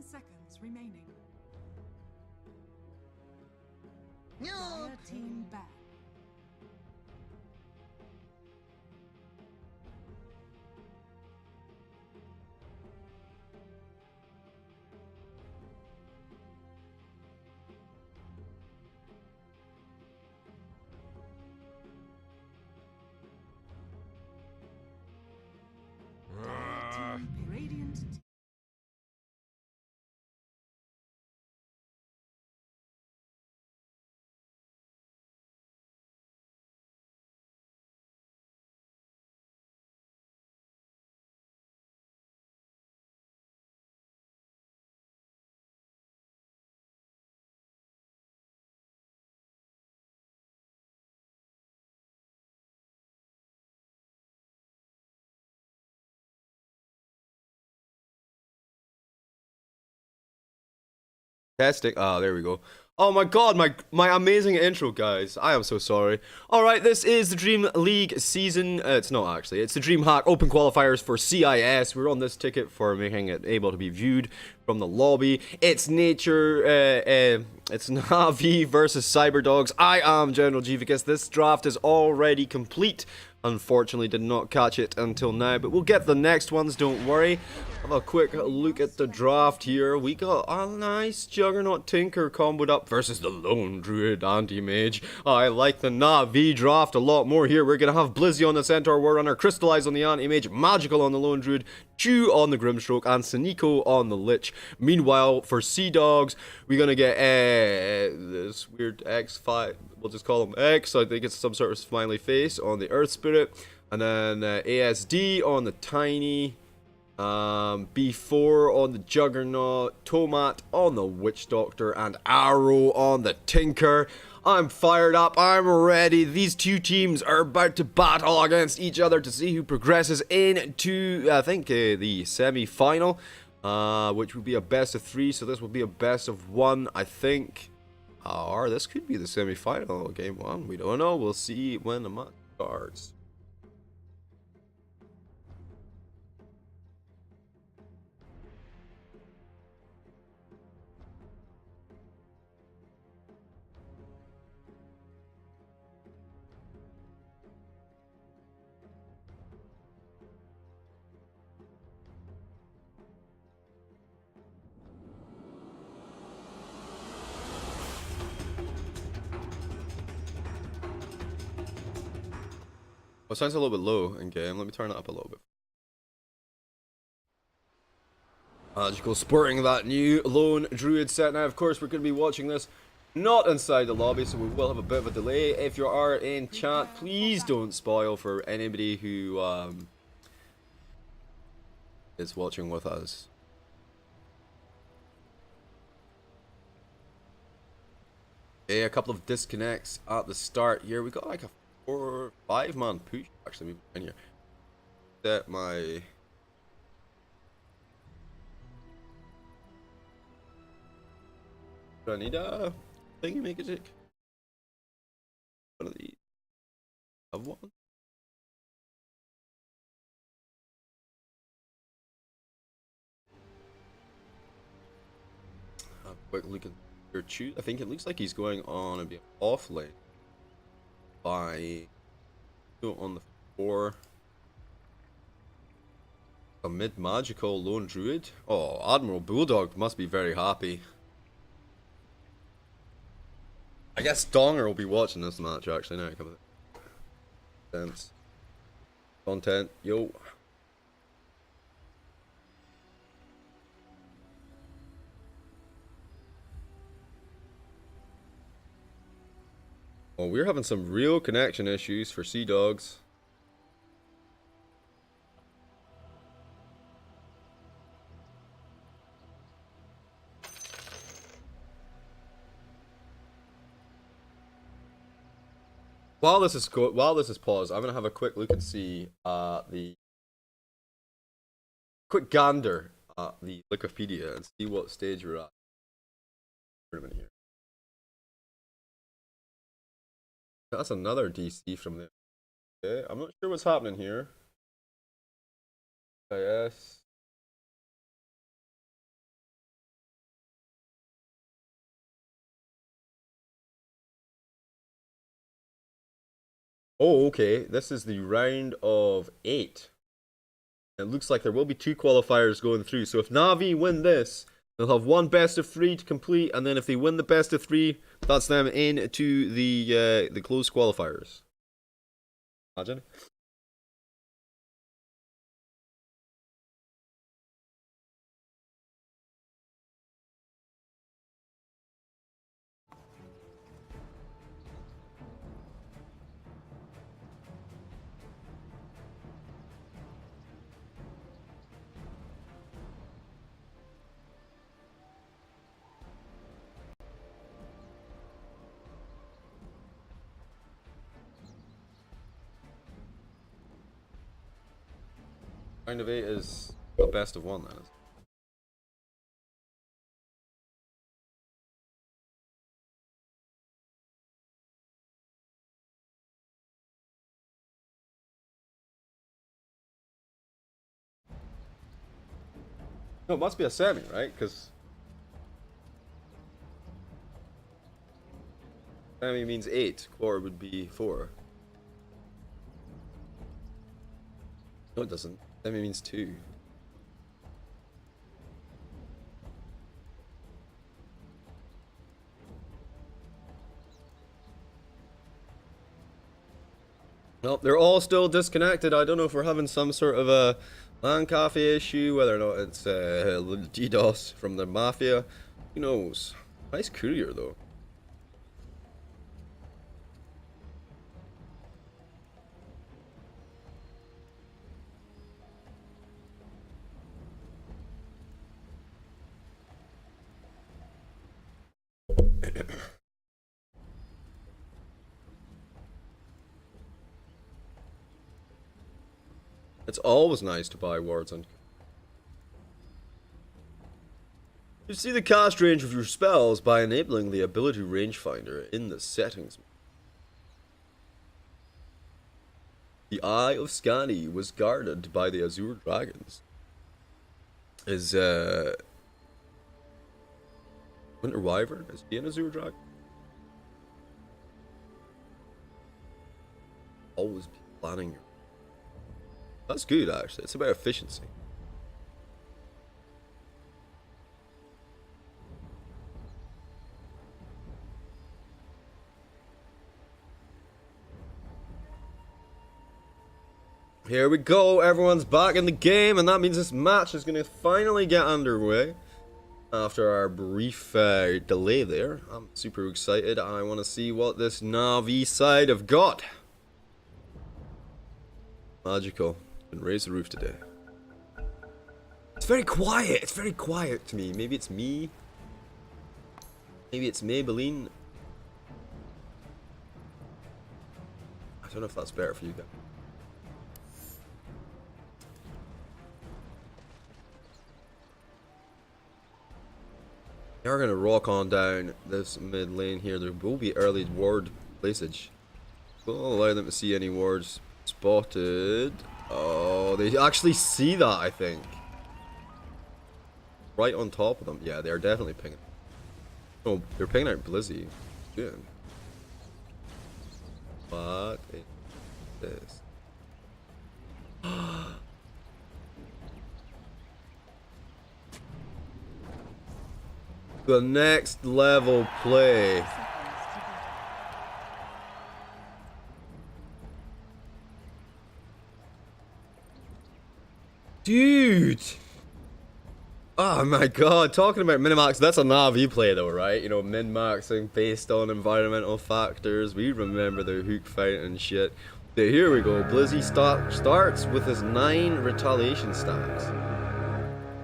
seconds remaining. No. Dire team back. Dire team Radiant. Fantastic. Ah, there we go. Oh my god, my amazing intro, guys. I am so sorry. Alright, this is the Dream League season. It's not actually. It's the DreamHack Open Qualifiers for CIS. We're on this ticket for making it able to be viewed from the lobby. It's it's Navi versus Cyberdogs. I am General Gvicus. This draft is already complete. Unfortunately, did not catch it until now, but we'll get the next ones, don't worry. Have a quick look at the draft here. We got a nice Juggernaut Tinker comboed up versus the Lone Druid Anti-Mage. I like the Navi draft a lot more here. We're going to have Blizzy on the Centaur Warrunner, Crystallize on the Anti-Mage, Magical on the Lone Druid, Chew on the Grimstroke, and Saniko on the Lich. Meanwhile, for Sea Dogs, we're going to get this weird X5, we'll just call him X. I think it's some sort of smiley face on the Earth Spirit. And then ASD on the Tiny. B4 on the Juggernaut, Tomat on the Witch Doctor, and Arrow on the Tinker. I'm fired up, I'm ready. These two teams are about to battle against each other to see who progresses into, I think, the semi-final, which will be a best of 3, so this will be a best of 1, I think. Or this could be the semi-final, game 1, we don't know, we'll see when the match starts. Well, it sounds a little bit low in game. Let me turn it up a little bit. Magical sporting that new Lone Druid set. Now, of course, we're going to be watching this not inside the lobby, so we will have a bit of a delay. If you are in chat, please don't spoil for anybody who is watching with us. Okay, a couple of disconnects at the start here. We got like a 4 or 5 man push actually moving in here. Set my do I need a thingy make it tick? One of these. Have one. Have a quick look at your choose. I think it looks like he's going on a bit off lane by on the 4. A mid magical Lone Druid. Oh, Admiral Bulldog must be very happy. I guess Donger will be watching this match actually now. Come on. Sense. Content. Yo. Oh, we're having some real connection issues for Sea Dogs. While this is paused, I'm gonna have a quick look and see the quick gander at the Wikipedia and see what stage we're at. Wait a minute here. That's another DC from there. Okay, I'm not sure what's happening here. Yes. Oh, okay. This is the round of 8. It looks like there will be 2 qualifiers going through. So if Navi win this, they'll have one best of 3 to complete, and then if they win the best of 3, that's them into the closed qualifiers. Imagine. Round of 8 is a best of 1, then. No, it must be a semi, right? Because semi means 8. Quarter would be 4. No, it doesn't. Semi means 2. Well, they're all still disconnected. I don't know if we're having some sort of a LAN cafe issue, whether or not it's DDoS from the mafia. Who knows? Nice courier, though. It's always nice to buy wards on. You see the cast range of your spells by enabling the ability rangefinder in the settings. The Eye of Scani was guarded by the Azure Dragons. Is Winter Wyvern? Is he an Azure Dragon? Always be planning your. That's good, actually. It's about efficiency. Here we go. Everyone's back in the game, and that means this match is going to finally get underway after our brief delay there. I'm super excited. I want to see what this Navi side have got. Magical. And raise the roof today. It's very quiet. It's very quiet to me. Maybe it's me. Maybe it's Maybelline. I don't know if that's better for you guys. They're gonna rock on down this mid lane here. There will be early ward placeage. We'll allow them to see any wards spotted. Oh, they actually see that, I think. Right on top of them. Yeah, they're definitely pinging. Oh, they're pinging out Blizzy. Good. What is this? The next level play. Dude! Oh my god, talking about minimax, that's a Navi play though, right? You know, min-maxing based on environmental factors. We remember the hook fight and shit. Okay, here we go. Blizzy starts with his 9 retaliation stacks.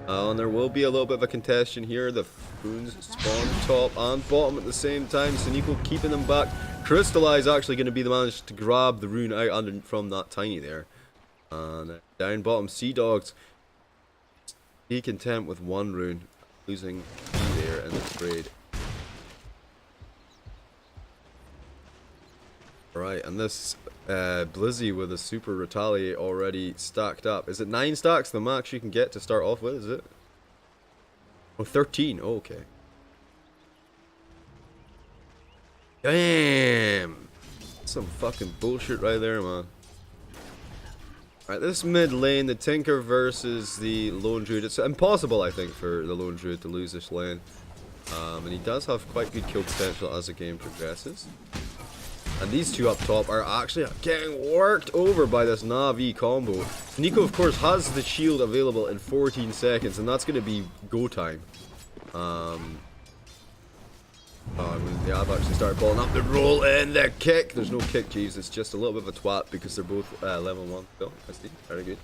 And there will be a little bit of a contention here. The runes spawn top and bottom at the same time. Sneeko keeping them back. Crystallize actually going to be the man to grab the rune out under from that tiny there. And down bottom, Sea Dogs. Be content with 1 rune. Losing E there in the trade. Right, and this Blizzy with a super retaliate already stacked up. Is it 9 stacks the max you can get to start off with, is it? Oh, 13. Oh, okay. Damn! some fucking bullshit right there, man. Alright, this mid lane, the Tinker versus the Lone Druid. It's impossible, I think, for the Lone Druid to lose this lane. And he does have quite good kill potential as the game progresses. And these two up top are actually getting worked over by this Navi combo. Nico, of course, has the shield available in 14 seconds, and that's going to be go time. Yeah, I've actually started balling up the roll and the kick. There's no kick, Jeeves. It's just a little bit of a twat because they're both level 1. Oh, I see. Very good.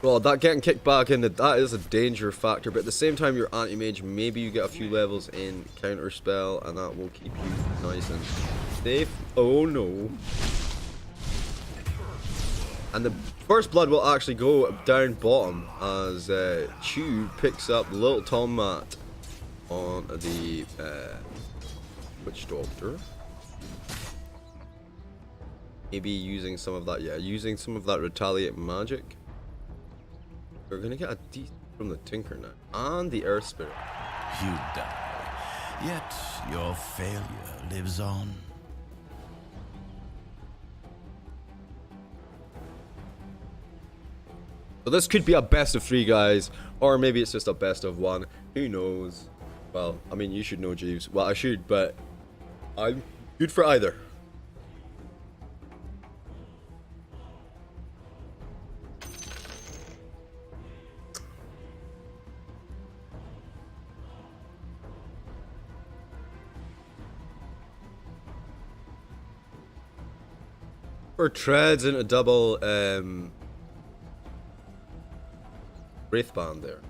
Well, that getting kicked back in, that is a danger factor, but at the same time, you're anti-mage, maybe you get a few levels in counter spell, and that will keep you nice and safe. Oh no. And the first blood will actually go down bottom as Chu picks up Little Tom Matt on the Witch Doctor. Maybe using some of that, yeah, using some of that retaliate magic. We're gonna get a decent from the Tinker now. And the Earth Spirit. You die, yet your failure lives on. So this could be a best of 3, guys. Or maybe it's just a best of 1. Who knows? Well, I mean, you should know, Jeeves. Well, I should, but I'm good for either. Or treads into double Wraithband there.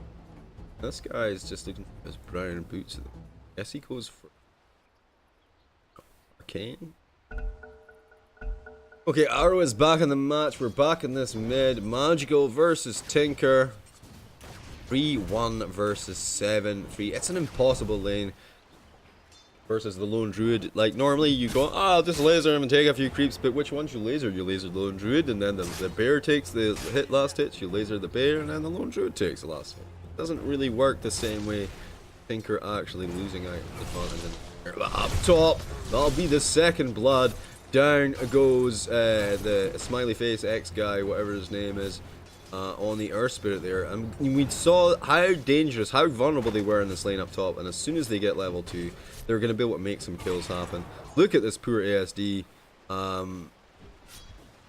This guy is just looking for his brown boots. I guess he goes for Arcane. Okay, Arrow is back in the match. We're back in this mid. Magical versus Tinker. 3-1 versus 7-3. It's an impossible lane. Versus the Lone Druid. Like, normally you go, I'll just laser him and take a few creeps, but which ones you laser? You laser the Lone Druid, and then the bear takes the last hit, you laser the bear, and then the Lone Druid takes the last hit. It doesn't really work the same way Tinker actually losing out the fun, and then up top, that'll be the second blood. Down goes the smiley face X guy, whatever his name is. On the Earth Spirit there, and we saw how dangerous, how vulnerable they were in this lane up top, and as soon as they get level 2, they're going to be able to make some kills happen. Look at this poor ASD,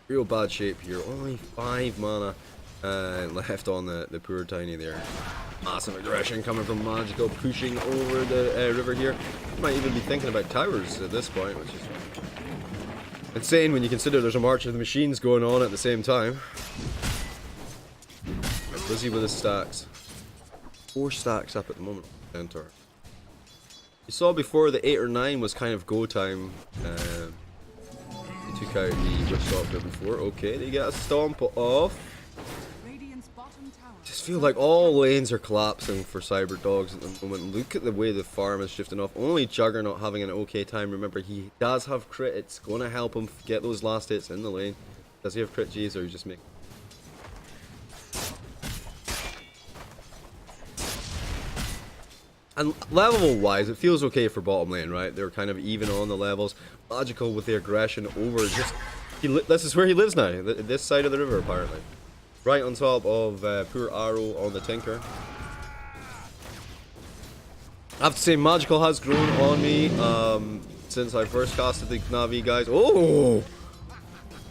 real bad shape here, only 5 mana left on the poor Tiny there. Massive aggression coming from Magical, pushing over the river here. Might even be thinking about towers at this point, which is insane when you consider there's a March of the Machines going on at the same time. Busy with his stacks. 4 stacks up at the moment. Centaur. You saw before the 8 or 9 was kind of go time. He took out the Witch Doctor before. Okay, they get a stomp off. Just feel like all lanes are collapsing for Cyber Dogs at the moment. Look at the way the farm is shifting off. Only Juggernaut having an okay time. Remember, he does have crit. It's going to help him get those last hits in the lane. Does he have crit G's, or you just make... And level wise, it feels okay for bottom lane, right? They're kind of even on the levels. Magical with the aggression over just... this is where he lives now, this side of the river apparently. Right on top of poor Arrow on the Tinker. I have to say, Magical has grown on me since I first casted the Navi, guys. Oh!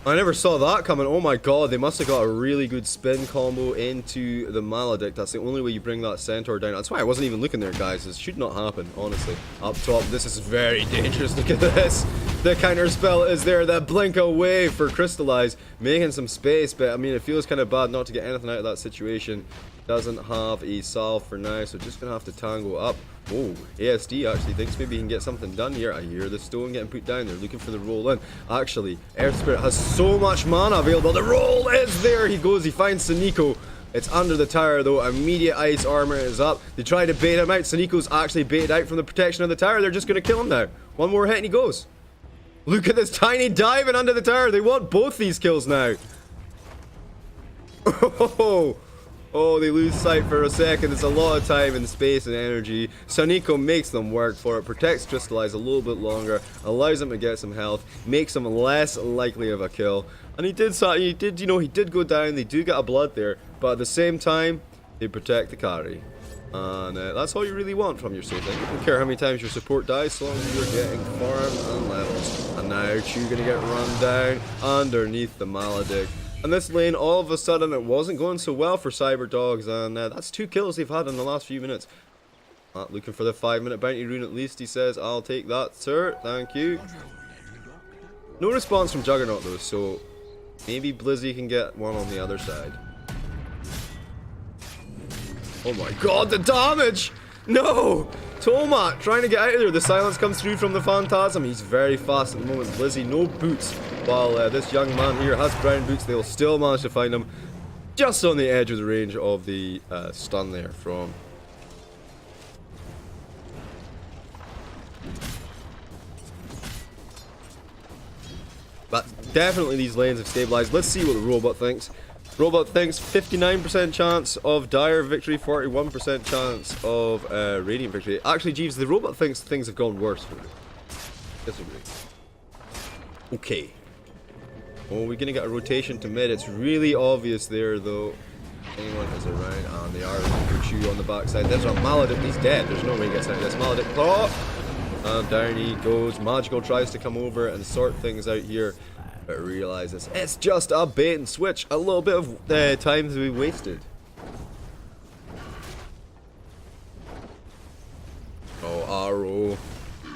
I never saw that coming. Oh my god, they must have got a really good spin combo into the Maledict. That's the only way you bring that Centaur down. That's why I wasn't even looking there, guys. This should not happen, honestly. Up top, this is very dangerous. Look at this. The counter spell is there. The blink away for Crystallize, making some space. But, I mean, it feels kind of bad not to get anything out of that situation. Doesn't have a salve for now, so just going to have to tango up. Oh, ASD actually thinks maybe he can get something done here. I hear the stone getting put down. They're looking for the roll in. Actually, Earth Spirit has so much mana available. The roll is there. He goes. He finds Saniko. It's under the tower, though. Immediate ice armor is up. They try to bait him out. Saniko's actually baited out from the protection of the tower. They're just going to kill him now. One more hit and he goes. Look at this Tiny diving under the tower. They want both these kills now. Oh, Oh, they lose sight for a second. It's a lot of time and space and energy. Soniko makes them work for it, protects Crystallize a little bit longer, allows them to get some health, makes them less likely of a kill. And he did, you know, he did go down. They do get a blood there, but at the same time, they protect the carry. And that's all you really want from your support. You don't care how many times your support dies, so long as you're getting farm and levels. And now Chu gonna get run down underneath the Maledict. And this lane, all of a sudden, it wasn't going so well for Cyber Dogs, and that's 2 kills they've had in the last few minutes. Looking for the 5-minute bounty rune at least, he says. I'll take that, sir. Thank you. No response from Juggernaut, though, so maybe Blizzy can get one on the other side. Oh my god, the damage! No! Tomat trying to get out of there. The silence comes through from the Phantasm. He's very fast at the moment. Blizzy, no boots. While this young man here has brown boots, they'll still manage to find him just on the edge of the range of the stun there from. But definitely these lanes have stabilized. Let's see what the robot thinks. Robot thinks 59% chance of Dire victory, 41% chance of Radiant victory. Actually, Jeeves, the robot thinks things have gone worse for me. Disagree. Okay. Oh, we're gonna get a rotation to mid. It's really obvious there, though. Anyone is around, and they are looking for Chu on the backside. There's a Maledict. He's dead. There's no way he gets out of this. Maledict. Oh! And down he goes. Magical tries to come over and sort things out here, but realizes it's just a bait and switch. A little bit of time to be wasted. Oh, Arrow.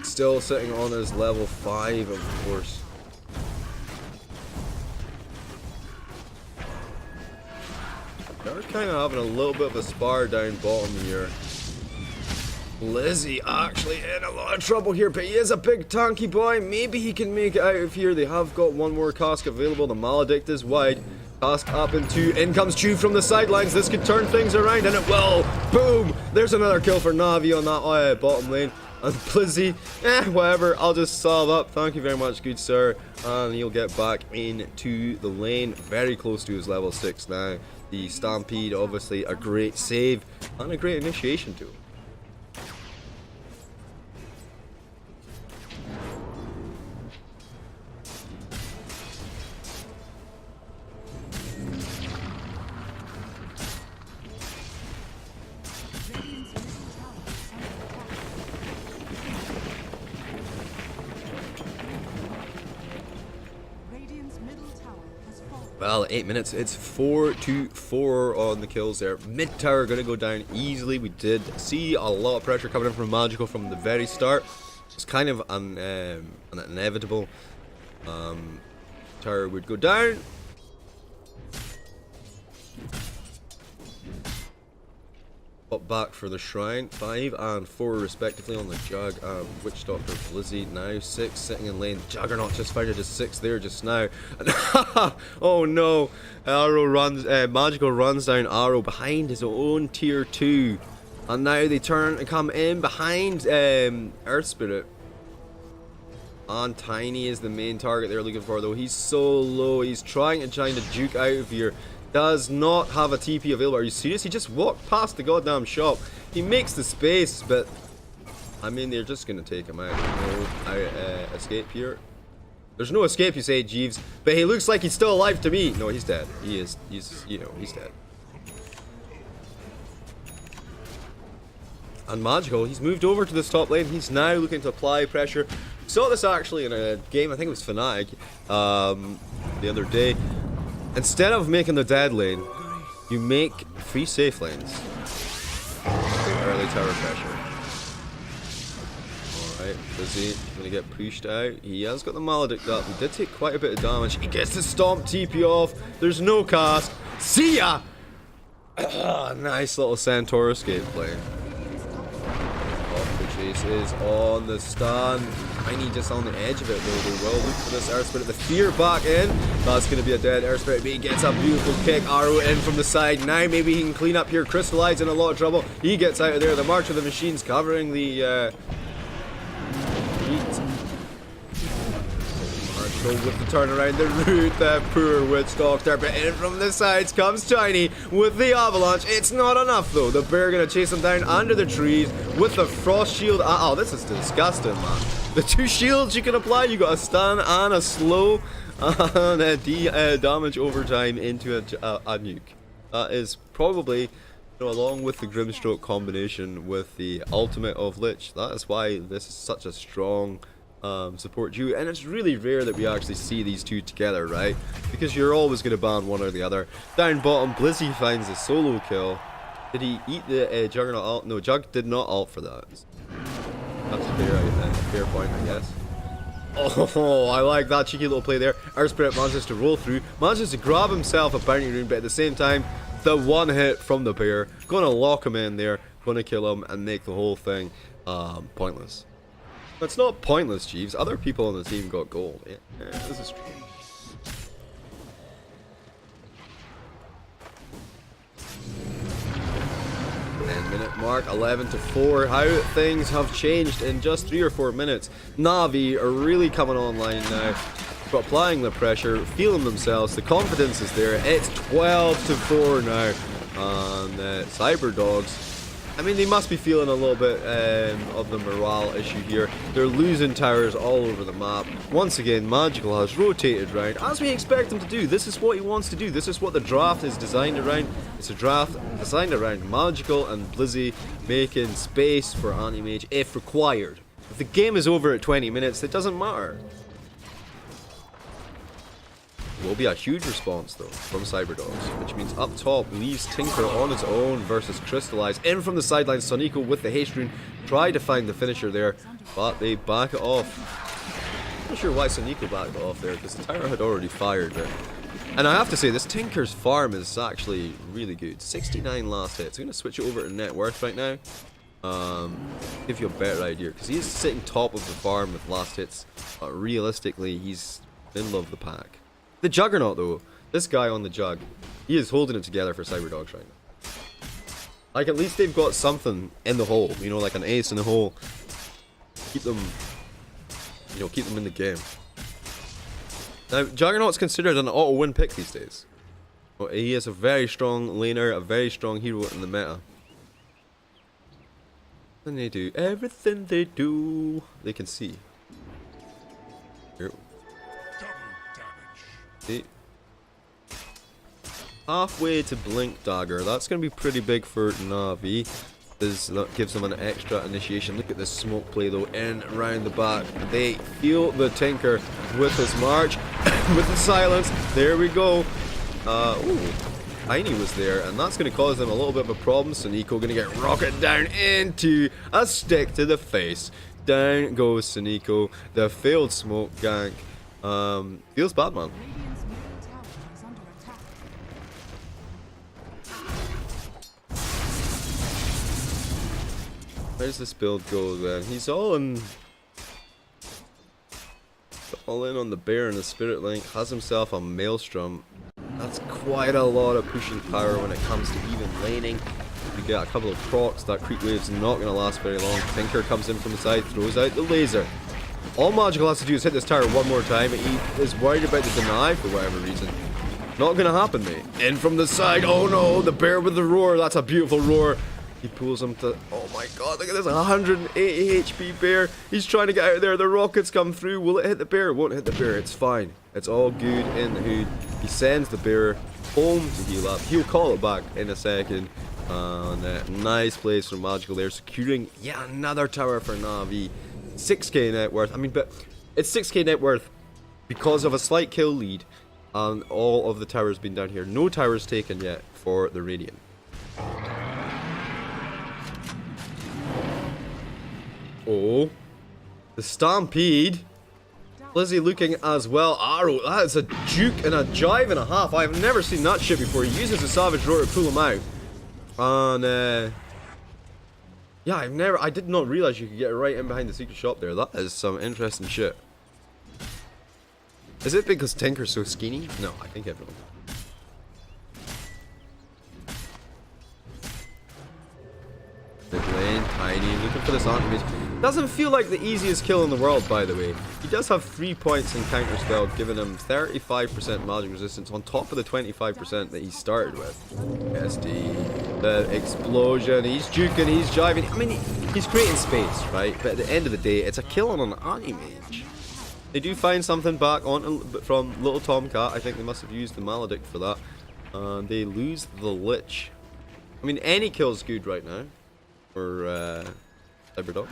Still sitting on his level 5, of course. They're kind of having a little bit of a spar down bottom here. Lizzie actually in a lot of trouble here, but he is a big tanky boy. Maybe he can make it out of here. They have got one more cask available. The Maledict is wide. Cask up in 2. In comes Chu from the sidelines. This could turn things around, and it will. Boom! There's another kill for Navi on that bottom lane. And Blizzy, whatever, I'll just solve up. Thank you very much, good sir. And he'll get back into the lane. Very close to his level 6 now. The Stampede, obviously a great save and a great initiation to him. Well, 8 minutes. It's 4-4 on the kills there. Mid tower gonna go down easily. We did see a lot of pressure coming in from Magical from the very start. It's kind of an inevitable. Tower would go down. Up back for the Shrine. 5 and 4 respectively on the Jug. Witch Doctor Blizzy now 6 sitting in lane. Juggernaut just found it as 6 there just now. Oh no! Arrow runs. Magical runs down Arrow behind his own tier 2, and now they turn and come in behind Earth Spirit. And Tiny is the main target they're looking for, though. He's so low. He's trying to juke out of here. Does not have a TP available. Are you serious? He just walked past the goddamn shop. He makes the space, but I mean, they're just gonna take him out. No escape here. There's no escape, you say, Jeeves, but he looks like he's still alive to me. No, he's dead. He is. He's, you know, he's dead. And Magical, he's moved over to this top lane. He's now looking to apply pressure. Saw this actually in a game. I think it was Fnatic the other day. Instead of making the dead lane, you make 3 safe lanes. Early tower pressure. Alright, Blizzy gonna get pushed out. He has got the Maledict up. He did take quite a bit of damage. He gets the Stomp TP off. There's no cast. See ya! Nice little Centaur escape play. Off the chase is on the stun. Tiny just on the edge of it, though. They will look for this Earth Spirit. The fear back in. That's going to be a dead Earth Spirit. But he gets a beautiful kick. Arrow in from the side. Now maybe he can clean up here. Crystallize in a lot of trouble. He gets out of there. The March of the Machines covering the heat. So with the turnaround, the root, the poor Woodstock there, but in from the sides comes Tiny with the avalanche. It's not enough though. The bear gonna chase him down under the trees with the frost shield. Oh, this is disgusting, man. The 2 shields you can apply, you got a stun and a slow and a damage overtime into a nuke. That is probably, you know, along with the Grimstroke combination with the ultimate of Lich. That is why this is such a strong support duo, and it's really rare that we actually see these two together, right? Because you're always going to ban one or the other. Down bottom, Blizzy finds a solo kill. Did he eat the Juggernaut ult? No, Jug did not ult for that. That's a fair point, I guess. Oh, I like that cheeky little play there. Our Spirit manages to roll through, manages to grab himself a bounty rune, but at the same time, the one hit from the bear, gonna lock him in there, gonna kill him, and make the whole thing pointless. It's not pointless, Jeeves. Other people on the team got gold. Yeah, this is true. 10-minute mark, 11-4. How things have changed in just 3 or 4 minutes. Navi are really coming online now, but applying the pressure, feeling themselves. The confidence is there. It's 12-4 now. And Cyber Dogs, I mean, they must be feeling a little bit of the morale issue here. They're losing towers all over the map. Once again, Magical has rotated round, as we expect him to do. This is what he wants to do. This is what the draft is designed around. It's a draft designed around Magical and Blizzy making space for Anti-Mage if required. If the game is over at 20 minutes, it doesn't matter. Will be a huge response though from Cyberdogs, which means up top leaves Tinker on his own versus Crystallize. In from the sidelines, Soniko with the haste rune try to find the finisher there, but they back it off. Not sure why Soniko backed it off there, because the tower had already fired there. And I have to say, this Tinker's farm is actually really good. 69 last hits. I'm going to switch it over to net worth right now. Give you a better idea, because he's sitting top of the farm with last hits, but realistically he's middle of the pack. The Juggernaut though, this guy on the Jug, he is holding it together for Cyberdogs right now. Like, at least they've got something in the hole, you know, like an ace in the hole. Keep them, you know, keep them in the game. Now, Juggernaut's considered an auto-win pick these days. Well, he is a very strong laner, a very strong hero in the meta. And they do everything they do, they can see. Here. See? Halfway to Blink Dagger. That's going to be pretty big for Navi. That gives them an extra initiation. Look at this smoke play though, in around the back. They feel the Tinker with his march, with the silence. There we go. Ooh, Tiny was there, and that's going to cause them a little bit of a problem. So Nico going to get rocketed down into a stick to the face. Down goes Soniko. The failed smoke gank. Feels bad, man. Radiant's middle tower is under attack. Where's this build go then? He's all in on the bear and the spirit link. Has himself a maelstrom. That's quite a lot of pushing power when it comes to even laning. You get a couple of procs. That creep wave's not going to last very long. Tinker comes in from the side, throws out the laser. All Magical has to do is hit this tower one more time. He is worried about the deny for whatever reason. Not gonna happen, mate. In from the side. Oh no, the bear with the roar. That's a beautiful roar. He pulls him to... Oh my god, look at this 180 HP bear. He's trying to get out of there. The rockets come through. Will it hit the bear? It won't hit the bear. It's fine. It's all good in the hood. He sends the bear home to heal up. He'll call it back in a second. And nice plays from Magical there. Securing yet another tower for Navi. 6k net worth. I mean, but it's 6k net worth because of a slight kill lead. And all of the towers been down here. No towers taken yet for the Radiant. Oh, the Stampede. Blizzy looking as well. Arrow, that is a juke and a jive and a half. I've never seen that shit before. He uses a Savage Roar to pull him out. And, yeah, I did not realize you could get right in behind the secret shop there. That is some interesting shit. Is it because Tinker's so skinny? No, I think everyone. The lane. Tiny looking for this anti-mage. Doesn't feel like the easiest kill in the world, by the way. He does have 3 points in counter spell, giving him 35% magic resistance on top of the 25% that he started with. SD, the explosion, he's juking, he's jiving. I mean, he's creating space, right? But at the end of the day, it's a kill on an anti-mage. They do find something back on from Little Tomcat. I think they must have used the Maledict for that. And they lose the Lich. I mean, any kill's good right now for Cyberdog.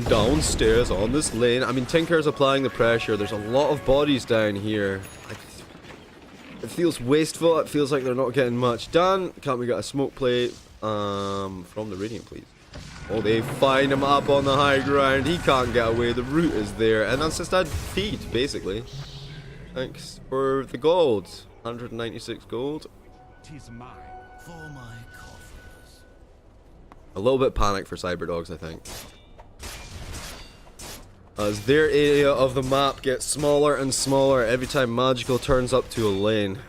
Downstairs on this lane. I mean, Tinker's applying the pressure. There's a lot of bodies down here. It feels wasteful. It feels like they're not getting much done. Can't we get a smoke play from the Radiant, please? Oh, they find him up on the high ground. He can't get away. The root is there. And that's just a feed, basically. Thanks for the gold. 196 gold. Tis mine for my coffers. A little bit panic for Cyberdogs, I think. As their area of the map gets smaller and smaller every time Magical turns up to a lane.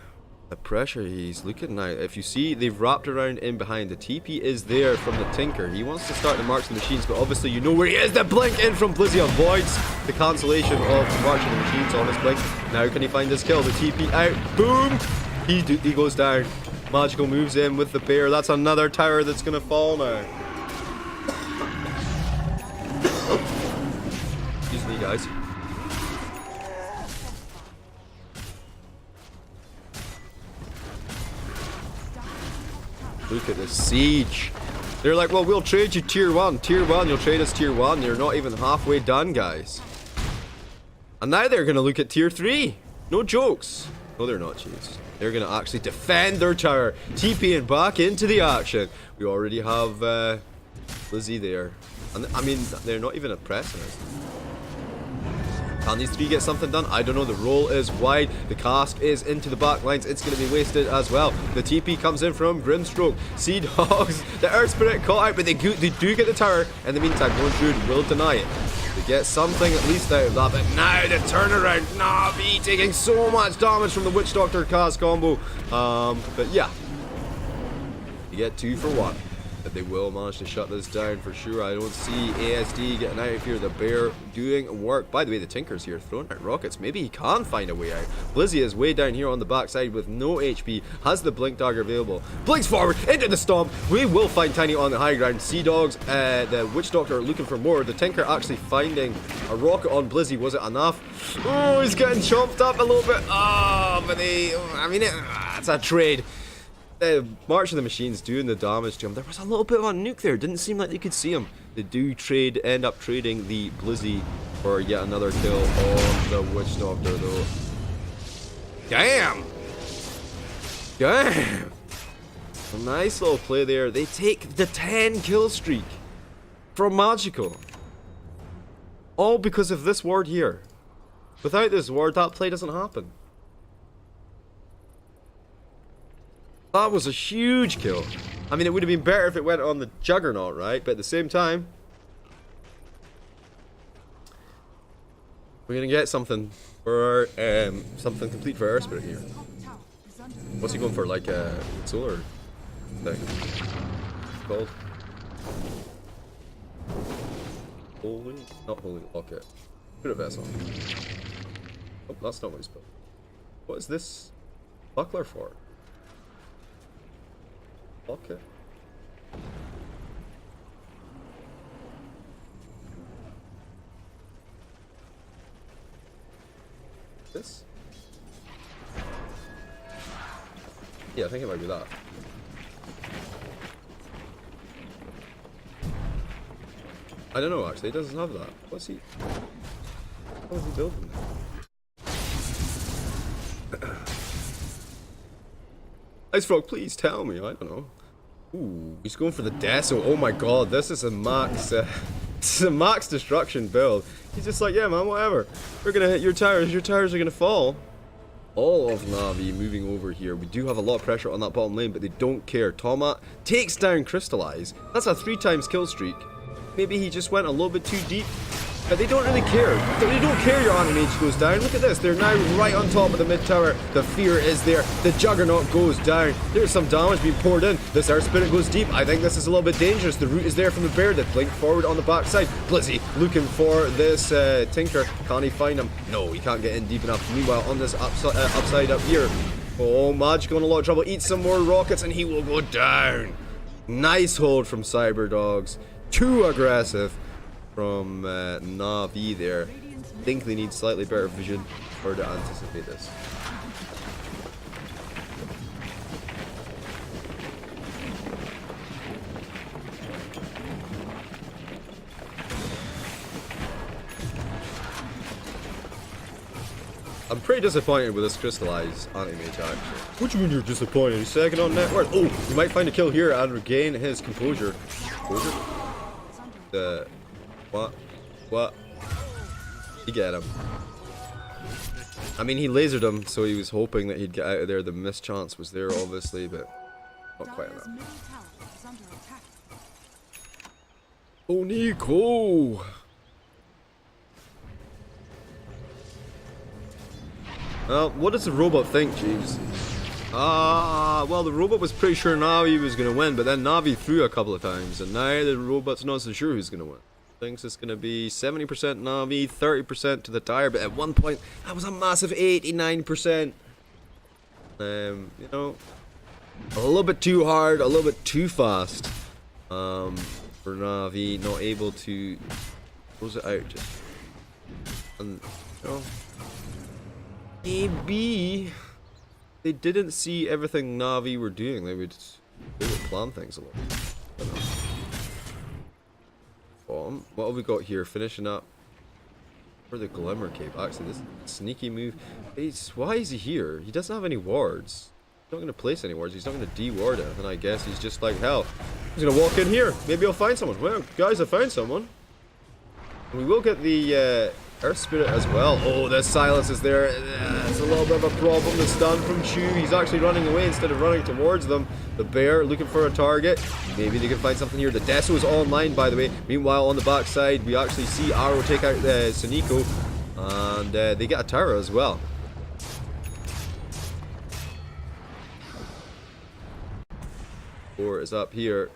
The pressure he's looking now. If you see, they've wrapped around in behind. The TP is there from the Tinker. He wants to start the Marks of the Machines, but obviously you know where he is. The blink in from Blizzy avoids the cancellation of Marks of the Machines on his blink. Now can he find his kill? The TP out. Boom! He goes down. Magical moves in with the bear. That's another tower that's going to fall now. Excuse me, guys. Look at the siege. They're like, well, we'll trade you tier 1. Tier 1, you'll trade us tier 1. You're not even halfway done, guys. And now they're going to look at tier 3. No jokes. No, they're not, jeez. They're going to actually defend their tower. TPing back into the action. We already have Lizzie there. And I mean, they're not even pressing us. Can these three get something done? I don't know. The roll is wide. The cask is into the back lines. It's going to be wasted as well. The TP comes in from Grimstroke. Sea Dogs. The Earth Spirit caught out, but they do get the tower. In the meantime, Going Druid will deny it. They get something at least out of that. But now the turnaround. Navi taking so much damage from the Witch Doctor cask combo. But yeah. You get 2 for 1. But they will manage to shut this down for sure. I don't see ASD getting out of here. The bear doing work. By the way, the Tinker's here throwing out rockets. Maybe he can find a way out. Blizzy is way down here on the backside with no HP. Has the Blink Dagger available. Blinks forward into the Stomp. We will find Tiny on the high ground. Sea Dogs, the Witch Doctor looking for more. The Tinker actually finding a rocket on Blizzy. Was it enough? Oh, he's getting chomped up a little bit. Oh, but it's a trade. March of the Machines doing the damage to him. There was a little bit of a nuke there. Didn't seem like they could see him. They do end up trading the Blizzy for yet another kill on the Witch Doctor though. Damn! Damn! A nice little play there. They take the 10 kill streak from Magical. All because of this ward here. Without this ward, that play doesn't happen. That was a huge kill. I mean, it would have been better if it went on the Juggernaut, right? But at the same time, we're gonna get something for something complete for Earth Spirit here. What's he going for? Like a solar thing? Called holy, not holy locket. Put a vessel. Oh, that's not what he's built. What is this buckler for? Okay. This? Yeah, I think it might be that. I don't know actually, it doesn't have that. What's he? What is he building there? Ice Frog, please tell me. I don't know. Ooh, he's going for the Deso. Oh my god, this is a max. This is a max destruction build. He's just like, yeah, man, whatever. We're gonna hit your towers. Your towers are gonna fall. All of Navi moving over here. We do have a lot of pressure on that bottom lane, but they don't care. Tomat takes down Crystallize. That's a 3 times kill streak. Maybe he just went a little bit too deep. But they don't really care. They don't care your Anti-Mage goes down. Look at this. They're now right on top of the mid-tower. The fear is there. The Juggernaut goes down. There's some damage being poured in. This Earth Spirit goes deep. I think this is a little bit dangerous. The root is there from the bear. They blink forward on the backside. Blizzy looking for this Tinker. Can he find him? No, he can't get in deep enough. Meanwhile, on this upside up here. Oh, Magical in a lot of trouble. Eat some more rockets and he will go down. Nice hold from Cyberdogs. Too aggressive from Navi there. I think they need slightly better vision or to anticipate this. I'm pretty disappointed with this crystallized anti-mage actually. What do you mean you're disappointed? Second on net worth. Oh, you might find a kill here and regain his composure. Composure? What? You get him. I mean, he lasered him, so he was hoping that he'd get out of there. The mischance was there, obviously, but not quite enough. Oh, Nico! Well, what does the robot think, Jeeves? Well, the robot was pretty sure Navi was going to win, but then Navi threw a couple of times, and now the robot's not so sure who's going to win. Thinks it's going to be 70% Navi, 30% to the tire, but at one point, that was a massive 89%. You know, a little bit too hard, a little bit too fast for Navi, not able to close it out. And, you know, maybe they didn't see everything Navi were doing. They would plan things a little. I don't know. What have we got here? Finishing up for the Glimmer Cape. Actually, this sneaky move. Why is he here? He doesn't have any wards. He's not going to place any wards. He's not going to de-ward it. And I guess he's just like, hell, he's going to walk in here. Maybe I'll find someone. Well, guys, I found someone. And we will get the Earth Spirit as well. Oh, the silence is there. It's a little bit of a problem. The stun from Chu. He's actually running away instead of running towards them. The bear looking for a target. Maybe they can find something here. The Deso is online, by the way. Meanwhile, on the backside, we actually see Arrow take out Suniko. And they get a tower as well. Four is up here.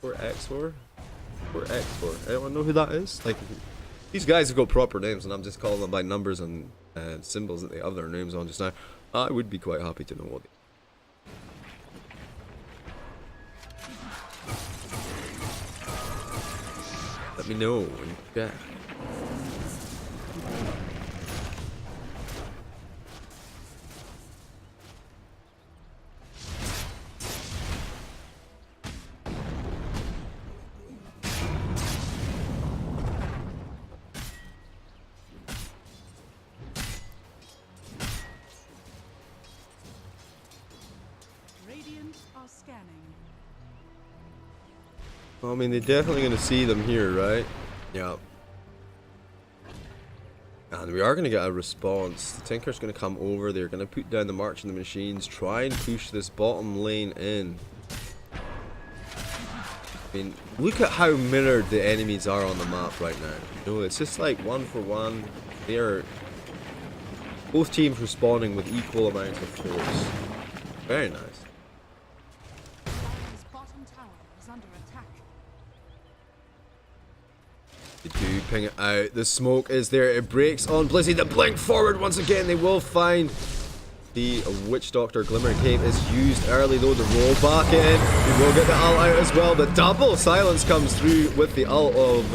4x4? Or X4. Anyone know who that is? Like, these guys have got proper names, and I'm just calling them by numbers and symbols that they have their names on just now. I would be quite happy to know what they. Let me know when you get. I mean, they're definitely going to see them here, right? Yeah. And we are going to get a response. The Tinker's going to come over. They're going to put down the March and the Machines. Try and push this bottom lane in. I mean, look at how mirrored the enemies are on the map right now. You know, it's just like 1 for 1. They're both teams responding with equal amounts of force. Very nice. They do ping it out. The smoke is there. It breaks on Blizzy. The blink forward once again. They will find the Witch Doctor. Glimmer Cape is used early though. The roll back in. We will get the ult out as well. The double silence comes through with the ult of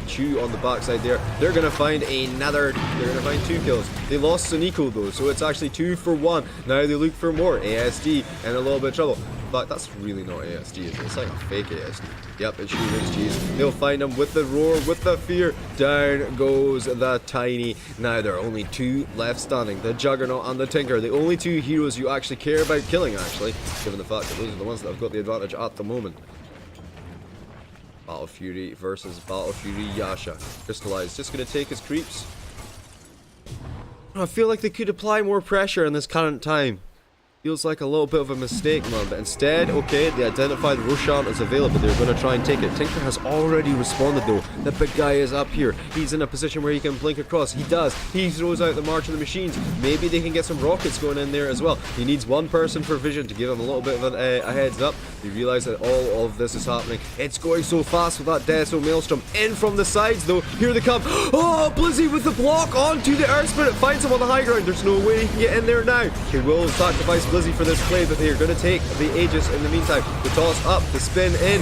Chu on the backside there. They're going to find another. They're going to find 2 kills. They lost Suniko though, so it's actually 2 for 1. Now they look for more. ASD and a little bit of trouble. But that's really not ASD, is it? It's like a fake ASD. Yep, it sure is, jeez. They'll find him with the roar, with the fear. Down goes the Tiny. Now there are only 2 left standing. The Juggernaut and the Tinker. The only 2 heroes you actually care about killing, actually. Given the fact that those are the ones that have got the advantage at the moment. Battle Fury versus Battle Fury Yasha. Crystallized. Just going to take his creeps. I feel like they could apply more pressure in this current time. Feels like a little bit of a mistake, man. But instead, okay, they identify the Roshan as available. They're going to try and take it. Tinker has already responded, though. The big guy is up here. He's in a position where he can blink across. He does. He throws out the March of the Machines. Maybe they can get some rockets going in there as well. He needs one person for vision to give him a little bit of a heads up. They realize that all of this is happening. It's going so fast with that Deso Maelstrom. In from the sides, though. Here they come. Oh, Blizzy with the block onto the Earth Spirit. Finds him on the high ground. There's no way he can get in there now. He will sacrifice Blizzy for this play, but they're going to take the Aegis in the meantime. The toss up, the spin in.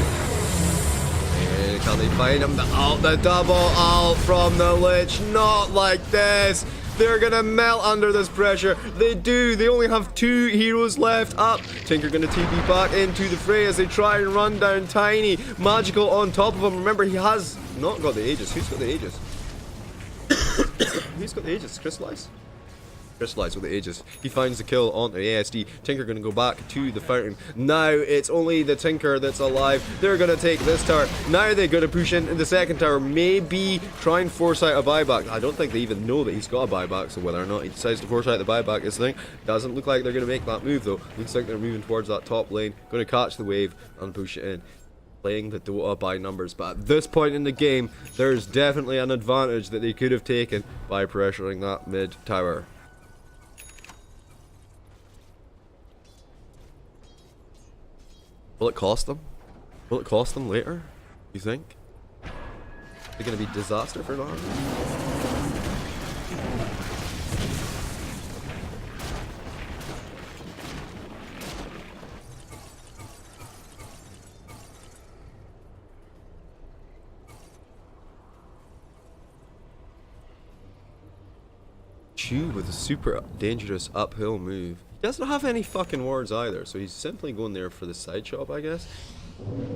And can they find him? The double out from the Lich. Not like this. They're gonna melt under this pressure. They do. They only have 2 heroes left up. Tinker gonna TP back into the fray as they try and run down Tiny. Magical on top of him. Remember, he has not got the Aegis. Who's got the Aegis? Who's got the Aegis? Crystallize? Crystallize with the Aegis. He finds the kill on the ASD. Tinker gonna go back to the fountain. Now it's only the Tinker that's alive. They're gonna take this tower. Now they're gonna push into the second tower. Maybe try and force out a buyback. I don't think they even know that he's got a buyback, so whether or not he decides to force out the buyback is the thing. Doesn't look like they're gonna make that move though. Looks like they're moving towards that top lane. Gonna catch the wave and push it in. Playing the Dota by numbers, but at this point in the game, there's definitely an advantage that they could have taken by pressuring that mid tower. Will it cost them? Will it cost them later? You think? They're gonna be disaster for now. Chew with a super dangerous uphill move. He doesn't have any fucking wards either, so he's simply going there for the side shot, I guess.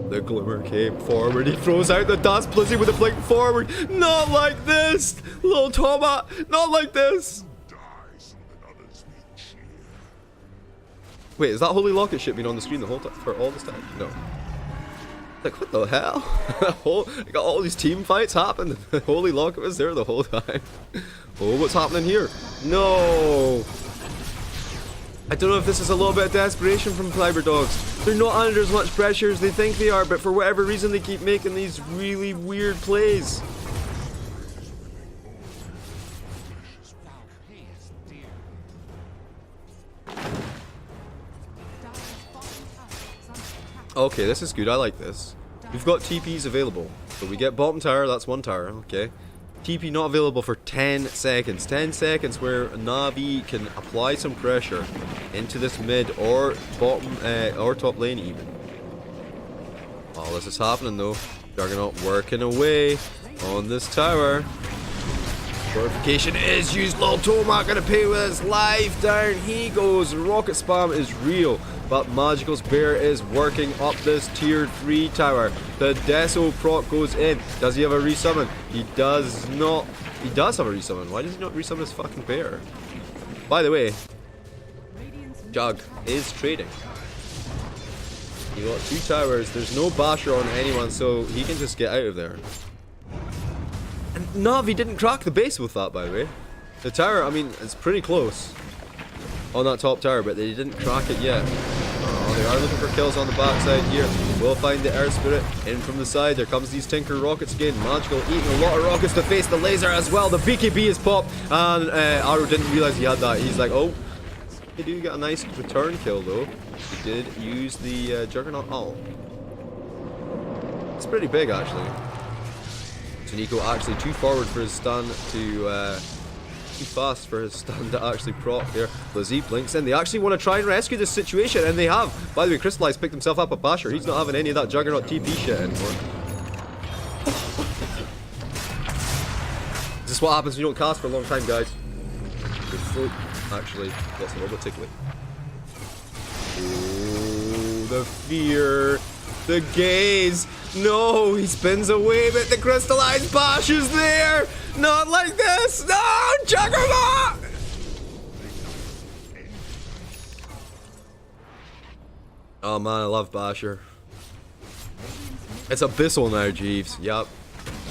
The Glimmer came forward. He throws out the dust. Blizzy with a blink forward. Not like this, little Toma. Not like this. Wait, is that Holy Locket shit been on the screen the whole time for all this time? No. Like, what the hell? I got all these team fights happening. The Holy Locket was there the whole time. Oh, what's happening here? No. I don't know if this is a little bit of desperation from Fiber Dogs. They're not under as much pressure as they think they are, but for whatever reason they keep making these really weird plays. Okay, this is good. I like this. We've got TPs available. So we get bottom tower, that's one tower, okay. TP not available for 10 seconds. 10 seconds where Navi can apply some pressure into this mid or bottom or top lane even. Oh, this is happening though. Juggernaut working away on this tower. Purification is used. Lil Tomac gonna pay with his life. Down he goes. Rocket spam is real. But Magical's Bear is working up this tier 3 tower. The Deso proc goes in. Does he have a resummon? He does not. He does have a resummon. Why does he not resummon his fucking bear? By the way, Jug is trading. You got 2 towers. There's no basher on anyone, so he can just get out of there. And Navi didn't crack the base with that, by the way. The tower, I mean, it's pretty close on that top tower, but they didn't crack it yet. Oh, they are looking for kills on the backside here. We'll find the Air Spirit in from the side. There comes these Tinker rockets again. Magical eating a lot of rockets to face the laser as well. The BKB is popped, and Arrow didn't realize he had that. He's like, oh. They do get a nice return kill though. He did use the Juggernaut ult. It's pretty big actually. So Nico actually too forward for his stun to too fast for his stun to actually proc there. Blizzy blinks in. They actually want to try and rescue this situation, and they have. By the way, Crystallize picked himself up a basher. He's not having any of that Juggernaut TP shit anymore. This is what happens when you don't cast for a long time, guys. Your throat actually gets a little bit tickly. Oh, the fear. The gaze. No, he spins away, but the crystallized bash is there. Not like this. No, Juggernaut. Oh man, I love Basher. It's Abyssal now, Jeeves. Yup.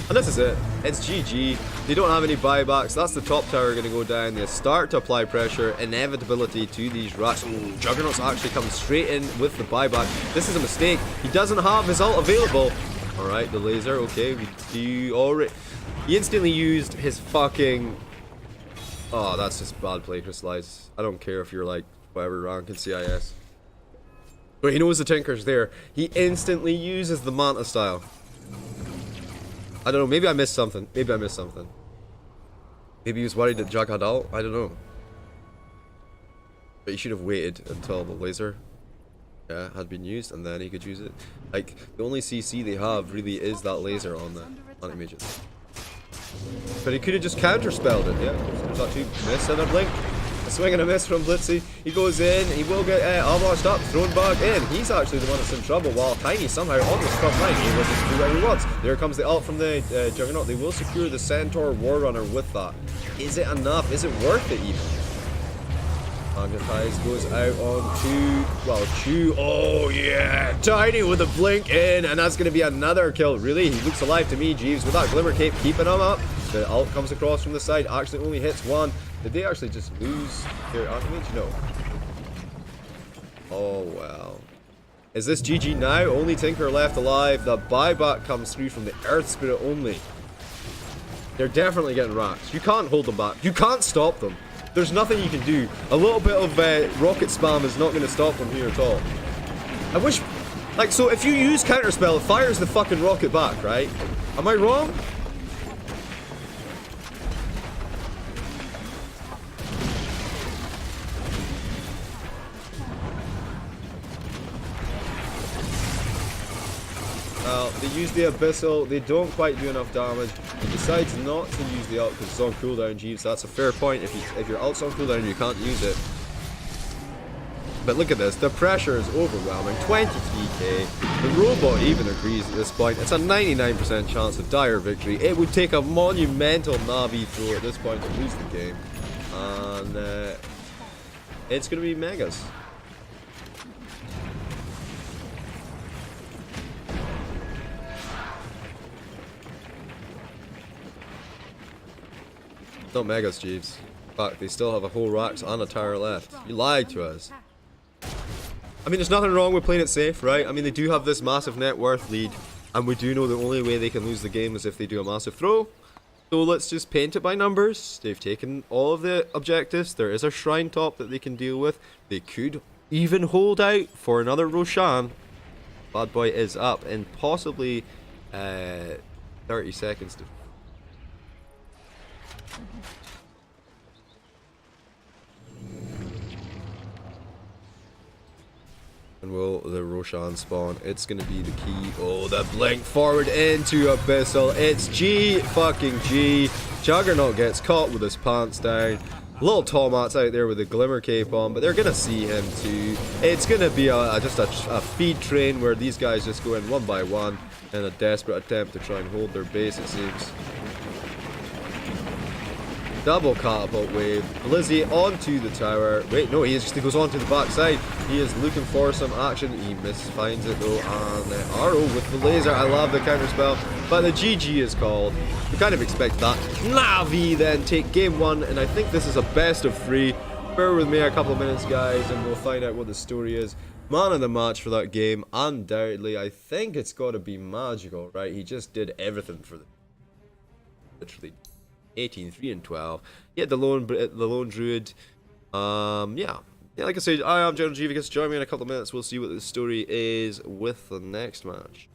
And this is it. It's GG. They don't have any buybacks. That's the top tower going to go down. They start to apply pressure, inevitability to these rats. Ooh, Juggernaut's actually coming straight in with the buyback. This is a mistake. He doesn't have his ult available. Alright, the laser. Okay, he instantly used his fucking... Oh, that's just bad play, Crystallize. I don't care if you're like whatever rank in CIS. But he knows the Tinker's there. He instantly uses the Manta style. I don't know, maybe I missed something. Maybe he was worried that Jug had ult. I don't know. But he should have waited until the laser had been used and then he could use it. Like, the only CC they have really is that laser on the anti-mages. But he could have just counterspelled it, yeah. There's that 2 miss and a blink. A swing and a miss from Blitzy. He goes in, he will get ambushed up, thrown back in. He's actually the one that's in trouble, while Tiny somehow on the front line able to do what he wants. There comes the ult from the Juggernaut. They will secure the Centaur Warrunner with that. Is it enough? Is it worth it even? Magnetize goes out on Chu. Oh yeah! Tiny with a blink in, and that's going to be another kill. Really? He looks alive to me, Jeeves, with that Glimmer Cape keeping him up. The ult comes across from the side, actually only hits 1. Did they actually just lose their anti-mage? No. Oh well. Is this GG now? Only Tinker left alive. The buyback comes through from the Earth Spirit only. They're definitely getting racked. You can't hold them back. You can't stop them. There's nothing you can do. A little bit of rocket spam is not going to stop them here at all. I wish... Like, so if you use counterspell, it fires the fucking rocket back, right? Am I wrong? Well, they use the Abyssal, they don't quite do enough damage. He decides not to use the ult because it's on cooldown, Jeeves. That's a fair point. If your ult's on cooldown, you can't use it. But look at this, the pressure is overwhelming. 23k. The robot even agrees at this point. It's a 99% chance of dire victory. It would take a monumental Navi throw at this point to lose the game. And it's going to be Megas. Not Megas, Jeeves. In fact, they still have a whole Rax and a tower left. You lied to us. I mean, there's nothing wrong with playing it safe, right? I mean, they do have this massive net worth lead, and we do know the only way they can lose the game is if they do a massive throw. So let's just paint it by numbers. They've taken all of the objectives. There is a shrine top that they can deal with. They could even hold out for another Roshan. Bad boy is up in possibly 30 seconds to... And will the Roshan spawn? It's gonna be the key. Oh, the blink forward into Abyssal. It's G fucking G. Juggernaut gets caught with his pants down. Little Tomat's out there with a Glimmer Cape on, but they're gonna see him too. It's gonna be just a feed train where these guys just go in one by one in a desperate attempt to try and hold their base, it seems. Double catapult wave. Blizzy onto the tower. Wait, no, he goes onto the backside. He is looking for some action. He misfinds it though. And Arrow with the laser. I love the counter spell. But the GG is called. We kind of expect that. Navi then take game 1. And I think this is a best of 3. Bear with me a couple of minutes, guys, and we'll find out what the story is. Man of the match for that game. Undoubtedly, I think it's got to be Magical, right? He just did everything for the... Literally. 18, 3 and 12. He had the lone druid. Yeah, like I said, I am General G. If you guys join me in a couple of minutes, we'll see what the story is with the next match.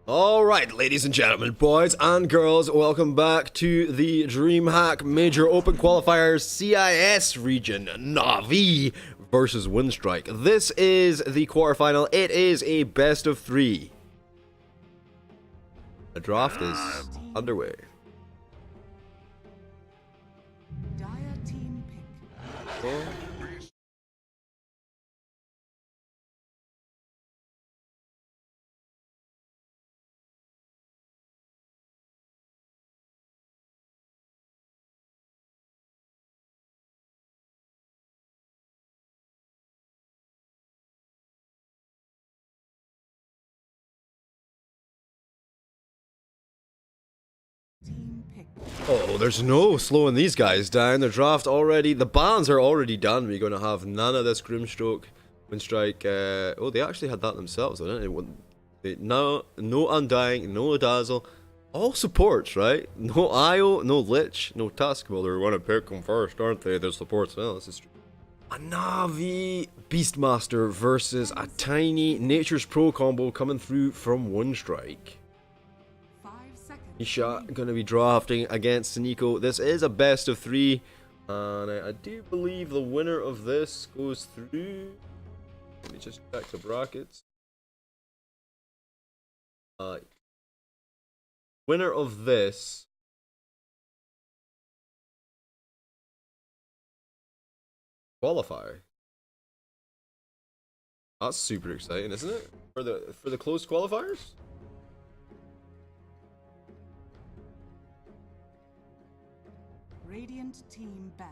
Alright, ladies and gentlemen, boys and girls, welcome back to the DreamHack Major Open Qualifiers CIS region, Navi versus Windstrike. This is the quarterfinal. It is a best of 3. The draft is underway. Dire team pick. Oh. Team pick. Oh, there's no slowing these guys down. The draft already, the bans are already done. We're going to have none of this Grimstroke, Windstrike. Oh, they actually had that themselves, didn't they? No Undying, no Dazzle. All supports, right? No Io, no Lich, no Tusk. Well, they're going to pick them first, aren't they? They're supports. Well, this is true. A Navi Beastmaster versus a tiny Nature's Pro combo coming through from Windstrike. 5 seconds. Isha going to be drafting against Nico. This is a best of 3. And I do believe the winner of this goes through. Let me just check the brackets. Winner of this qualifier. That's super exciting, isn't it? For the closed qualifiers? Radiant team ban.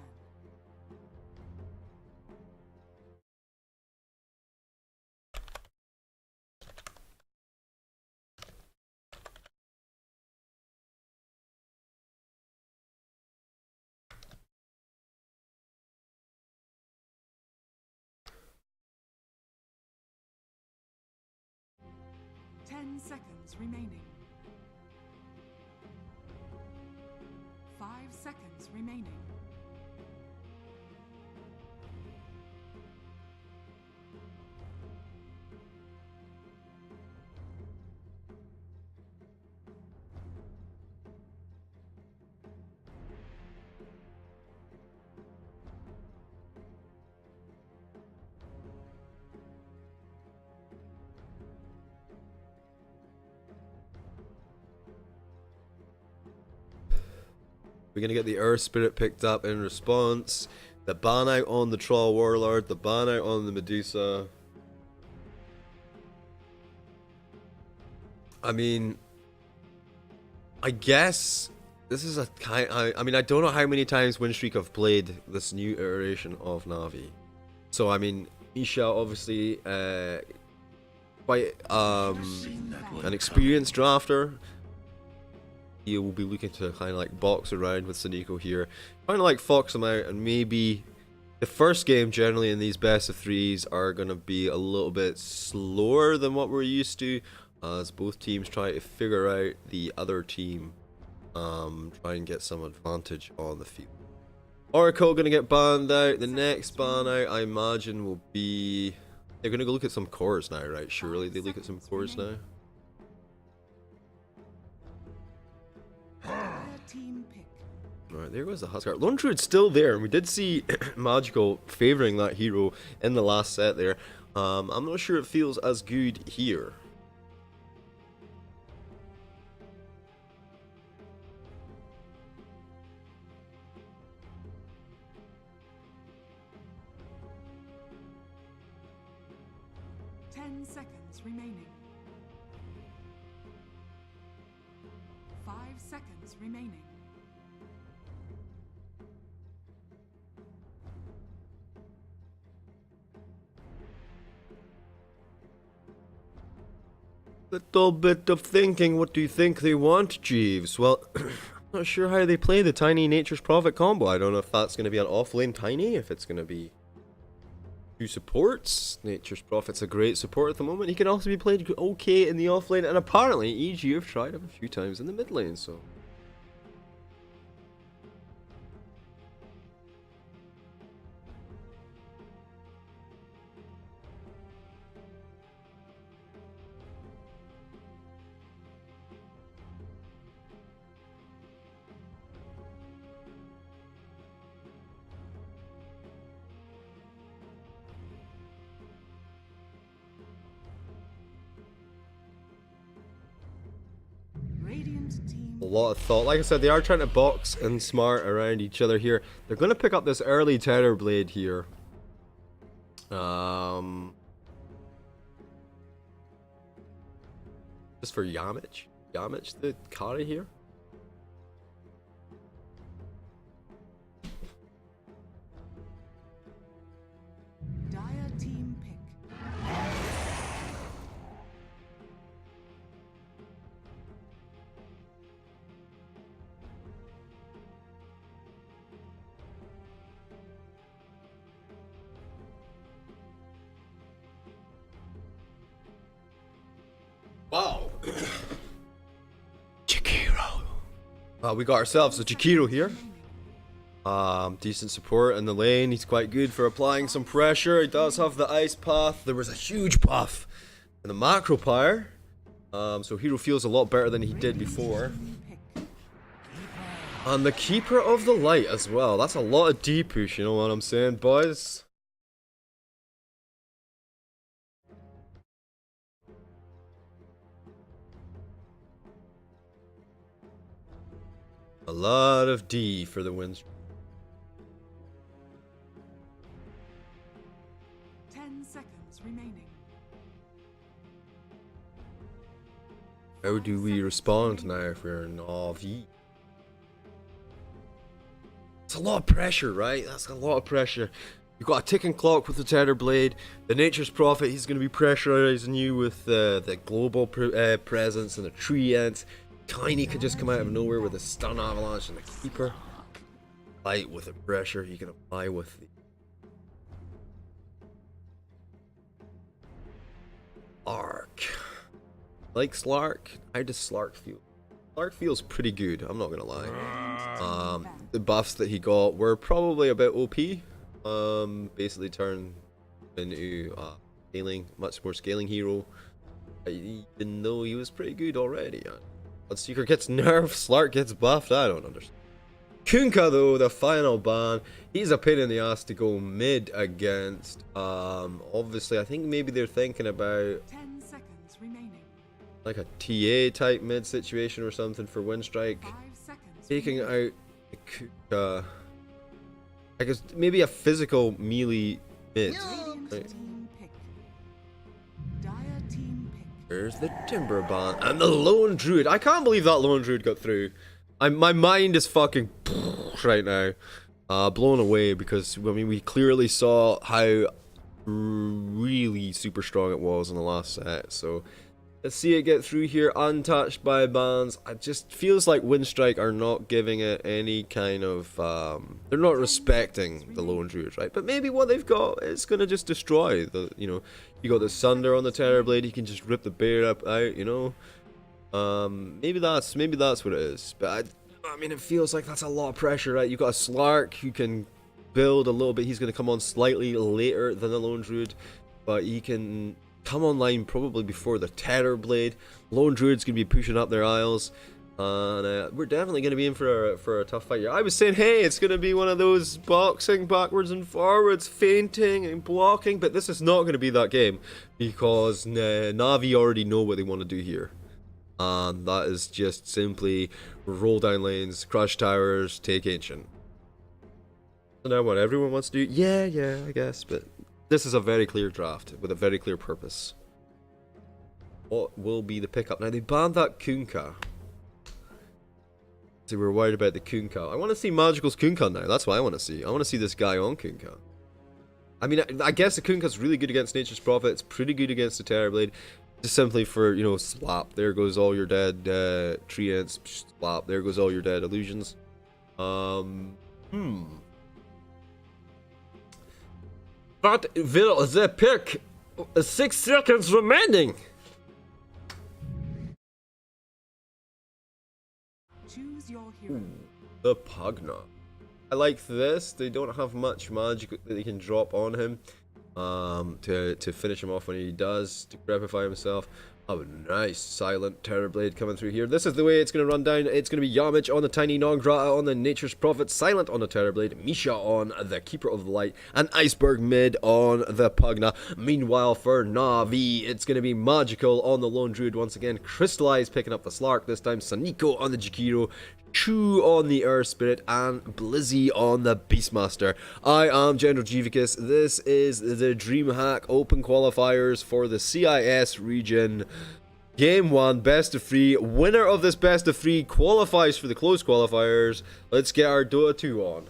Ten seconds remaining. 5 seconds remaining. We're going to get the Earth Spirit picked up in response. The ban out on the Troll Warlord. The ban out on the Medusa. I mean, I guess this is a kind. I mean, I don't know how many times Windstreak have played this new iteration of Navi. So I mean, Isha obviously quite an experienced drafter. He will be looking to kind of like box around with Suniko here, kind of like fox him out, and maybe the first game generally in these best of 3s are going to be a little bit slower than what we're used to, as both teams try to figure out the other team, try and get some advantage on the field. Oracle going to get banned out. The next ban out, I imagine, will be... They're going to go look at some cores now, right? Surely they look at some cores now. Team pick. Alright, there goes the Huskar. Lone Druid's still there, and we did see Magical favouring that hero in the last set there. I'm not sure it feels as good here. Ten seconds remaining. 5 seconds remaining. Little bit of thinking. What do you think they want, Jeeves? Well, I'm not sure how they play the Tiny Nature's Prophet combo. I don't know if that's going to be an off-lane Tiny, if it's going to be 2 supports. Nature's Prophet's a great support at the moment. He can also be played okay in the off-lane, and apparently EG have tried him a few times in the mid lane, so... team A lot of thought. Like I said, they are trying to box and smart around each other here. They're going to pick up this early Tether Blade here. Just for Yamich. Yamich, the carry here. dire team pick. Wow. Chikiro. We got ourselves a Chikiro here. Decent support in the lane. He's quite good for applying some pressure. He does have the ice path. There was a huge buff in the macro pyre. So Hero feels a lot better than he did before. And the Keeper of the Light as well. That's a lot of D push, you know what I'm saying, boys? A lot of D for the wins. 10 seconds remaining. How do we respond now if we're Navi? It's a lot of pressure, right? That's a lot of pressure. You've got a ticking clock with the Tether Blade. The Nature's Prophet, he's going to be pressurizing you with the global presence and the Treant. Tiny could just come out of nowhere with a stun avalanche and the Keeper. Light with the pressure he can apply with the Arc. Like Slark, how does Slark feel? Slark feels pretty good, I'm not gonna lie. The buffs that he got were probably a bit OP. Basically turn into scaling, much more scaling hero. Even though he was pretty good already. Bloodseeker gets nerfed, Slark gets buffed, I don't understand. Kunkka though, the final ban, he's a pain in the ass to go mid against. Obviously I think maybe they're thinking about 10 seconds remaining. like a TA type mid situation or something for Windstrike. 5 seconds Taking remaining. out Kunkka. I guess maybe a physical melee mid. Radiant Right. team pick. Dire team pick. There's the Timber ban and the Lone Druid. I can't believe that Lone Druid got through. My mind is fucking right now, blown away because I mean we clearly saw how really super strong it was in the last set. So let's see it get through here untouched by bans. It just feels like Windstrike are not giving it any kind of they're not respecting the Lone Druid, right? But maybe what they've got is gonna just destroy the, you know, you got the Sunder on the Terror Blade. He can just rip the bear up out, you know. Maybe that's what it is, but I mean it feels like that's a lot of pressure, right? You got a Slark who can build a little bit. He's going to come on slightly later than the Lone Druid, but he can come online probably before the Terror Blade. Lone Druid's going to be pushing up their aisles, and we're definitely going to be in for a tough fight here. I was saying, hey, it's going to be one of those boxing backwards and forwards, feinting and blocking, but this is not going to be that game because Navi already know what they want to do here. And that is just simply roll down lanes, crush towers, take ancient. Isn't that what everyone wants to do? Yeah, I guess. But this is a very clear draft with a very clear purpose. What will be the pickup? Now, they banned that Kunkka. So we're worried about the Kunkka. I want to see Magical's Kunkka now. That's what I want to see. I want to see this guy on Kunkka. I mean, I guess the Kunkka's really good against Nature's Prophet. It's pretty good against the Terror Blade. Just simply for, you know, slap. There goes all your dead treants. Slap. There goes all your dead illusions. That will the pick. 6 seconds remaining. Choose your hero. The Pugna. I like this. They don't have much magic that they can drop on him. To finish him off when he does, to grabify himself. Oh, nice. Silent Terrorblade coming through here. This is the way it's going to run down. It's going to be Yamich on the Tiny Nongrata on the Nature's Prophet, Silent on the Terrorblade, Misha on the Keeper of the Light, and Iceberg mid on the Pugna. Meanwhile, for Navi, it's going to be Magical on the Lone Druid once again, Crystallize picking up the Slark this time, Saniko on the Jakiro, Chu on the Earth Spirit, and Blizzy on the Beastmaster. I am General Jivicus. This is the DreamHack Open Qualifiers for the CIS region. Game 1, best of 3. Winner of this best of 3 qualifies for the closed qualifiers. Let's get our Dota 2 on.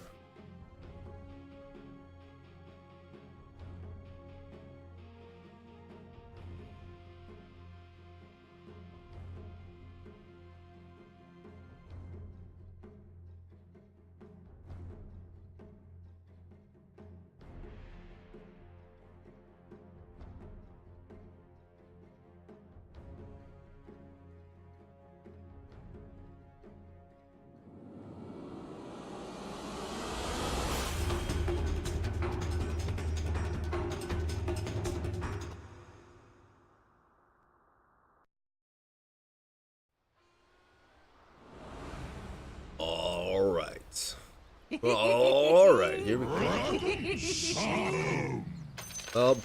Alright, here we go.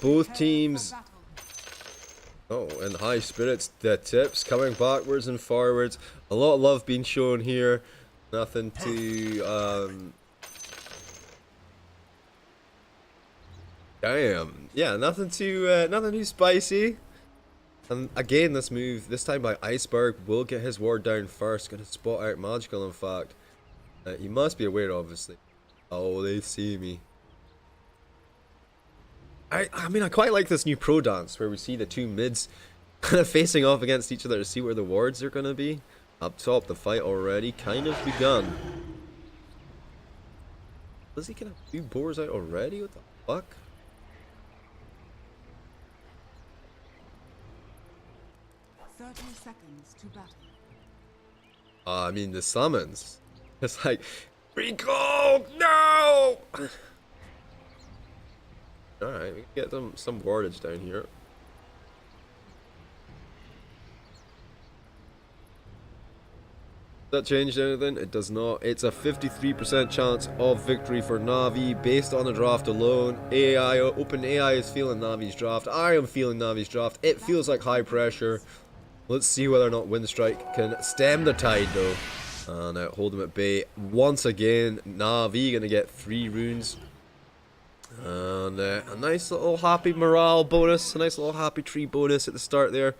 Both teams. Oh, in high spirits, the tips coming backwards and forwards. A lot of love being shown here. Nothing to, damn. Yeah, nothing too spicy. And again, this move, this time by Iceberg, will get his ward down first. Gonna spot out Magical, in fact. He must be aware, obviously. Oh, they see me. I mean, I quite like this new pro dance where we see the two mids kind of facing off against each other to see where the wards are going to be. Up top, the fight already kind of begun. Does he kind of do boars out already? What the fuck? Seconds to battle. I mean, the summons. It's like, recall! No! Alright, we can get some wardage down here. Does that change anything? It does not. It's a 53% chance of victory for Navi based on the draft alone. AI, Open AI is feeling Navi's draft. I am feeling Navi's draft. It feels like high pressure. Let's see whether or not Windstrike can stem the tide though. And hold him at bay. Once again, Navi gonna get 3 runes. And a nice little happy morale bonus. A nice little happy tree bonus at the start there.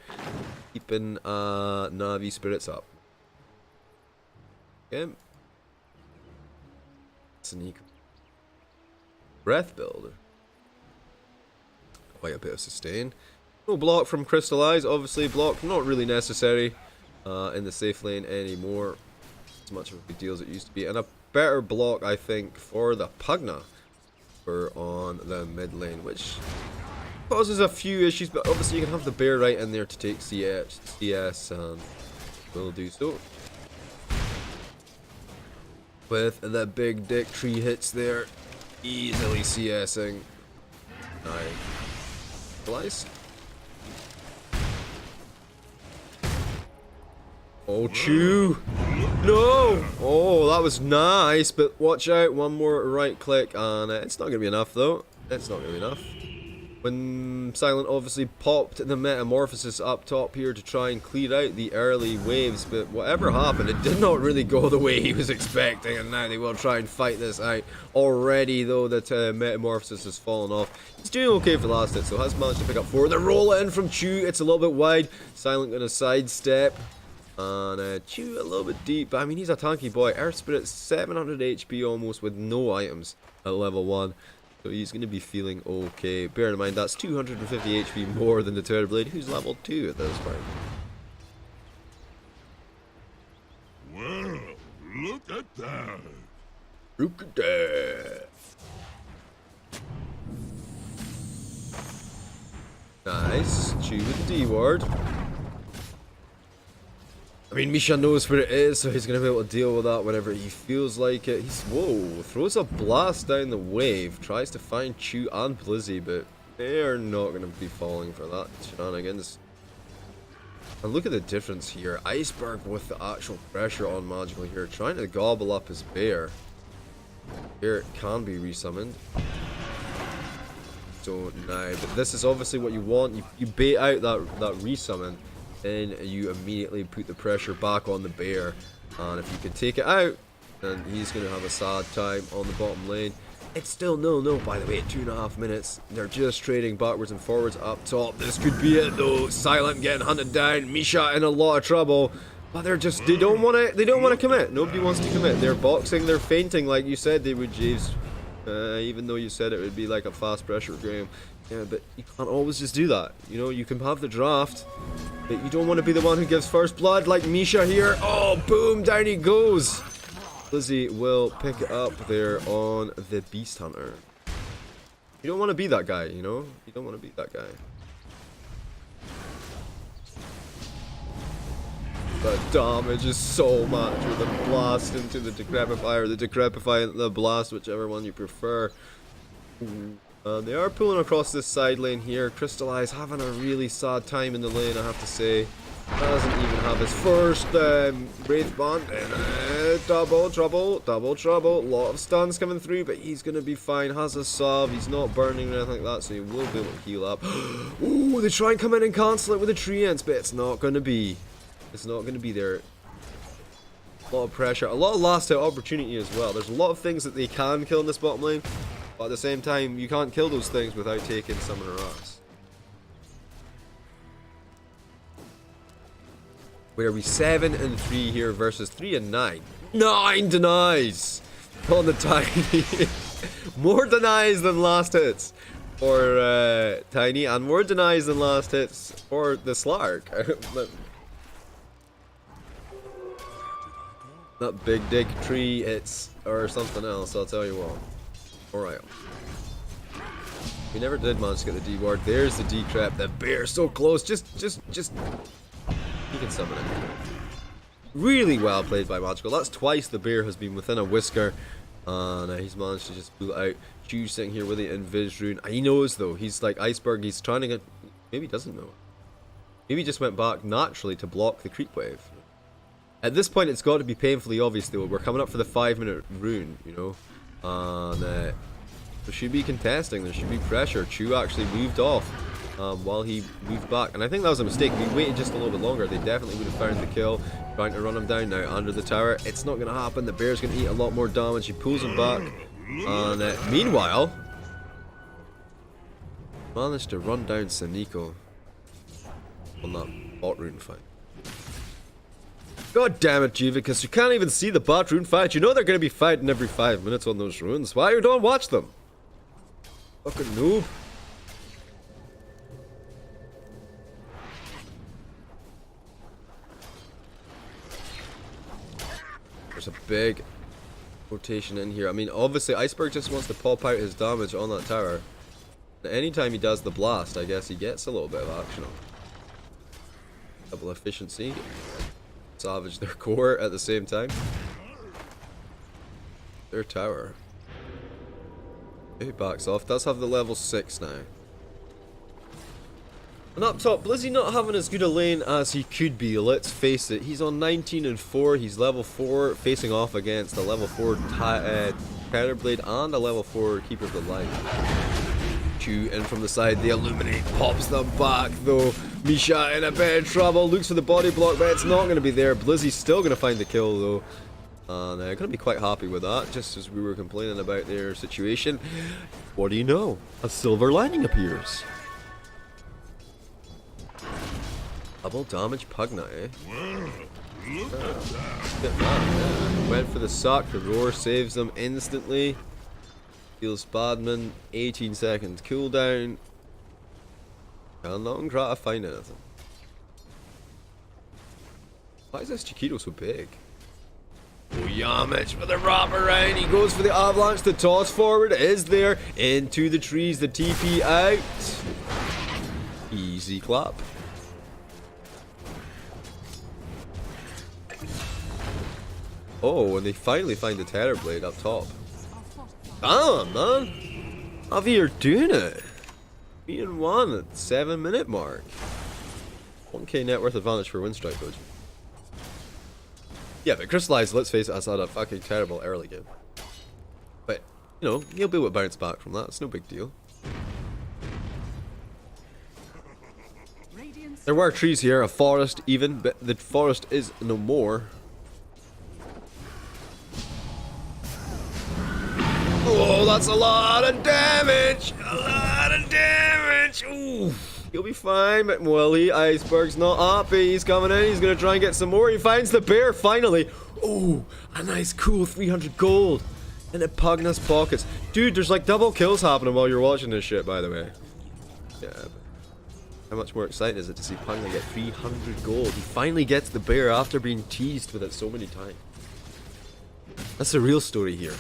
Keeping Navi spirits up. Okay. Sneak. Breath builder. Quite a bit of sustain. No block from Crystallize. Obviously, block not really necessary in the safe lane anymore. As much of a big deal as it used to be, and a better block I think for the Pugna for on the mid lane, which causes a few issues, but obviously you can have the bear right in there to take CS and will do so. With the big dick tree hits there, easily CSing. Nice. Slice. Oh, Chew! No! Oh, that was nice, but watch out, one more right click, and it's not going to be enough, though. It's not going to be enough. When Silent obviously popped the Metamorphosis up top here to try and clear out the early waves, but whatever happened, it did not really go the way he was expecting, and now they will try and fight this out. Already, though, that Metamorphosis has fallen off. He's doing okay for the last hit, so has managed to pick up 4. The roll in from Chew, it's a little bit wide. Silent going to sidestep. And Chew a little bit deep, but I mean he's a tanky boy. Earth Spirit 700 HP almost with no items at level 1. So he's going to be feeling okay. Bear in mind that's 250 HP more than the Terrorblade, who's level 2 at this point. Well, look at that. Look at that. Nice. Chew with the D ward. I mean, Misha knows where it is, so he's going to be able to deal with that whenever he feels like it. He's, whoa, throws a blast down the wave, tries to find Chew and Blizzy, but they are not going to be falling for that shenanigans. And look at the difference here. Iceberg with the actual pressure on Magical here, trying to gobble up his bear. Here it can be resummoned. So now, but this is obviously what you want. You bait out that resummon, then you immediately put the pressure back on the bear. And if you can take it out, then he's going to have a sad time on the bottom lane. It's still 0-0, by the way, at 2.5 minutes. They're just trading backwards and forwards up top. This could be it, though. Silent getting hunted down. Misha in a lot of trouble. But they don't want to commit. Nobody wants to commit. They're boxing, they're feinting like you said they would, Jeeves. Even though you said it would be like a fast pressure game. Yeah, but you can't always just do that. You know, you can have the draft, but you don't want to be the one who gives first blood like Misha here. Oh, boom, down he goes. Lizzie will pick it up there on the Beast Hunter. You don't want to be that guy, you know? You don't want to be that guy. The damage is so much with the blast into the Decrepifier, the Decrepify, the blast, whichever one you prefer. They are pulling across this side lane here. Crystallize having a really sad time in the lane, I have to say. Doesn't even have his first Wraith Bond. Double trouble, double trouble. Lot of stuns coming through, but he's going to be fine. Has a sub, he's not burning or anything like that, so he will be able to heal up. Ooh, they try and come in and cancel it with a Treants, but it's not going to be. It's not going to be there. A lot of pressure, a lot of last hit opportunity as well. There's a lot of things that they can kill in this bottom lane, but at the same time, you can't kill those things without taking Summoner Harass. Where are we? 7-3 here versus 3-9. 9 denies on the Tiny. More denies than last hits for Tiny, and more denies than last hits for the Slark. That big dig tree hits or something else, I'll tell you what. Alright. We never did manage to get the D ward. There's the Decrep. The bear so close. Just he can summon it. Really well played by Magical. That's twice the bear has been within a whisker. And he's managed to just pull it out. Huge thing here with the Invis rune. He knows though. He's like Iceberg. He's trying to get. Maybe he doesn't know. Maybe he just went back naturally to block the creep wave. At this point, it's got to be painfully obvious though. We're coming up for the 5-minute rune, you know. And there should be contesting. There should be pressure. Chu actually moved off while he moved back. And I think that was a mistake. If we waited just a little bit longer, they definitely would have found the kill. Trying to run him down now under the tower. It's not going to happen. The bear's going to eat a lot more damage. He pulls him back. And meanwhile, managed to run down Saniko on that bot rune fight. God damn it, Jivicus, you can't even see the bot rune fight. You know they're going to be fighting every 5 minutes on those runes. Why you don't watch them? Fucking noob. There's a big rotation in here. I mean, obviously, Iceberg just wants to pop out his damage on that tower. Anytime he does the blast, I guess he gets a little bit of action on. Double efficiency. Salvage their core at the same time. Their tower. He backs off. Does have the level 6 now. And up top, Blizzy not having as good a lane as he could be. Let's face it. He's on 19-4. He's level 4, facing off against a level 4 Terrorblade and a level 4 Keeper of the Light. Chu in from the side. The Illuminate pops them back though. Misha in a bit of trouble. Looks for the body block, but it's not going to be there. Blizzy's still going to find the kill though. And going to be quite happy with that, just as we were complaining about their situation. What do you know? A silver lining appears. Double damage Pugna, eh? Look at that. Get that, yeah. Went for the suck. The roar saves them instantly. Heals Badman. 18 seconds cooldown. Cannot Grata find anything. Why is this Chiquito so big? Oh, Yamich with a wrap around. He goes for the avalanche. The toss forward is there. Into the trees. The TP out. Easy clap. Oh, and they finally find the Terrorblade up top. Damn, man. Navi are doing it. 3-1 at 7-minute mark. 1k net worth advantage for Windstrike, though. Yeah, but Crystallize, let's face it, has had a fucking terrible early game. But, you know, he'll be able to bounce back from that. It's no big deal. There were trees here, a forest even, but the forest is no more. Oh, that's a lot of damage! A lot of damage! Ooh, he'll be fine, but Willie Iceberg's not happy. He's coming in, he's gonna try and get some more. He finds the bear finally. Oh, a nice cool 300 gold into Pugna's pockets. Dude, there's like double kills happening while you're watching this shit, by the way. Yeah, but how much more exciting is it to see Pugna get 300 gold? He finally gets the bear after being teased with it so many times. That's the real story here.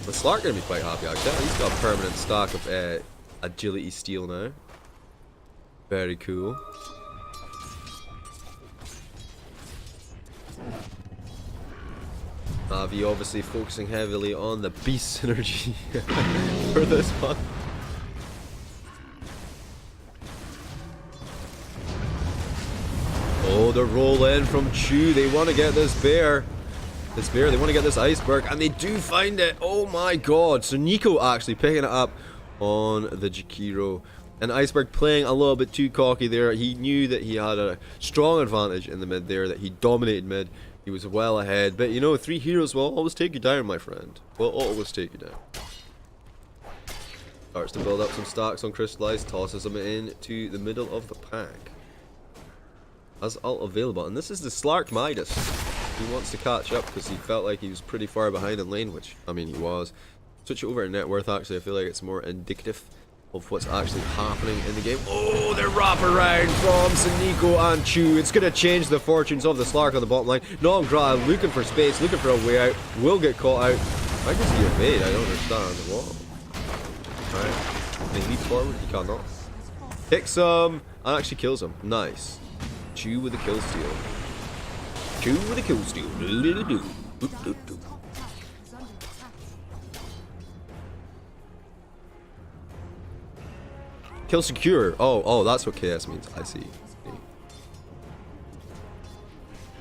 The Slark gonna be quite happy actually. He's got a permanent stock of agility steel now. Very cool. Navi obviously focusing heavily on the beast synergy for this one. Oh, the roll in from Chu. They want to get this bear. They want to get this iceberg, and they do find it. Oh my god. So Nico actually picking it up on the Jakiro. And Iceberg playing a little bit too cocky there. He knew that he had a strong advantage in the mid there, that he dominated mid. He was well ahead. But you know, 3 heroes will always take you down, my friend. Will always take you down. Starts to build up some stacks on Crystallize, tosses them in to the middle of the pack. Has ult available, and this is the Slark Midas. He wants to catch up because he felt like he was pretty far behind in lane, which, I mean, he was. Switch it over to net worth, actually. I feel like it's more indicative of what's actually happening in the game. Oh, the wraparound from Saniko and Chu. It's going to change the fortunes of the Slark on the bottom line. Nongra looking for space, looking for a way out. Will get caught out. Why does he evade? I don't understand. What? Alright. Can he leap forward? He cannot. Kicks him and actually kills him. Nice. Chu with the kill steal. Chu with the kill steal. Kill secure. Oh, that's what KS means. I see.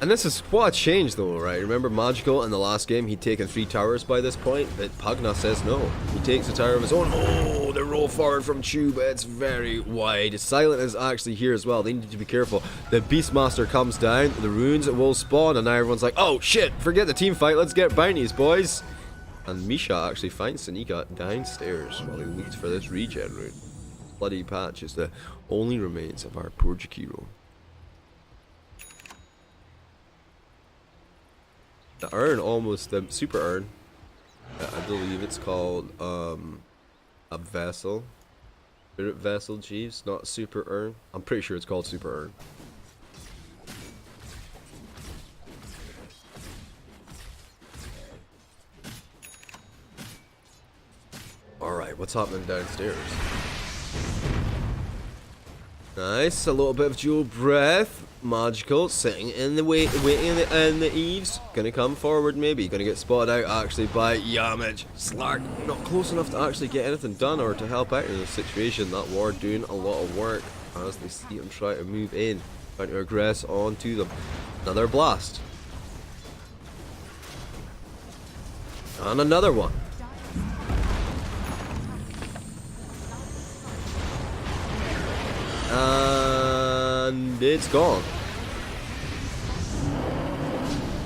And this is what a change though, right? Remember Magical in the last game, he'd taken 3 towers by this point, but Pugna says no. He takes a tower of his own. Oh, the roll forward from Chu, but it's very wide. Silent is actually here as well. They need to be careful. The Beastmaster comes down, the runes will spawn, and now everyone's like, oh shit, forget the team fight, let's get bounties, boys. And Misha actually finds Sanika downstairs while he looks for this regen rune. Bloody patch is the only remains of our poor Jakiro. The urn, almost the super urn. I believe it's called a vessel, spirit vessel. Jeeves, not super urn. I'm pretty sure it's called super urn. All right, what's happening downstairs? Nice, a little bit of dual breath. Magical sitting in the waiting in the eaves. Gonna come forward, maybe. Gonna get spotted out actually by Yamich. Slark not close enough to actually get anything done or to help out in this situation. That ward doing a lot of work as they see him try to move in, trying to aggress onto them. Another blast. And another one. And it's gone.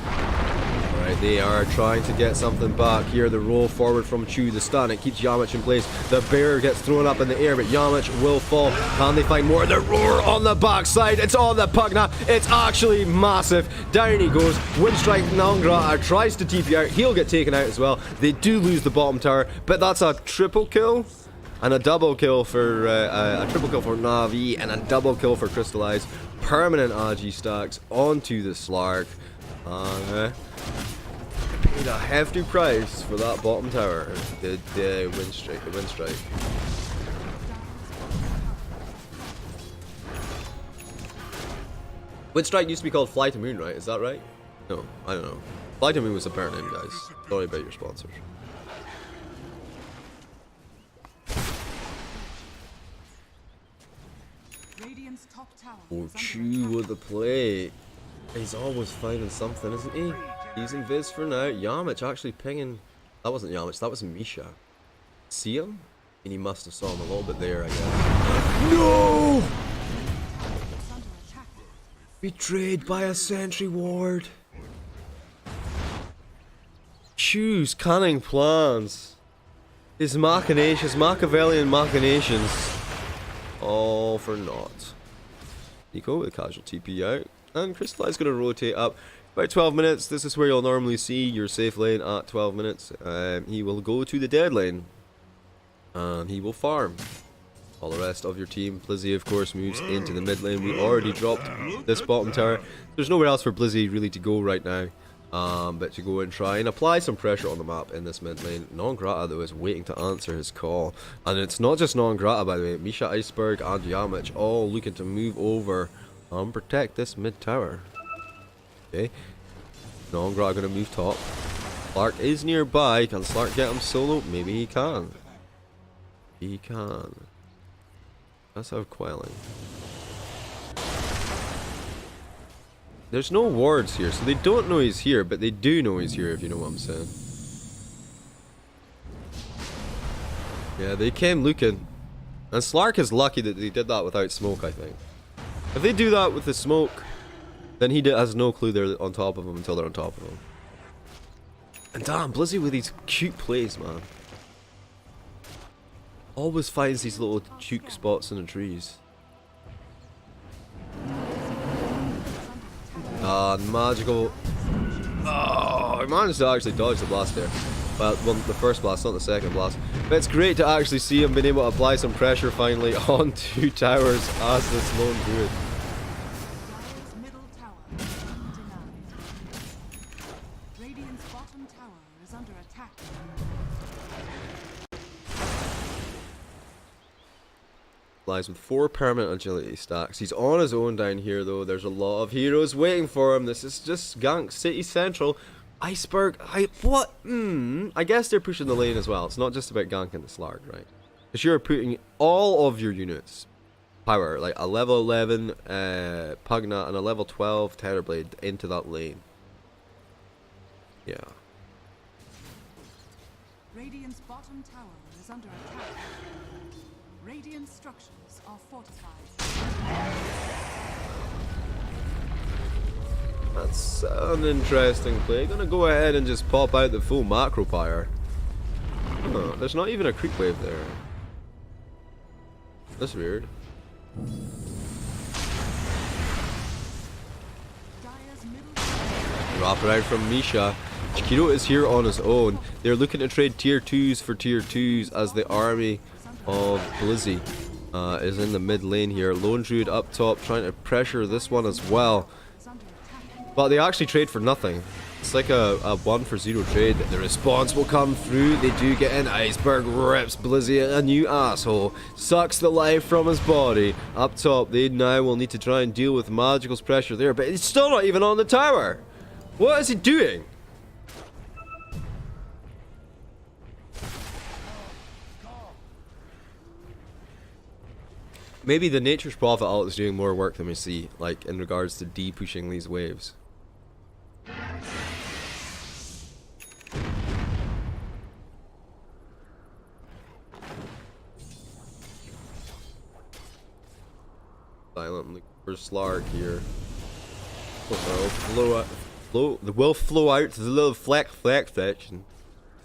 Alright, they are trying to get something back here. The roll forward from Chu, the stun, it keeps Yamich in place. The bear gets thrown up in the air, but Yamich will fall. Can they find more? The roar on the backside. It's on the Pugna. It's actually massive. Down he goes. Windstrike Nangra tries to TP out. He'll get taken out as well. They do lose the bottom tower, but that's a triple kill. And a double kill for Navi, and a double kill for Crystallize. Permanent Agi stacks onto the Slark. Paid a hefty price for that bottom tower. The Windstrike. Windstrike used to be called Fly to Moon, right? Is that right? No, I don't know. Fly to Moon was a better name, guys. Sorry about your sponsors. Radiant's top tower Oh, is under Chu attack. with the play. He's always finding something, isn't he? He's in Viz for now. Yamich actually pinging. That wasn't Yamich, that was Misha. See him? And he must have saw him a little bit there, I guess. No! Is under attack. Betrayed by a sentry ward. Chu's cunning plans. His machinations, Machiavellian machinations. All for naught. Nico with a casual TP out. And Crystallize going to rotate up. About 12 minutes. This is where you'll normally see your safe lane at 12 minutes. He will go to the dead lane. And he will farm. All the rest of your team. Blizzy, of course, moves into the mid lane. We already dropped this bottom tower. There's nowhere else for Blizzy really to go right now. But to go and try and apply some pressure on the map in this mid lane. Non-Grata, though, is waiting to answer his call. And it's not just Non-Grata, by the way. Misha, Iceberg, and Yamich all looking to move over and protect this mid tower. Okay. Non-Grata going to move top. Slark is nearby. Can Slark get him solo? Maybe he can. He can. That's how Quelling. There's no wards here, so they don't know he's here, but they do know he's here, if you know what I'm saying. Yeah, they came looking. And Slark is lucky that they did that without smoke, I think. If they do that with the smoke, then he has no clue they're on top of him until they're on top of him. And damn, Blizzy with these cute plays, man. Always finds these little cute spots in the trees. Magical. Oh, I managed to actually dodge the blast there. Well, the first blast, not the second blast. But it's great to actually see him being able to apply some pressure finally on two towers as this lone druid. Dire's middle tower is denied. Radiant's bottom tower is under attack. Lies with 4 permanent agility stacks. He's on his own down here though. There's a lot of heroes waiting for him. This is just gank city central. Iceberg, what? I guess they're pushing the lane as well. It's not just about ganking the Slark, right? Because you're putting all of your units power, like a level 11 Pugna and a level 12 Terrorblade into that lane. Yeah. Radiant's bottom tower is under attack. Radiant structures are fortified. That's an interesting play. Gonna go ahead and just pop out the full macro pyre. Oh, there's not even a creep wave there. That's weird. Dire's middle tower Drop it out from Misha. Chikiro is here on his own. They're looking to trade tier 2s for tier 2s as the army of Blizzy is in the mid lane here. Lone Druid up top trying to pressure this one as well. is under attack. But they actually trade for nothing. It's like a 1 for 0 trade. The response will come through. They do get an Iceberg, rips Blizzy a new asshole, sucks the life from his body. Up top, they now will need to try and deal with Magical's pressure there, but he's still not even on the tower. What is he doing? Maybe the Nature's Prophet ult is doing more work than we see, like in regards to de-pushing these waves. Silently for Slark here. Will flow out to the little fleck section.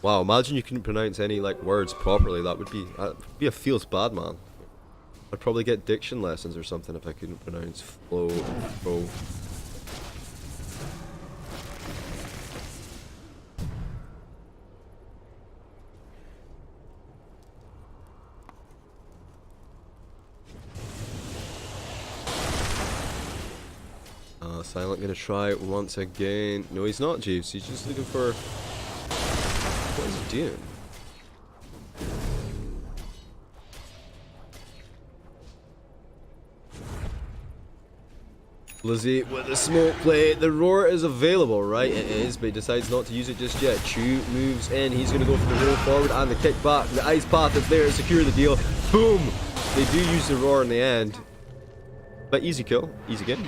Wow, imagine you couldn't pronounce any like words properly. That'd be a feels bad, man. I'd probably get diction lessons or something if I couldn't pronounce flow and fro. Silent gonna try it once again. No, he's not, Jeeves. He's just looking for... What is he doing? Blizzy with the smoke play. The roar is available, right? It is, but he decides not to use it just yet. Chu moves in. He's going to go for the roll forward and the kick back. The ice path is there to secure the deal. Boom! They do use the roar in the end. But easy kill, easy game.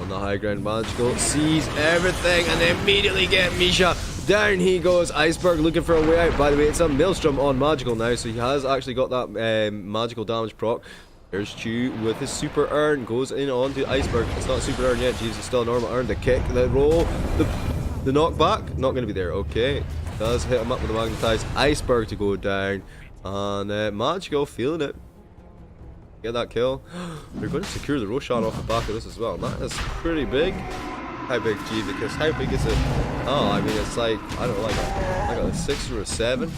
On the high ground, Magical sees everything and they immediately get Misha. Down he goes. Iceberg looking for a way out. By the way, it's a Maelstrom on Magical now, so he has actually got that magical damage proc. There's Chew with his super earn. Goes in on to Iceberg. It's not super earn yet. Jeez, it's still a normal earn. The kick, the roll, the knockback. Not going to be there. Okay. Does hit him up with the magnetized Iceberg to go down. And Magical feeling it. Get that kill. They're going to secure the Roshan off the back of this as well. That is pretty big. How big, G? Because how big is it? Oh, I mean, it's like, I don't know, like a 6 or a 7.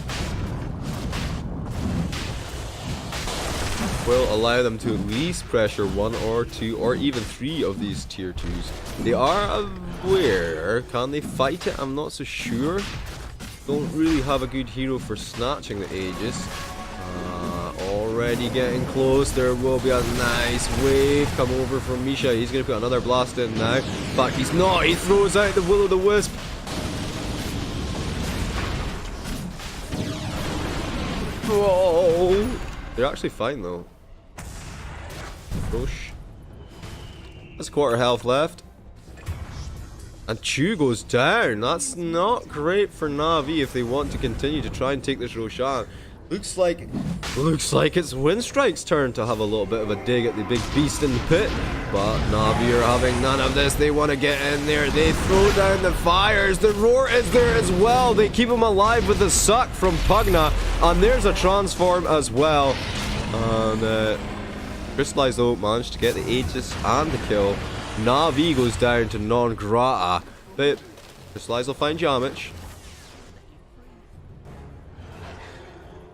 Will allow them to at least pressure 1 or 2 or even 3 of these tier 2s. They are aware. Can they fight it? I'm not so sure. Don't really have a good hero for snatching the Aegis. Already getting close. There will be a nice wave come over from Misha. He's going to put another blast in now. In fact, he's not. He throws out the Will-o'-the-Wisp. Whoa. They're actually fine though. Roche. That's quarter health left. And Chew goes down. That's not great for Navi if they want to continue to try and take this Roshan. Looks like it's Windstrike's turn to have a little bit of a dig at the big beast in the pit. But Navi are having none of this. They want to get in there. They throw down the fires. The roar is there as well. They keep him alive with the suck from Pugna. And there's a transform as well. And Crystallize though managed to get the Aegis and the kill. Navi goes down to non-grata. But Crystallize will find damage.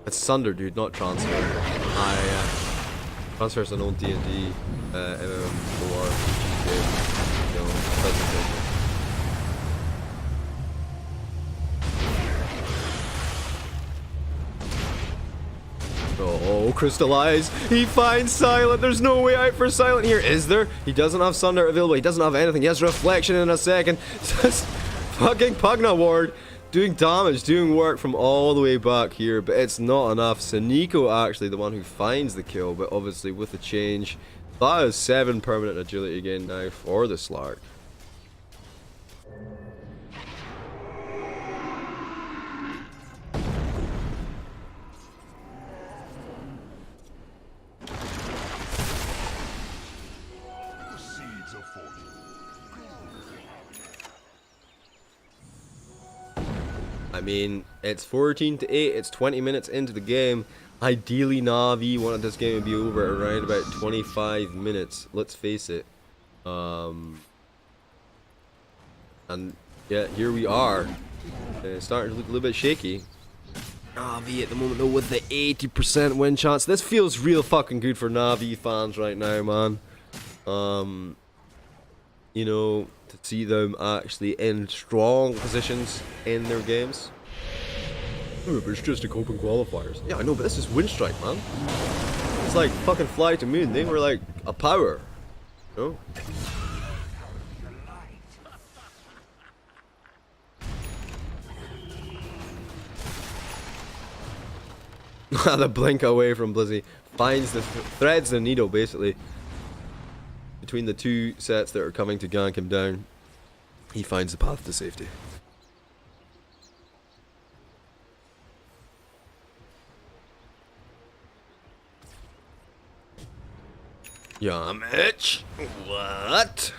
It's Sunder, dude, not Transfer. Transfer's an old D&D MMO4 game. You know, presentation. Oh, Crystallize. He finds Silent. There's no way out for Silent here, is there? He doesn't have Sunder available. He doesn't have anything. He has Reflection in a second. Just fucking Pugna Ward. Doing damage, doing work from all the way back here, but it's not enough. Saniko actually the one who finds the kill, but obviously with the change, that is 7 permanent agility again now for the Slark. I mean, it's 14-8, it's 20 minutes into the game. Ideally, Navi wanted this game to be over around about 25 minutes, let's face it. And yeah, here we are. It's starting to look a little bit shaky. Navi at the moment though with the 80% win chance. This feels real fucking good for Navi fans right now, man. You know, to see them actually in strong positions in their games. Oh, but it's just a open qualifiers. Yeah, I know, but this is Windstrike, man. It's like fucking Fly to Moon. They were like a power. You know? The blink away from Blizzy. Finds the threads the needle basically. Between the two sets that are coming to gank him down, he finds the path to safety. Yeah, Mitch. What?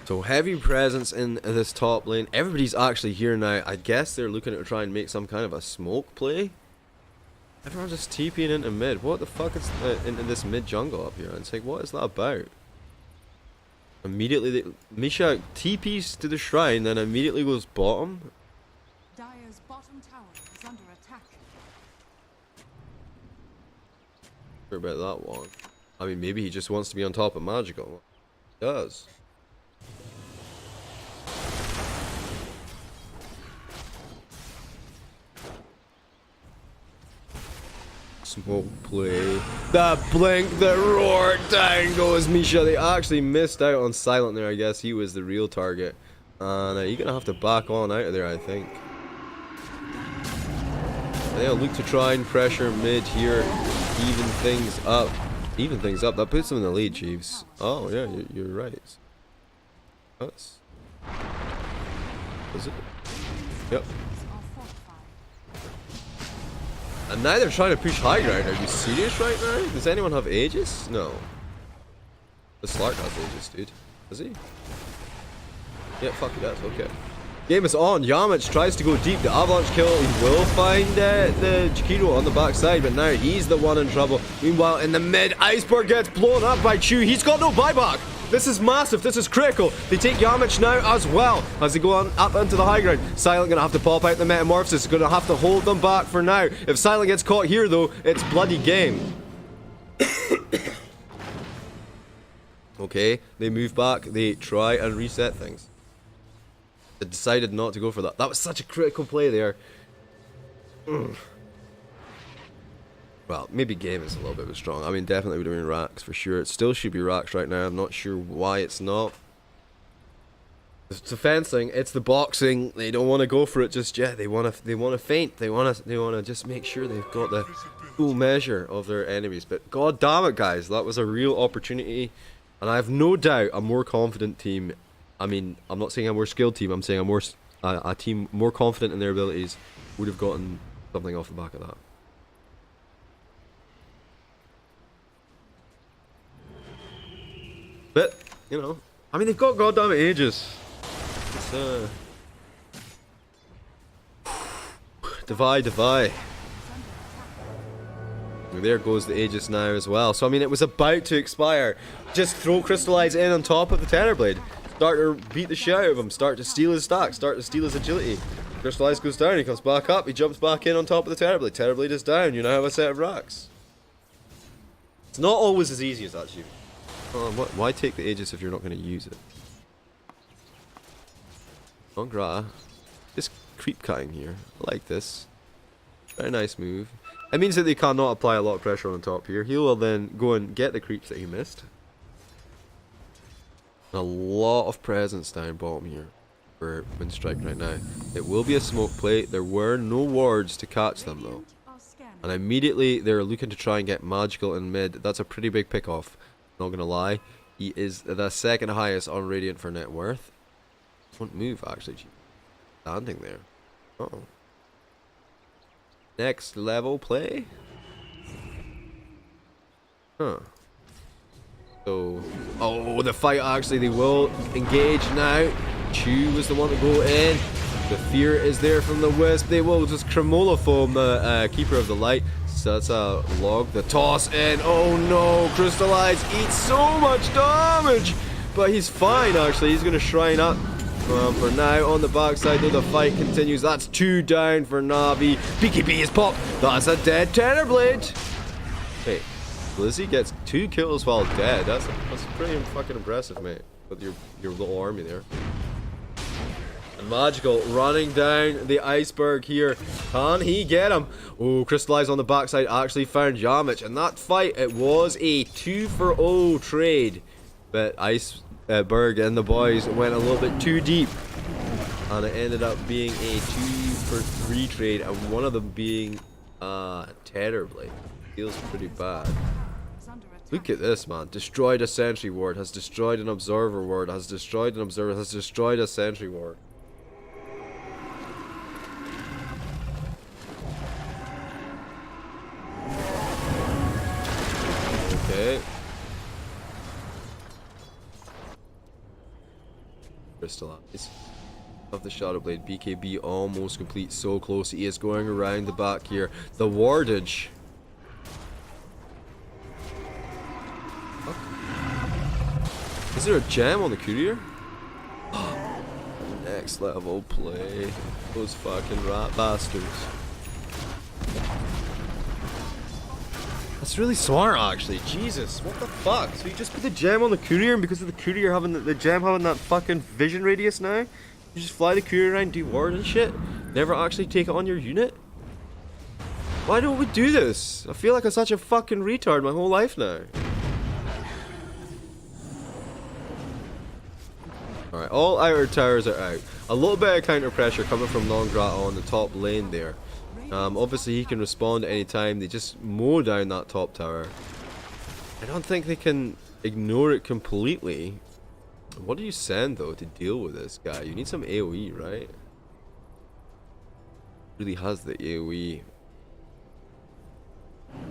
So heavy presence in this top lane. Everybody's actually here now. I guess they're looking to try and make some kind of a smoke play. Everyone's just TPing into mid. What the fuck is into this mid jungle up here? It's like, what is that about? Immediately, Misha TPs to the shrine, then immediately goes bottom. Dire's bottom tower is under attack. Sure about that one. I mean, maybe he just wants to be on top of Magical. He does. Smoke play. The blink, the roar, down goes Misha. They actually missed out on Silent there. I guess he was the real target. And you're going to have to back on out of there, I think. They'll look to try and pressure mid here, even things up. even things up. That puts them in the lead, Chiefs. Oh, yeah, you're right. That's... Is it? Yep. And now they're trying to push high ground. Are you serious right now? Does anyone have Aegis? No. The Slark has Aegis, dude. Does he? Yeah, fuck it, that's okay. Game is on. Yamich tries to go deep. The avalanche kill. He will find the Jakiro on the backside, but now he's the one in trouble. Meanwhile, in the mid, Iceberg gets blown up by Chu. He's got no buyback. This is massive. This is critical. They take Yamich now as well as they go on up into the high ground. Silent gonna have to pop out the Metamorphosis. Gonna have to hold them back for now. If Silent gets caught here, though, it's bloody game. Okay, they move back. They try and reset things. They decided not to go for that. That was such a critical play there. Well, maybe game is a little bit strong. I mean, definitely would have been racks for sure. It still should be racks right now. I'm not sure why it's not. It's the fencing. It's the boxing. They don't want to go for it just yet. They want to feint. They want to just make sure they've got the full measure of their enemies. But god damn it, guys, that was a real opportunity, and I have no doubt a more confident team. I mean, I'm not saying a more skilled team. I'm saying a team more confident in their abilities would have gotten something off the back of that. But, you know, I mean, they've got goddamn Aegis. It's, divide. And there goes the Aegis now as well. So, I mean, it was about to expire. Just throw Crystallize in on top of the Terrorblade. Start to beat the shit out of him. Start to steal his stack. Start to steal his agility. Crystallize goes down. He comes back up. He jumps back in on top of the Terrorblade. Terrorblade is down. You now have a set of racks. It's not always as easy as that, Chief. Why take the Aegis if you're not going to use it? Gra. Just creep cutting here. I like this. Very nice move. It means that they cannot apply a lot of pressure on the top here. He will then go and get the creeps that he missed. A lot of presence down bottom here for Windstrike right now. It will be a smoke plate. There were no wards to catch them though. And immediately they're looking to try and get magical in mid. That's a pretty big pick off. Not gonna lie. He is the second highest on Radiant for net worth. Won't move actually. Standing there. Uh-oh. Next level play. Huh. So, oh, the fight actually, they will engage now. Chu was the one to go in. The fear is there from the Wisp. They will just Cremola foam the Keeper of the Light. So that's a log. The toss in. Oh no, Crystallize eats so much damage. But he's fine actually. He's going to shrine up. For now, on the backside though, the fight continues. That's 2 down for Navi. BKB is popped. That's a dead Terrorblade. Hey, Blizzy gets 2 kills while dead. That's pretty fucking impressive, mate. With your little army there. And Magical running down the iceberg here. Can he get him? Oh, Crystallize on the backside actually found Yamich. And that fight, it was a 2-for-0 trade. But Iceberg and the boys went a little bit too deep. And it ended up being a 2-for-3 trade. And one of them being Terrorblade. Feels pretty bad. Look at this, man. Destroyed a sentry ward. Has destroyed an observer ward. Has destroyed an observer. Has destroyed a sentry ward. Okay. Crystallize of the Shadow Blade. BKB almost complete. So close. He is going around the back here. The wardage. Is there a gem on the courier? Next level play. Those fucking rat bastards. That's really smart actually. Jesus, what the fuck? So you just put the gem on the courier, and because of the courier having the gem having that fucking vision radius now, you just fly the courier around, do ward and shit? Never actually take it on your unit? Why don't we do this? I feel like I'm such a fucking retard my whole life now. Alright, all outer towers are out. A little bit of counter pressure coming from Nongrata on the top lane there. Obviously he can respond at any time. They just mow down that top tower. I don't think they can ignore it completely. What do you send though to deal with this guy? You need some AoE, right? Really has the AoE.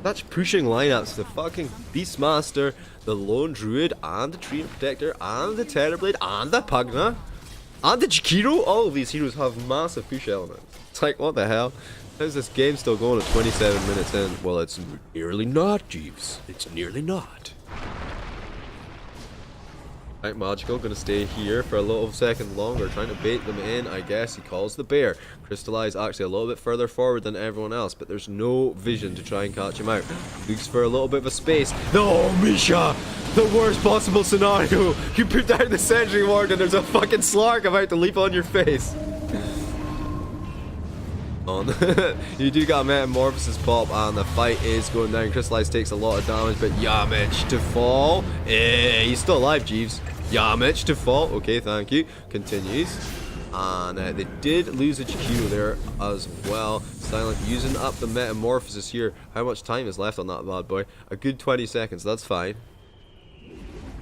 That's pushing lineups. The fucking Beastmaster, the Lone Druid, and the Tree Protector, and the Terrorblade, and the Pugna, and the Jakiro. All of these heroes have massive push elements. It's like, what the hell? How's this game still going at 27 minutes in? Well, it's nearly not, Jeeves. It's nearly not. Right, Magical gonna stay here for a little second longer, trying to bait them in. I guess he calls the bear. Crystallize actually a little bit further forward than everyone else, but there's no vision to try and catch him out. Looks for a little bit of a space. No, Misha! The worst possible scenario! You put down the sentry ward and there's a fucking Slark about to leap on your face. You do got Metamorphosis pop and the fight is going down. Crystallize takes a lot of damage, but Yamich to fall. He's still alive, Jeeves. Yamich to fall. Okay, thank you. Continues. And they did lose a GQ there as well. Silent using up the Metamorphosis here. How much time is left on that bad boy? A good 20 seconds. That's fine.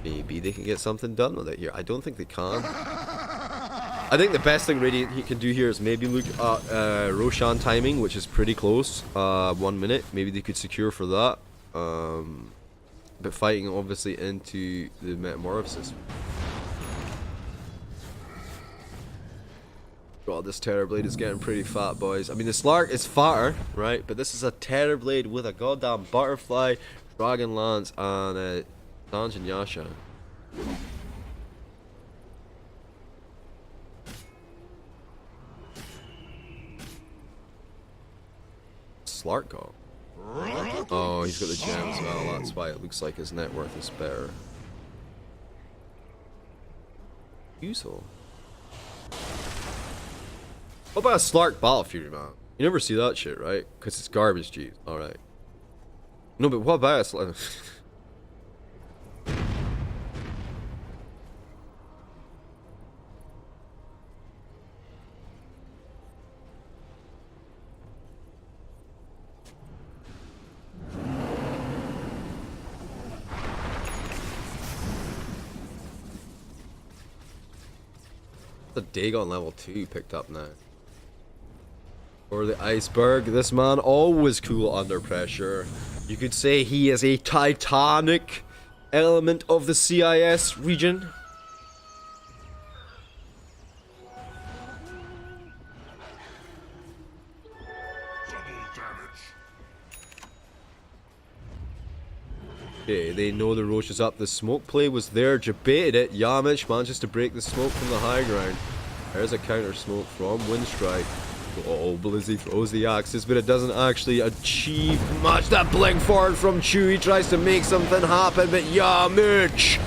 Maybe they can get something done with it here. I don't think they can. I think the best thing Radiant he can do here is maybe look at Roshan timing, which is pretty close. 1 minute. Maybe they could secure for that. But fighting obviously into the Metamorphosis. God, this Terrorblade is getting pretty fat, boys. I mean, the Slark is fatter, right? But this is a Terrorblade with a goddamn Butterfly, Dragon Lance, and Sanjin Yasha. Slark go? Oh, he's got the gem as well. That's why it looks like his net worth is better. Useful. What about a Slark Battle Fury, man? You never see that shit, right? Because it's garbage, G. Alright. No, but what about a Slark? The Dagon level 2 picked up now. Or the Iceberg. This man always cool under pressure. You could say he is a titanic element of the CIS region. Okay, they know the Roche is up. The smoke play was there. Debated it. Yamich manages to break the smoke from the high ground. There's a counter smoke from Windstrike. Oh, Blizzy throws the axes, but it doesn't actually achieve much. That blink forward from Chewie tries to make something happen, but Yamich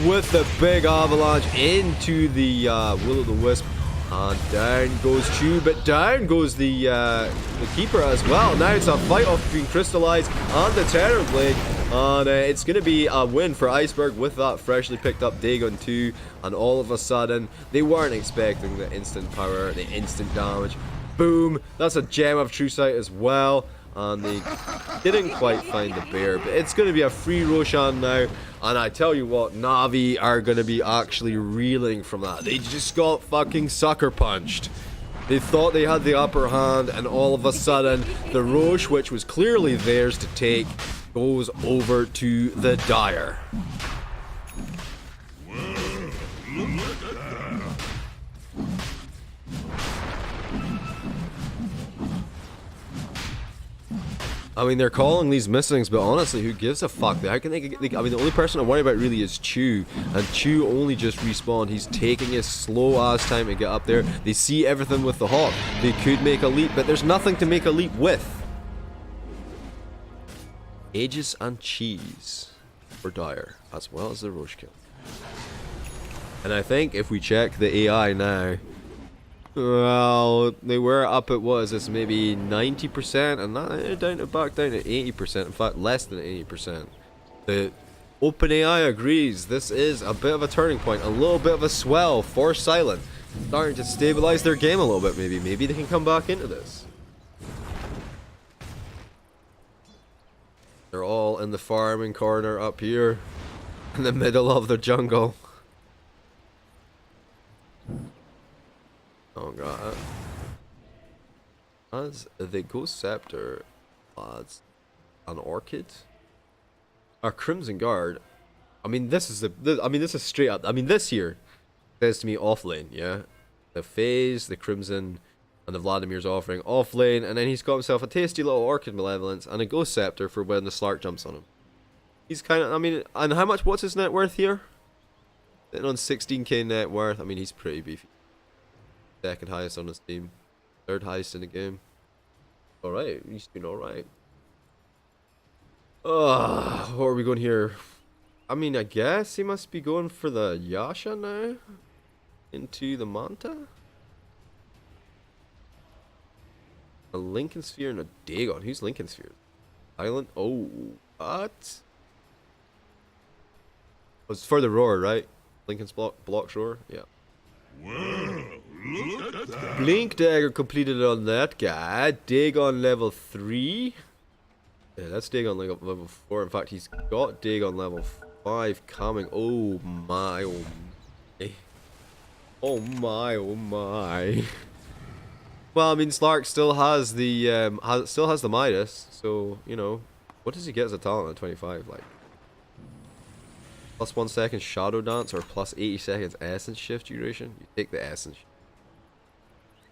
with the big avalanche into the Will-O-The-Wisp. And down goes Chew, but down goes the keeper as well. Now it's a fight off between Crystallize and the Terrorblade. And it's going to be a win for Iceberg with that freshly picked up Dagon 2. And all of a sudden, they weren't expecting the instant power, the instant damage. Boom! That's a gem of True Sight as well. And they didn't quite find the bear. But it's going to be a free Roshan now. And I tell you what, Navi are going to be actually reeling from that. They just got fucking sucker punched. They thought they had the upper hand, and all of a sudden, the Roche, which was clearly theirs to take, goes over to the Dire. I mean, they're calling these missings, but honestly, who gives a fuck? How can they I mean, the only person I worry about really is Chew, and Chew only just respawned. He's taking his slow-ass time to get up there. They see everything with the Hawk. They could make a leap, but there's nothing to make a leap with. Aegis and Cheese for Dire, as well as the Roche kill. And I think if we check the AI now, well, they were up at, what is this, maybe 90%, and now they're back down to 80%, in fact less than 80%. The OpenAI agrees this is a bit of a turning point, a little bit of a swell for Silent. Starting to stabilize their game a little bit, maybe. Maybe they can come back into this. They're all in the farming corner up here. In the middle of the jungle. Oh god. As the Ghost Scepter adds an Orchid. Our Crimson Guard. I mean, this is this is straight up. I mean, this here says to me off lane, yeah? The Phase, the Crimson, and the Vladimir's offering off lane, and then he's got himself a tasty little Orchid Malevolence and a Ghost Scepter for when the Slark jumps on him. He's kind of, I mean, and how much, what's his net worth here? Sitting on 16k net worth. I mean, he's pretty beefy. Second highest on his team. Third highest in the game. Alright, he's doing alright. What are we going here? I mean, I guess he must be going for the Yasha now? Into the Manta? A Lincoln Sphere and a Dagon. Who's Lincoln Sphere? Island? Oh, what? Oh, it's for the Roar, right? Lincoln's blocks Roar? Yeah. Well, look at that. Blink Dagger completed on that guy. Dagon level 3. Yeah, that's Dagon level 4. In fact, he's got Dagon level 5 coming. Oh my, oh my. Oh my, oh my. Well, I mean, Slark still has the Midas, so, you know, what does he get as a talent at 25? Like, plus 1 second Shadow Dance or plus 80 seconds Essence Shift duration? You take the Essence Shift.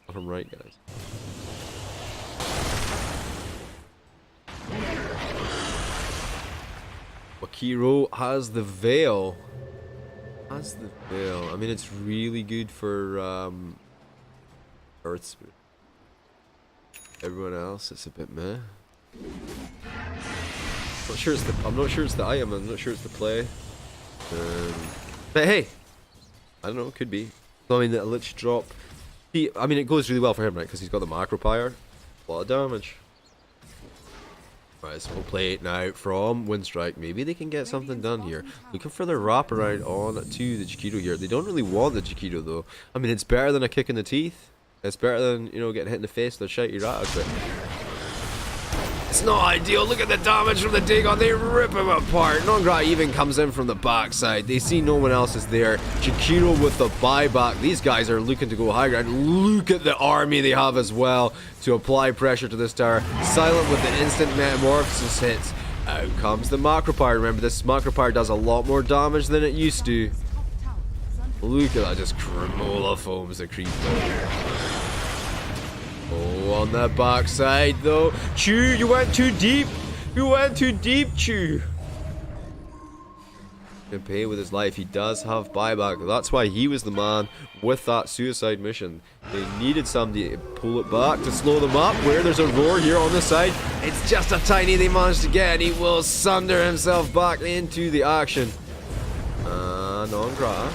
Got him right, guys. Wakiro has the Veil. Has the Veil. I mean, it's really good for Earth Spirit. Everyone else, it's a bit meh. Not sure it's the. I'm not sure it's the item. I'm not sure it's the play. But hey, I don't know. Could be. So, I mean, the Lich drop. I mean, it goes really well for him, right? Because he's got the macro pyre. A lot of damage. Right, so we'll play it now from Windstrike. Maybe they can get something done here. Looking for the wraparound on to the Chiquito here. They don't really want the Chiquito though. I mean, it's better than a kick in the teeth. It's better than, you know, getting hit in the face with a shitey rat, but it's not ideal. Look at the damage from the Dagon. They rip him apart. Nongra even comes in from the backside. They see no one else is there. Chiquito with the buyback. These guys are looking to go high ground. Look at the army they have as well to apply pressure to this tower. Silent with the instant metamorphosis hits. Out comes the Macropyre. Remember, this Macropyre does a lot more damage than it used to. Look at that, just Cremola foams the creep. Oh, on the backside though. Chew, you went too deep. You went too deep, Chew. Can pay with his life. He does have buyback. That's why he was the man with that suicide mission. They needed somebody to pull it back to slow them up. Where there's a roar here on the side. It's just a tiny they managed to get, and he will sunder himself back into the action. Non-gra.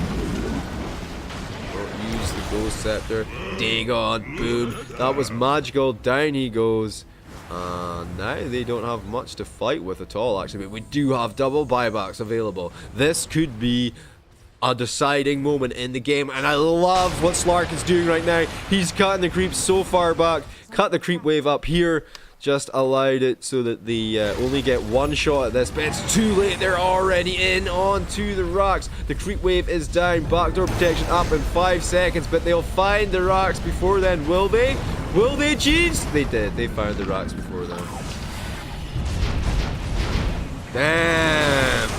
Use the Ghost Scepter. Dagon, boom. That was magical. Down he goes. Now they don't have much to fight with at all, actually, but we do have double buybacks available. This could be a deciding moment in the game, and I love what Slark is doing right now. He's cutting the creep so far back, cut the creep wave up here, just allowed it so that they only get one shot at this, but it's too late. They're already in onto the rocks. The creep wave is down, backdoor protection up in 5 seconds, but they'll find the rocks before then, will they? Will they, cheese? They did. They found the rocks before then. Damn.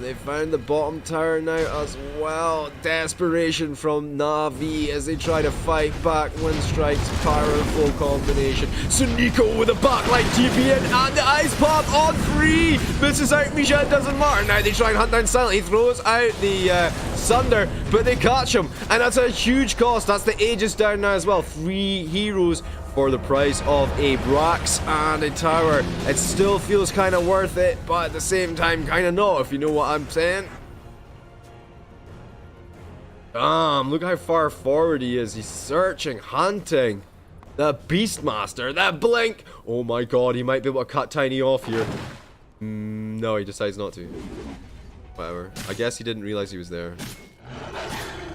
They found the bottom tower now as well. Desperation from Navi as they try to fight back. Windstrike's powerful combination. Suniko with a backline TPN and the ice pop on 3. Misses out Misha, doesn't matter. Now they try and hunt down Silent. He throws out the Sunder, but they catch him. And that's a huge cost. That's the Aegis down now as well. 3 heroes for the price of a Brax and a tower. It still feels kind of worth it, but at the same time kind of not, if you know what I'm saying. Damn, look how far forward he is. He's searching, hunting. The Beastmaster, that blink. Oh my god, he might be able to cut Tiny off here. No, he decides not to. Whatever. I guess he didn't realize he was there.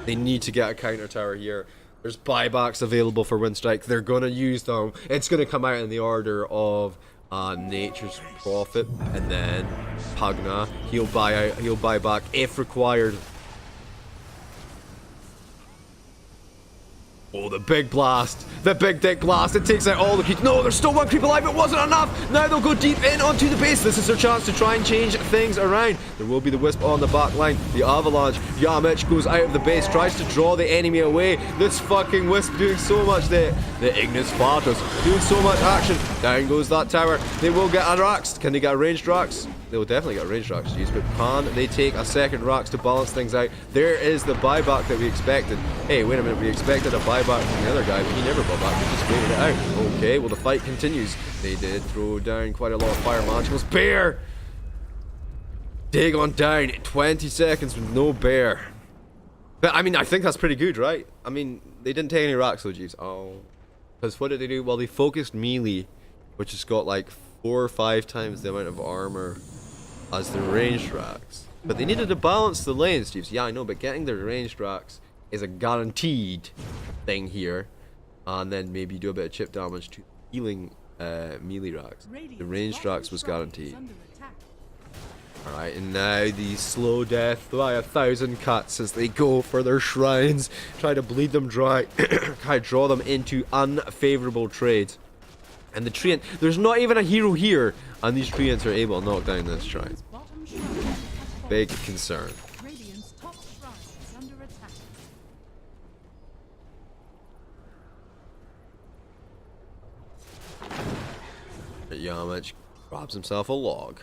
They need to get a counter tower here. There's buybacks available for Windstrike. They're going to use them. It's going to come out in the order of Nature's Prophet, and then Pugna. He'll buy back if required. Oh, the big blast. The big dick blast. It takes out all the creeps. No, there's still one creep alive. It wasn't enough. Now they'll go deep in onto the base. This is their chance to try and change things around. There will be the Wisp on the back line. The Avalanche. Yamich goes out of the base. Tries to draw the enemy away. This fucking Wisp doing so much. The Ignis Flatus doing so much action. Down goes that tower. They will get a Rax. Can they get a ranged Rax? They will definitely get a ranged Rax to use, but can they take a second Rax to balance things out? There is the buyback that we expected. Hey, wait a minute, we expected a buyback from the other guy, but he never bought back, he just waited it out. Okay, well the fight continues. They did throw down quite a lot of fire magicals. Bear! Dig on down, 20 seconds with no bear. But I mean, I think that's pretty good, right? I mean, they didn't take any Rax, so jeez. Oh. Because what did they do? Well, they focused melee, which has got like 4 or 5 times the amount of armor as the ranged Rax. But they needed to balance the lanes, Jeeves. Yeah, I know, but getting the ranged Rax is a guaranteed thing here. And then maybe do a bit of chip damage to healing melee Rax. The ranged Rax was guaranteed. Alright, and now the slow death by 1,000 cuts as they go for their shrines. Try to bleed them dry. Try to draw them into unfavorable trades. And the treant, there's not even a hero here, and these treants are able to knock down this shrine. Big concern. Radiant's top shrine is under attack. Yamich grabs himself a log.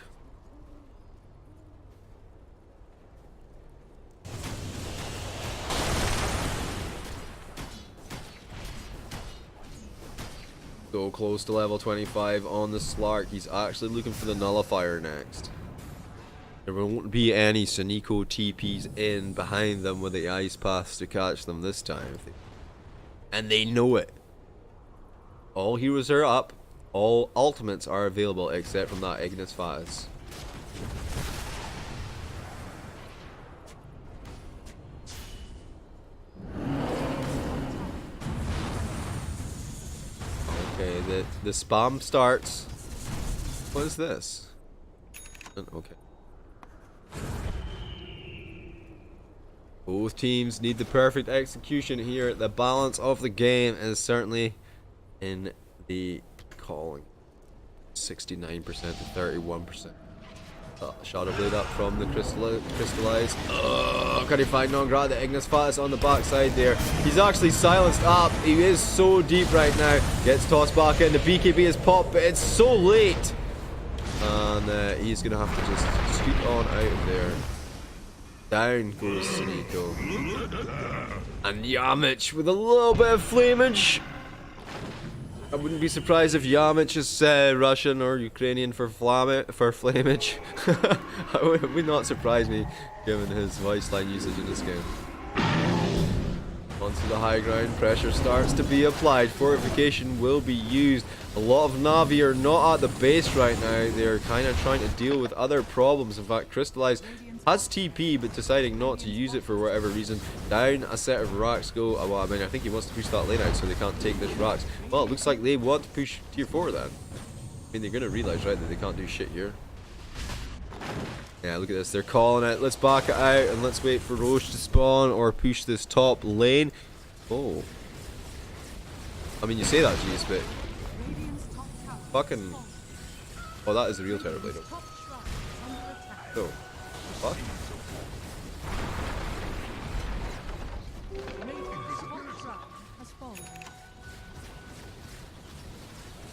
So close to level 25 on the Slark. He's actually looking for the Nullifier next. There won't be any Suniko TPs in behind them with the ice paths to catch them this time. And they know it. All heroes are up. All ultimates are available except from that Ignis Flatus. Okay, the spam starts. What is this? Okay. Both teams need the perfect execution here. The balance of the game is certainly in the calling. 69% to 31%. Shadow Blade up from the crystallized. Can he find Nongrad? The Ignis Flatus on the backside there. He's actually silenced up. He is so deep right now. Gets tossed back in. The BKB is popped, but it's so late. And he's going to have to just scoot on out of there. Down goes Suniko. And Yamich with a little bit of flamage. I wouldn't be surprised if Yamich is Russian or Ukrainian for flamage. It would not surprise me given his voice line usage in this game. Onto the high ground, pressure starts to be applied. Fortification will be used. A lot of Navi are not at the base right now. They're kind of trying to deal with other problems. In fact, Crystallize has TP, but deciding not to use it for whatever reason. Down a set of Rax go. Well, I mean, I think he wants to push that lane out so they can't take this Rax. Well, it looks like they want to push tier 4 then. I mean, they're going to realize, right, that they can't do shit here. Yeah, look at this. They're calling it. Let's back it out and let's wait for Roche to spawn or push this top lane. Oh. I mean, you say that, jeez, but... Fucking... Oh, that is the real Terror Blade. Oh. Fuck?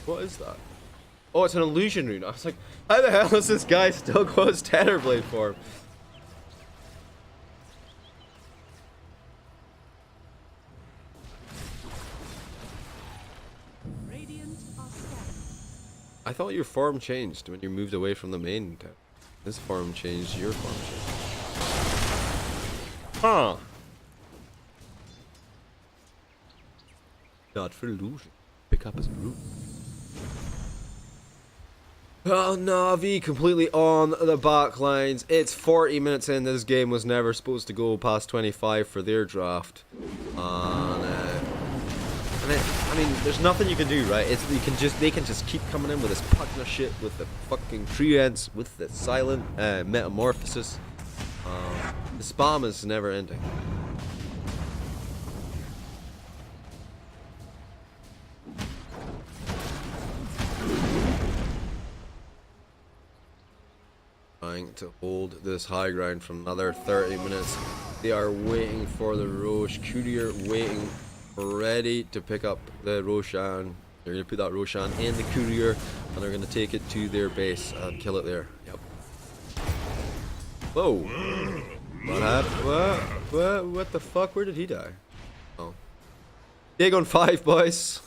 What is that? Oh, it's an illusion rune. I was like, how the hell is this guy still got his Terrorblade form? I thought your form changed when you moved away from the main tab. This form changed, your form changed. Huh. Not for illusion. Pick up his brute. Oh, Navi completely on the back lines. It's 40 minutes in. This game was never supposed to go past 25 for their draft. And I mean, there's nothing you can do, right? They can just keep coming in with this Pugna shit, with the fucking treants, with the silent metamorphosis. The spam is never ending. Trying to hold this high ground for another 30 minutes. They are waiting for the Roche. Courier waiting, ready to pick up the Roshan. They're going to put that Roshan in the Courier, and they're going to take it to their base and kill it there. Yep. Whoa. What happened? What the fuck? Where did he die? Oh. Big on 5, boys.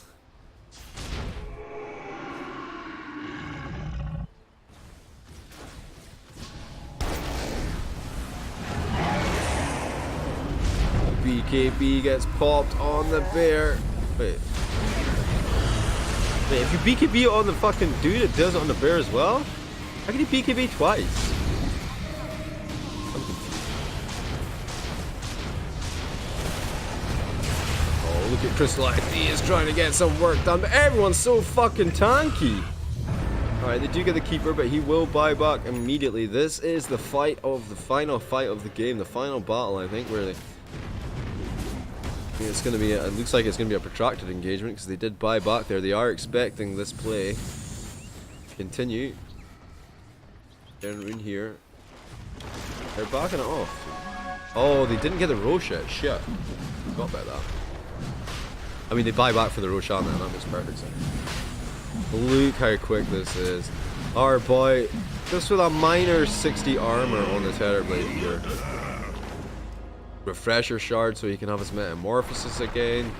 BKB gets popped on the bear. Wait, if you BKB on the fucking dude, it does it on the bear as well? How can you BKB twice? Oh, look at Crystallize. He is trying to get some work done, but everyone's so fucking tanky. Alright, they do get the keeper, but he will buy back immediately. This is the fight of the final fight of the game, the final battle, I think, where they... It's going to be, it looks like it's going to be a protracted engagement because they did buy back there. They are expecting this play to continue. Rune here. They're backing it off. Oh, they didn't get the Roche yet. Shit. Forgot about that. I mean, they buy back for the Roshan then. That makes perfect sense. Look how quick this is. Our boy, just with a minor 60 armor on the Tetherblade here. Refresher shard so he can have his metamorphosis again,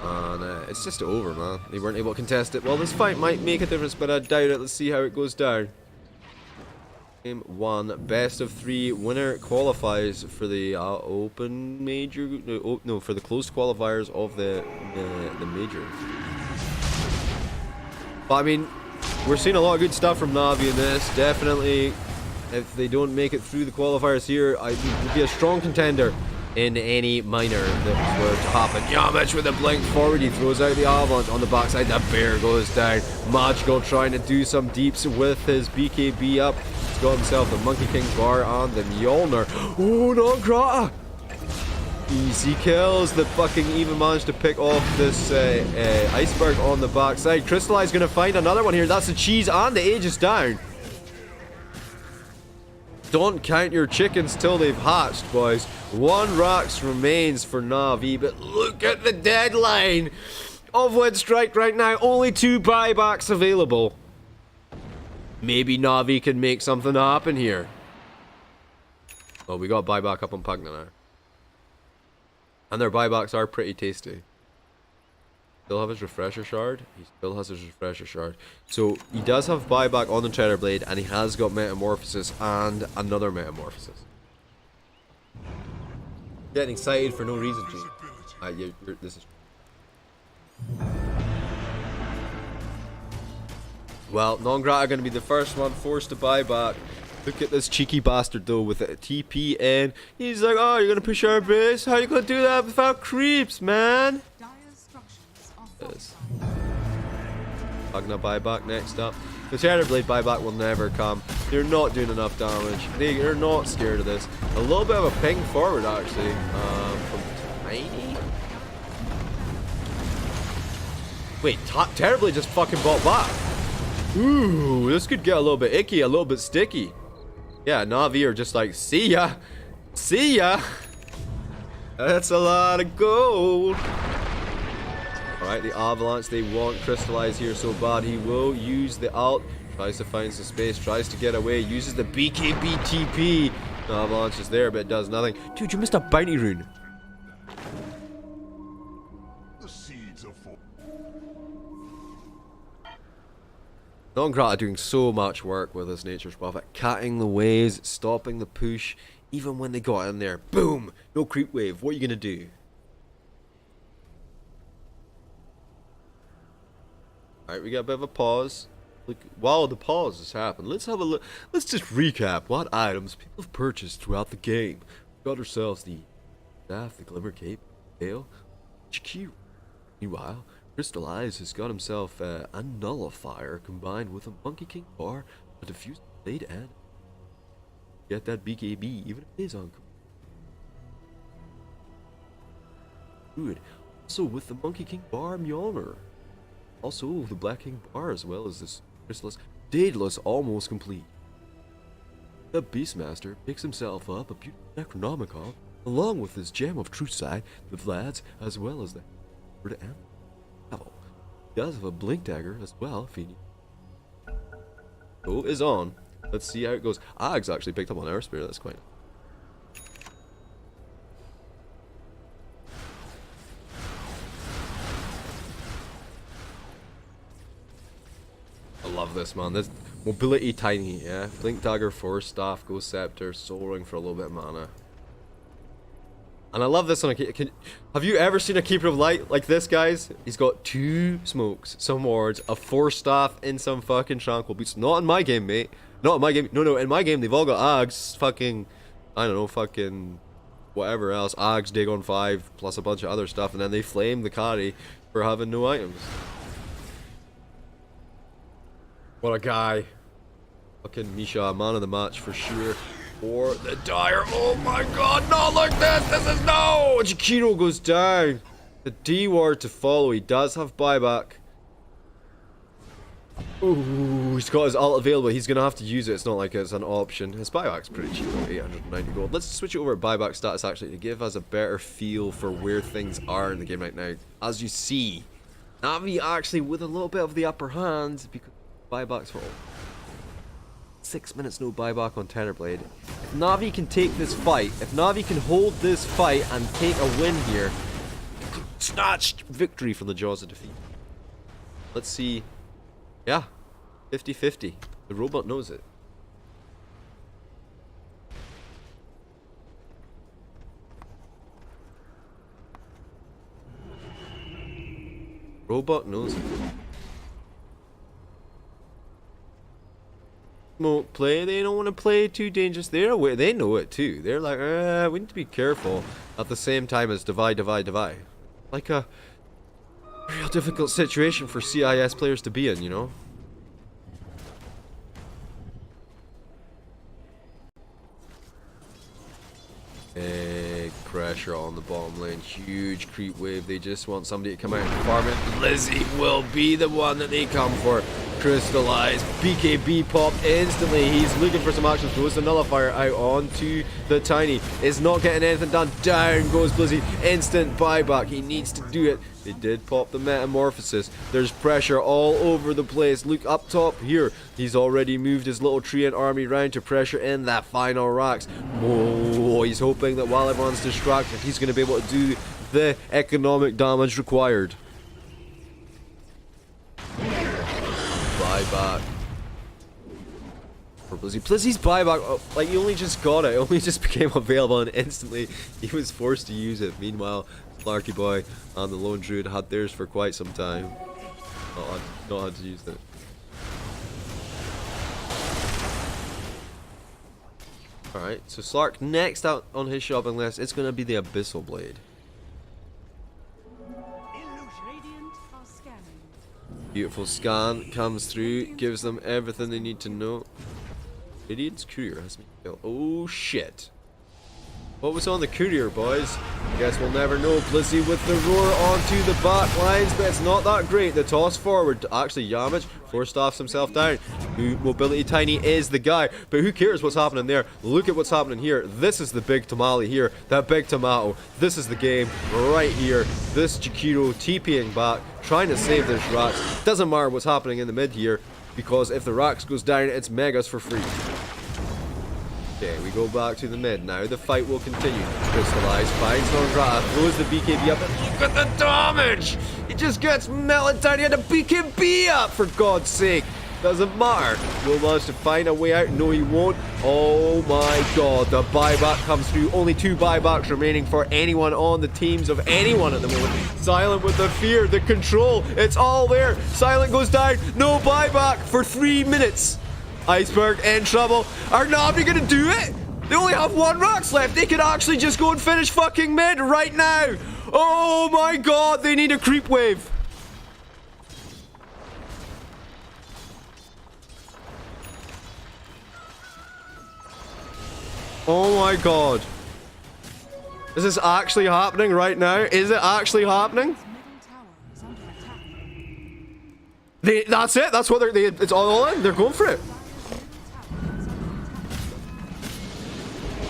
and it's just over, man. They weren't able to contest it. Well, this fight might make a difference, but I doubt it. Let's see how it goes down. Game 1, best of 3 winner qualifies for the open major. No, for the closed qualifiers of the major. But I mean, we're seeing a lot of good stuff from Navi in this. Definitely. If they don't make it through the qualifiers here, I would be a strong contender in any minor that were to happen. Yamich with a blink forward, he throws out the avalanche on the backside. That bear goes down. Magical trying to do some deeps with his BKB up. He's got himself the Monkey King bar and the Mjolnir. Oh, no, Grata! Easy kills. The fucking even managed to pick off this iceberg on the backside. Crystallize gonna find another one here. That's the cheese and the Aegis down. Don't count your chickens till they've hatched, boys. 1 Rax remains for Navi, but look at the deadline of Windstrike right now. Only 2 buybacks available. Maybe Navi can make something happen here. Oh, we got buyback up on Pugna now. And their buybacks are pretty tasty. Still have his refresher shard. He still has his refresher shard. So he does have buyback on the Tetherblade, and he has got metamorphosis and another metamorphosis. Getting excited for no reason, G. This is. Well, Non-Grata are going to be the first one forced to buy back. Look at this cheeky bastard though with a TP in. He's like, oh, you're going to push our base? How are you going to do that without creeps, man? Yes. Pugna buyback next up. The Tetherblade buyback will never come. They're not doing enough damage. They're not scared of this. A little bit of a ping forward actually from Tiny. Wait, Tetherblade just fucking bought back. Ooh, this could get a little bit icky, a little bit sticky. Yeah, Navi are just like, see ya. See ya. That's a lot of gold. Alright, the Avalanche, they want Crystallize here so bad. He will use the ult. Tries to find some space, tries to get away, uses the BKB TP. The Avalanche is there, but it does nothing. Dude, you missed a bounty rune. The seeds are for Non-Grata doing so much work with his Nature's Prophet. Cutting the waves, stopping the push. Even when they got in there, boom! No creep wave. What are you gonna do? Alright, we got a bit of a pause. Look, while the pause has happened, let's have a look. Let's just recap what items people have purchased throughout the game. We got ourselves the staff, the glimmer cape, tail, HQ. Meanwhile, Crystallize has got himself a nullifier combined with a Monkey King bar, a diffused blade, and get that BKB even if it is on. Good. Also with the Monkey King bar, Mjolnir. Also the Black King bar as well as this Crystallize. Daedalus almost complete. The Beastmaster picks himself up a beautiful Necronomicon along with his Gem of Truth Side, the Vlads, as well as the Bird and Devil. He does have a Blink Dagger as well, if he needs. So is on. Let's see how it goes. Ag's actually picked up on Air Spirit, that's quite. I love this, man. This mobility tiny, yeah. Blink Dagger, Force Staff, Ghost Scepter, Soul Ring for a little bit of mana. And I love this on a have you ever seen a Keeper of Light like this, guys? He's got 2 smokes, some wards, a Force Staff, in some fucking Tranquil Boots. Not in my game, mate. Not in my game. No, in my game, they've all got Ags, fucking, I don't know, fucking whatever else. Ags, Dagon 5, plus a bunch of other stuff, and then they flame the carry for having no items. What a guy. Fucking Misha, man of the match for sure. Or the Dire. Oh my god, not like this! This is no! Jakiro goes down. The D ward to follow. He does have buyback. Ooh, he's got his ult available. He's gonna have to use it. It's not like it's an option. His buyback's pretty cheap, 890 gold. Let's switch it over to buyback status actually to give us a better feel for where things are in the game right now. As you see, Navi actually with a little bit of the upper hand because buybacks for 6 minutes no buyback on Tenderblade. If Navi can take this fight, if Navi can hold this fight and take a win here, snatch victory from the jaws of defeat. Let's see. Yeah, 50-50. The robot knows it. Robot knows it. Smoke play, they don't want to play too dangerous. They're aware, they know it too. They're like, we need to be careful at the same time as divide. Like a real difficult situation for CIS players to be in, you know? Big pressure on the bottom lane. Huge creep wave. They just want somebody to come out and farm it. Lizzie will be the one that they come for. Crystallize. BKB popped instantly. He's looking for some action. Throws the nullifier out onto the Tiny. Is not getting anything done. Down goes Blizzy. Instant buyback. He needs to do it. They did pop the Metamorphosis. There's pressure all over the place. Look up top here. He's already moved his little Treant army round to pressure in that final Rax. Oh, he's hoping that while everyone's distracted, he's going to be able to do the economic damage required. Buyback for Blizzy. Blizzy's buyback, oh, like he only just got it. It only just became available and instantly he was forced to use it. Meanwhile, Clarky Boy and the Lone Druid had theirs for quite some time. Not had to use it. Alright, so Slark next out on his shopping list, it's going to be the Abyssal Blade. Radiant are scanning. Beautiful scan comes through, gives them everything they need to know. Radiant's courier has been killed. Oh shit. What was on the courier, boys? Guess we'll never know. Blizzy with the roar onto the back lines, but it's not that great. The toss forward, actually Yamage force-staffs himself down. Mobility Tiny is the guy, but who cares what's happening there? Look at what's happening here. This is the big tamale here, that big tomato. This is the game right here. This Jakiro TPing back, trying to save this Rax. Doesn't matter what's happening in the mid here, because if the Rax goes down, it's Megas for free. Okay, we go back to the mid now. The fight will continue. Crystallize, finds Nonrata, throws the BKB up, and look at the damage! He just gets melted down. He had a BKB up, for God's sake! Doesn't matter. Will manage to find a way out. No, he won't. Oh my god, the buyback comes through. Only 2 buybacks remaining for anyone on the teams of anyone at the moment. Silent with the fear, the control, it's all there. Silent goes down. No buyback for 3 minutes. Iceberg in trouble. Are Navi gonna do it? They only have 1 Rax left. They could actually just go and finish fucking mid right now. Oh my god, they need a creep wave. Oh my god. Is this actually happening right now? Is it actually happening? Middle tower is under attack. That's it. That's what it's all in. They're going for it.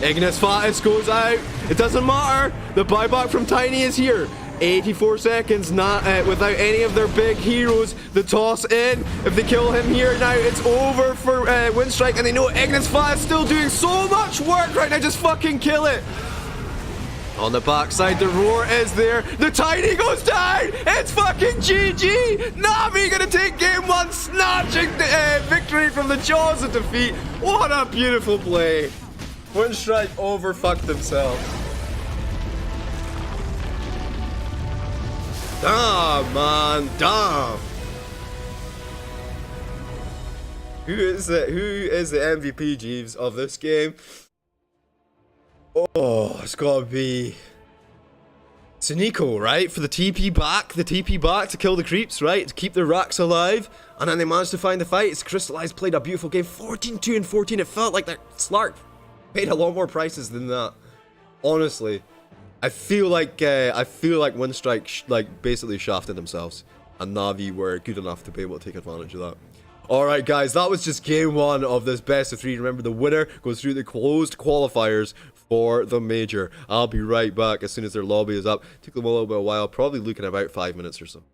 Ignis Fatis goes out. It doesn't matter. The buyback from Tiny is here. 84 seconds, not without any of their big heroes. The toss in. If they kill him here now, it's over for Windstrike, and they know Ignis Fatis still doing so much work right now. Just fucking kill it. On the backside, the roar is there. The Tiny goes down. It's fucking GG. Navi gonna take game one, snatching the victory from the jaws of defeat. What a beautiful play. Windstrike overfucked themselves. Damn, man, damn. Who is the MVP, Jeeves, of this game? Oh, it's gotta be Suniko, right? For the TP back to kill the creeps, right? To keep the racks alive. And then they managed to find the fight. It's Crystallized played a beautiful game. 14-2 and 14. It felt like that Slark paid a lot more prices than that. Honestly. I feel like Windstrike basically shafted themselves. And Navi were good enough to be able to take advantage of that. Alright guys, that was just game one of this best of 3. Remember, the winner goes through the closed qualifiers for the major. I'll be right back as soon as their lobby is up. Took them a little bit of a while, probably looking about 5 minutes or so.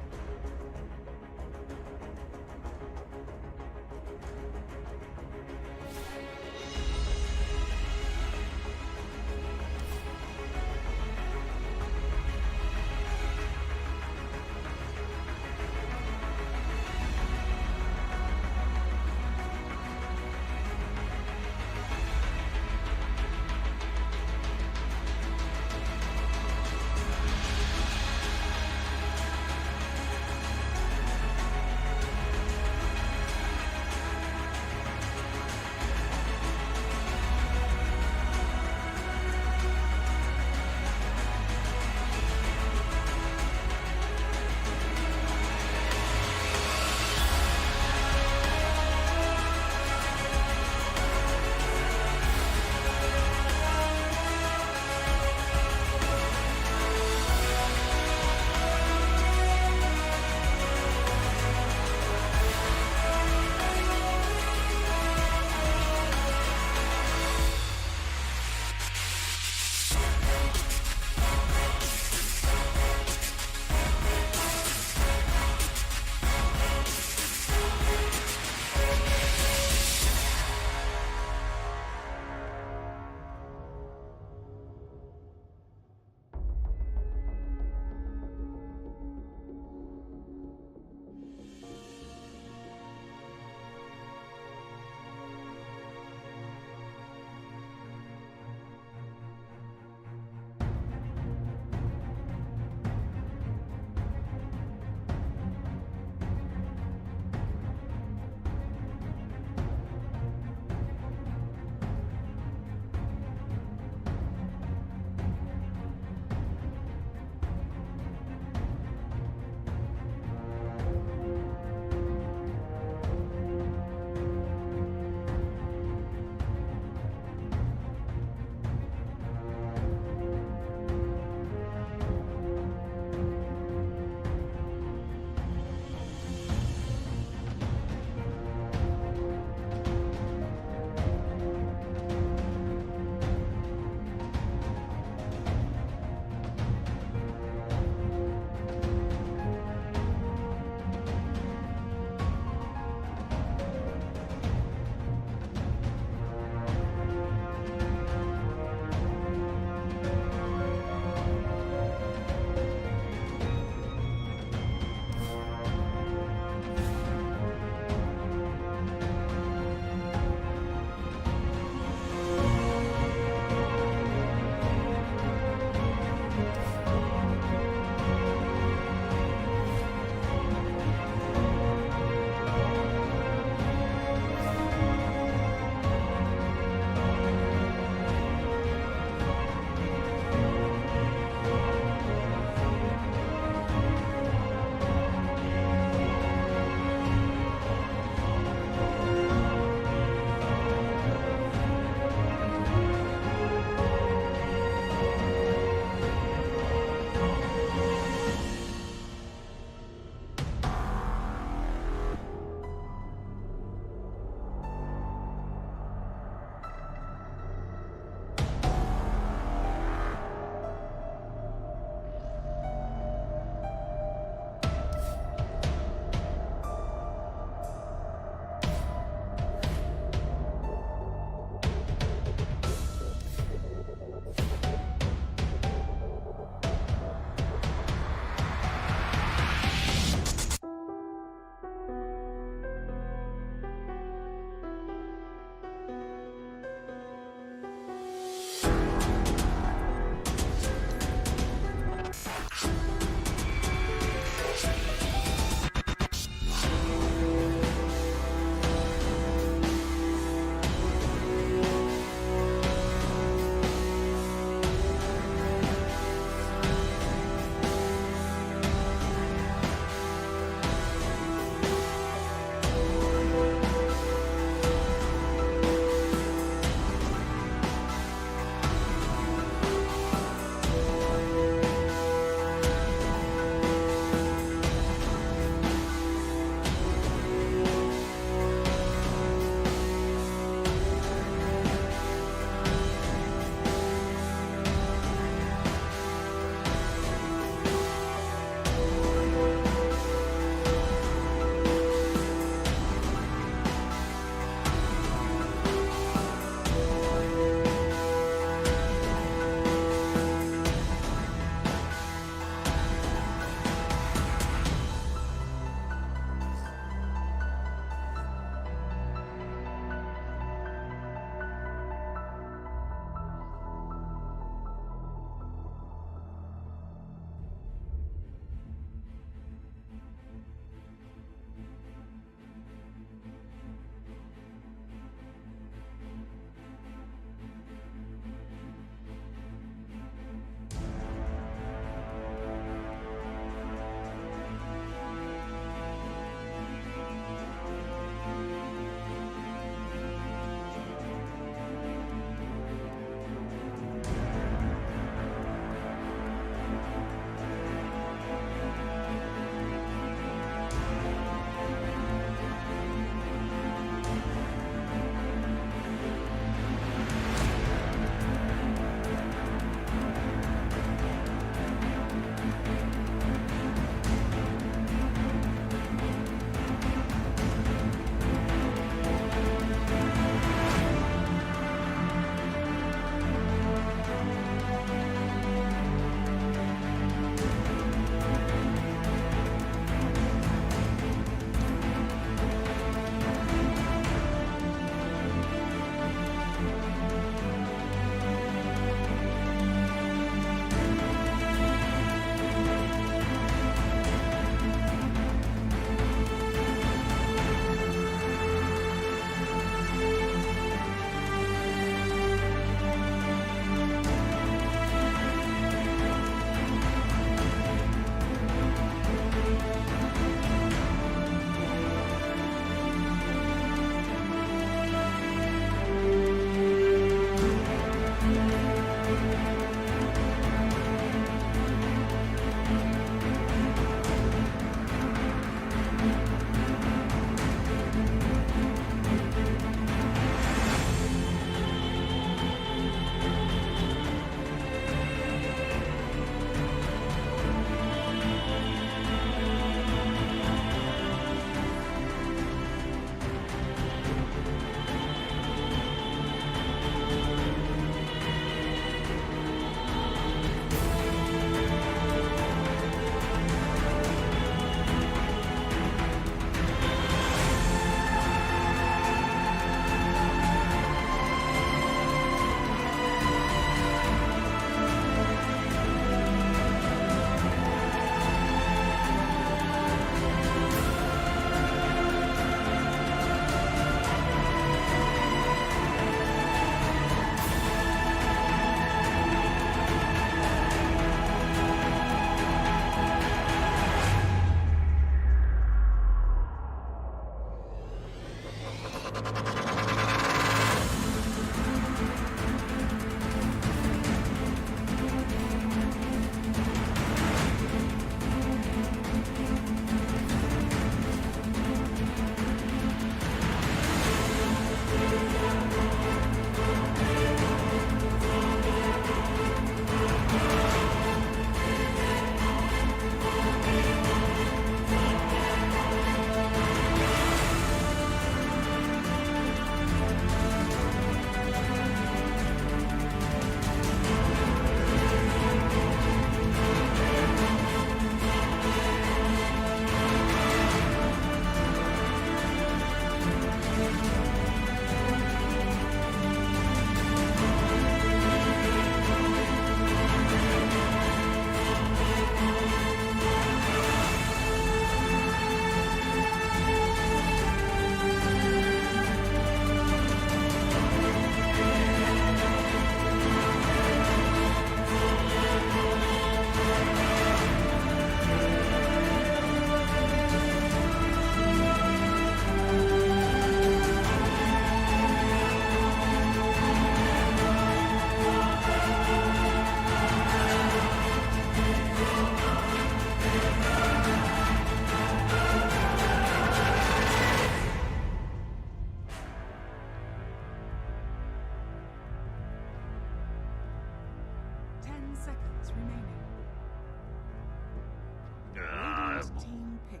team pick.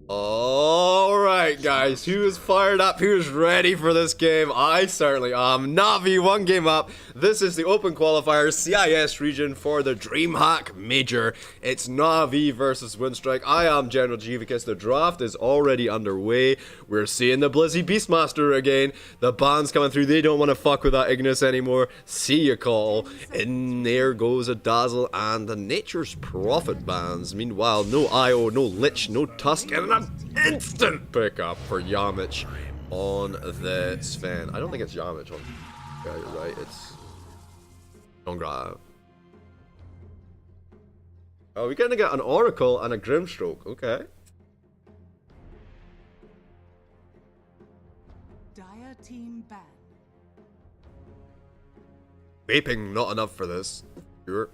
Alright guys, who's fired up? Who's ready for this game? I certainly am. Navi, 1 game up. This is the Open Qualifiers CIS region for the DreamHack Major. It's Navi versus Windstrike. I am General Jivicus. The draft is already underway. We're seeing the Blizzy Beastmaster again. The ban's coming through. They don't want to fuck with that Ignis anymore. See ya, call. In there goes a Dazzle and the Nature's Prophet bans. Meanwhile, no IO, no Lich, no Tusk, and an instant pickup for Yamich on the Sven. I don't think it's Yamich on. Yeah, you're right. It's Dongra. Oh, we're gonna get an Oracle and a Grimstroke. Okay. Dire team ban. Vaping, not enough for this. Sure.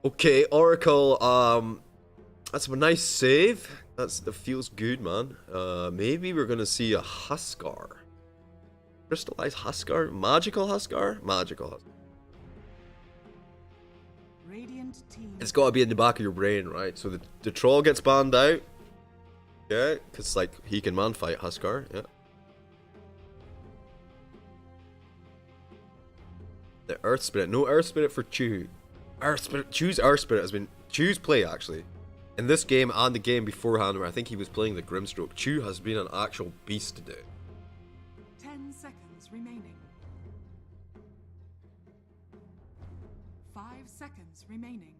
Okay, Oracle, that's a nice save. That feels good, man. Maybe we're gonna see a Huskar. Crystallized Huskar? Magical Huskar? Magical Huskar. Radiant team. It's gotta be in the back of your brain, right? So the troll gets banned out. Yeah, because, like, he can man fight Huskar, yeah. The Earth Spirit. No Earth Spirit for Chew. Earth Spirit. Chew's Earth Spirit has been Chew's play, actually. In this game and the game beforehand, where I think he was playing the Grimstroke, Chew has been an actual beast to do. 10 seconds remaining. 5 seconds remaining.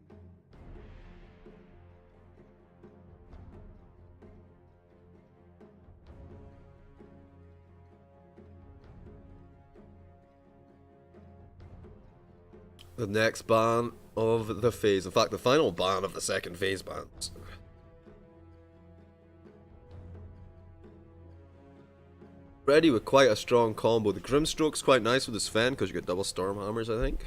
The next ban of the phase. In fact, the final ban of the second phase bans. Ready with quite a strong combo. The Grimstroke's quite nice with the Sven because you get double Storm Hammers, I think.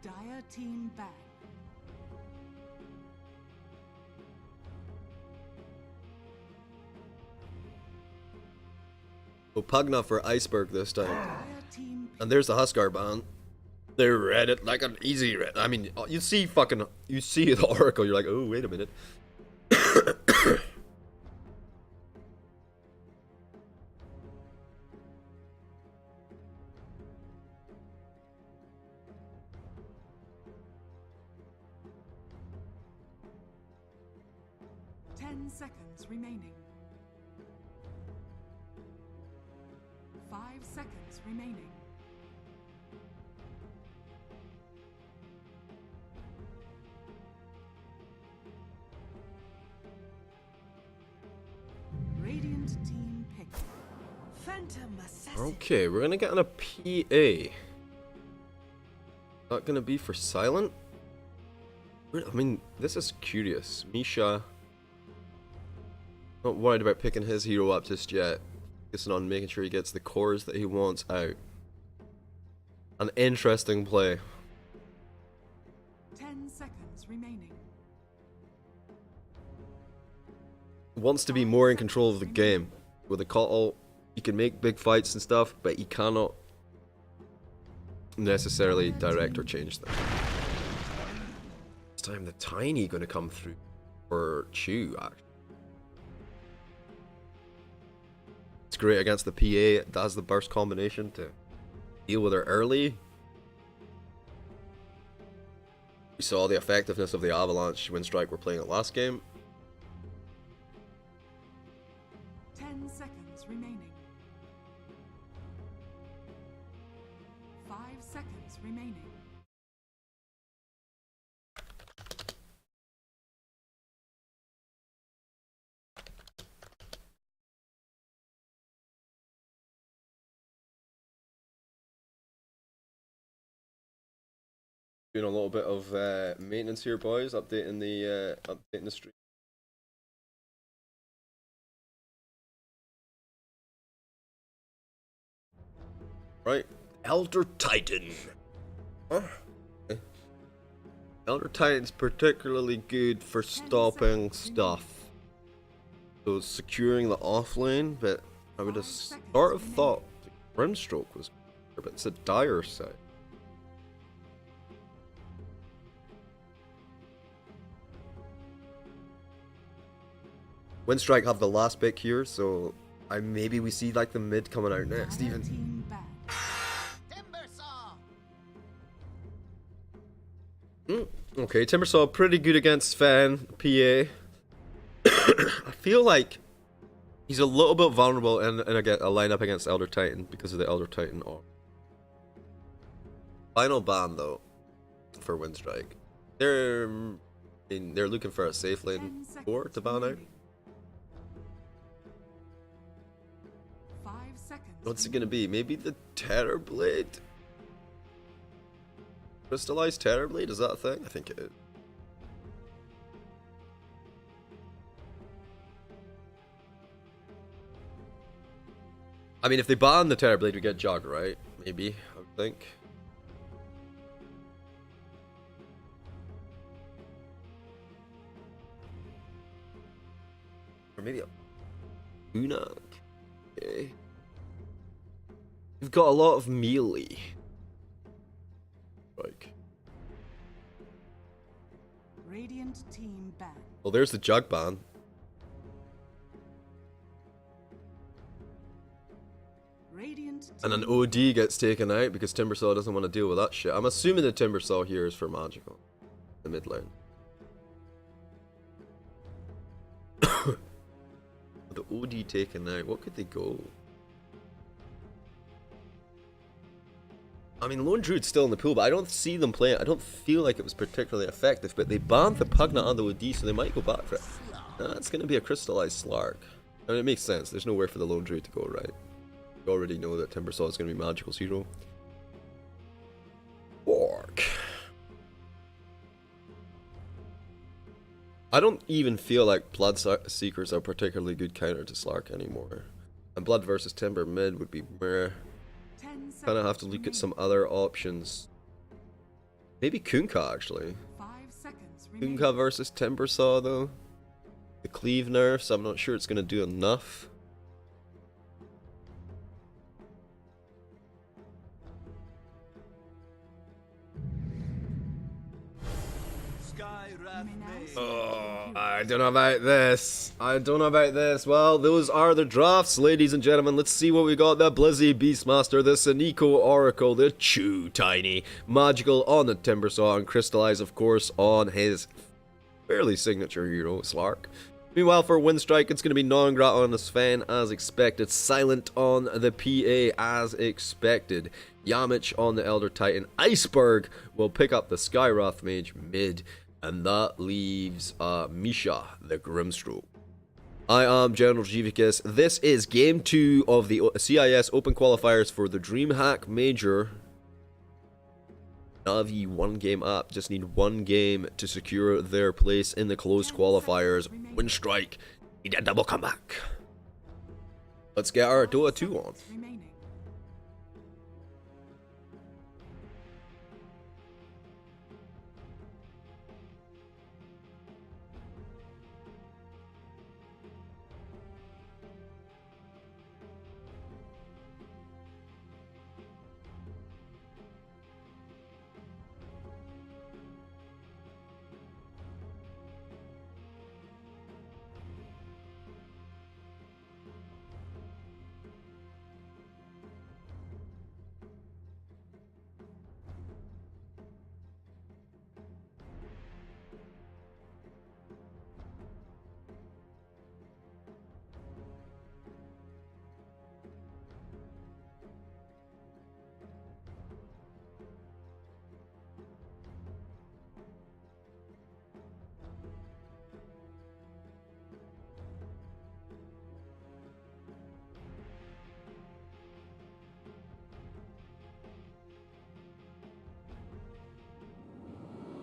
Dire team ban. So Pugna for Iceberg this time. Dire team pick. And there's the Huskar ban. They read it like an easy read. I mean, you see the Oracle, you're like, oh, wait a minute. 10 seconds remaining. 5 seconds remaining. Radiant team pick. Phantom assassin. Okay, we're gonna get on a PA. Not gonna be for silent? I mean, this is curious. Misha. Not worried about picking his hero up just yet. Focusing on making sure he gets the cores that he wants out. An interesting play. 10 seconds remaining. Wants to be more in control of the game. With a Cottle, he can make big fights and stuff, but he cannot necessarily direct or change them. This time the Tiny gonna come through for Chew, actually. It's great against the PA. It does the burst combination to deal with her early. We saw the effectiveness of the Avalanche when Strike were playing it last game. 10 seconds remaining. 5 seconds remaining. Doing a little bit of maintenance here, boys. Updating the stream. Right, Elder Titan. Huh? Okay. Elder Titan's particularly good for stopping stuff. So securing the offlane, but I would have sort of thought Grimstroke was, but it's a dire side. Windstrike have the last pick here, so maybe we see like the mid coming out next even. Team bad. Okay, Timbersaw pretty good against Sven, PA. I feel like he's a little bit vulnerable in a lineup against Elder Titan because of the Elder Titan arm. Final ban though for Windstrike. They're looking for a safe lane 4 to ban out. remaining. 5 seconds. What's it gonna be? Maybe the Terrorblade? Crystallized Terrorblade? Is that a thing? I think it is. I mean, if they ban the Terrorblade, we get Jug, right? Maybe, I would think. Or maybe a Unak. Okay. We've got a lot of melee. Like. Radiant team bad. Well, there's the Jug ban. Radiant And an team OD gets taken out because Timbersaw doesn't want to deal with that shit. I'm assuming the Timbersaw here is for magical. The mid lane. The OD taken out. What could they go? I mean, Lone Druid's still in the pool, but I don't see them playing. I don't feel like it was particularly effective, but they banned the Pugna on the OD, so they might go back for it. It's going to be a crystallized Slark. I mean, it makes sense. There's nowhere for the Lone Druid to go, right? You already know that Timbersaw is going to be magical 0. Orc. I don't even feel like Blood Seekers are particularly good counter to Slark anymore. And Blood versus Timber mid would be meh. 10 seconds. Kind of have to look at some other options. Maybe Kunkka actually. 5 seconds. remaining. Kunkka versus Timbersaw though. The cleave nerfs, I'm not sure it's going to do enough. You may now select Oh, your I don't know about this. I don't know about this. Well, those are the drafts, ladies and gentlemen. Let's see what we got. The Blizzy Beastmaster, the Sanico Oracle, the Chew Tiny, Magical on the Timbersaw, and Crystallize, of course, on his fairly signature hero, Slark. Meanwhile, for Windstrike, it's going to be non-grat on the Sven, as expected. Silent on the PA, as expected. Yamich on the Elder Titan. Iceberg will pick up the Skywrath Mage mid. And that leaves Misha, the Grimstroke. I am General Jivicus. This is Game 2 of the CIS Open Qualifiers for the DreamHack Major. Navi 1-game app. Just need 1 game to secure their place in the closed qualifiers. Windstrike, need a double comeback. Let's get our Dota 2 on. remaining.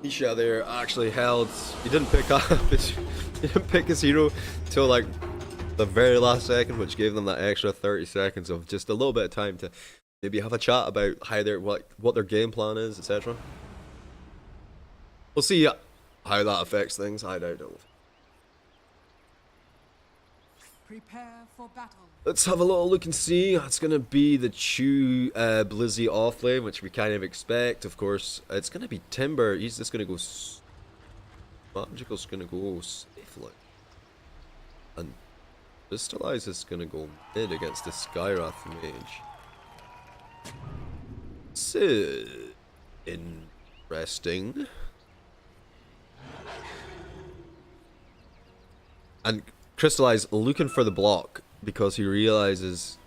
Misha there actually held. He didn't pick up his, he didn't pick his hero till like the very last second, which gave them that extra 30 seconds of just a little bit of time to maybe have a chat about how what their game plan is, etc. We'll see how that affects things. I don't know. Prepare for battle. Let's have a little look and see. It's going to be the Chu Blizzy offlane, which we kind of expect. Of course, it's going to be Timber. He's just going to go... Magical's going to go safely. And Crystallize is going to go mid against the Skyrath mage. So... interesting. And Crystallize looking for the block because he realizes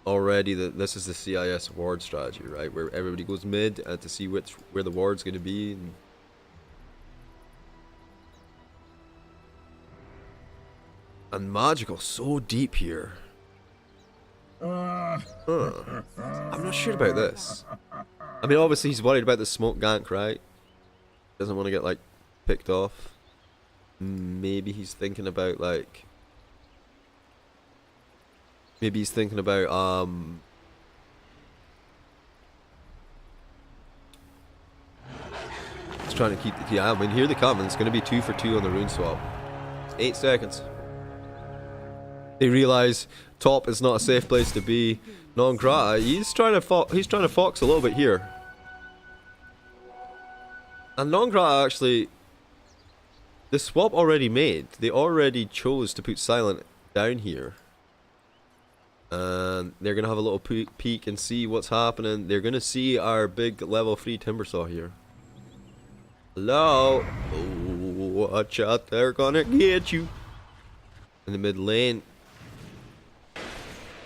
already that this is the CIS ward strategy, right? Where everybody goes mid to see where the ward's going to be. And Magical so deep here. I'm not sure about this. I mean, obviously he's worried about the smoke gank, right? Doesn't want to get like picked off. Maybe he's thinking about like... Maybe he's thinking about he's trying to keep the... Yeah, I mean, here they come, and it's going to be 2 for 2 on the rune swap. 8 seconds. They realize top is not a safe place to be. Non-grata, he's trying to fox a little bit here. And non-grata actually... The swap already made. They already chose to put Silent down here. And they're going to have a little peek and see what's happening. They're going to see our big level 3 Timbersaw here. Hello? Oh, watch out, they're going to get you. In the mid lane.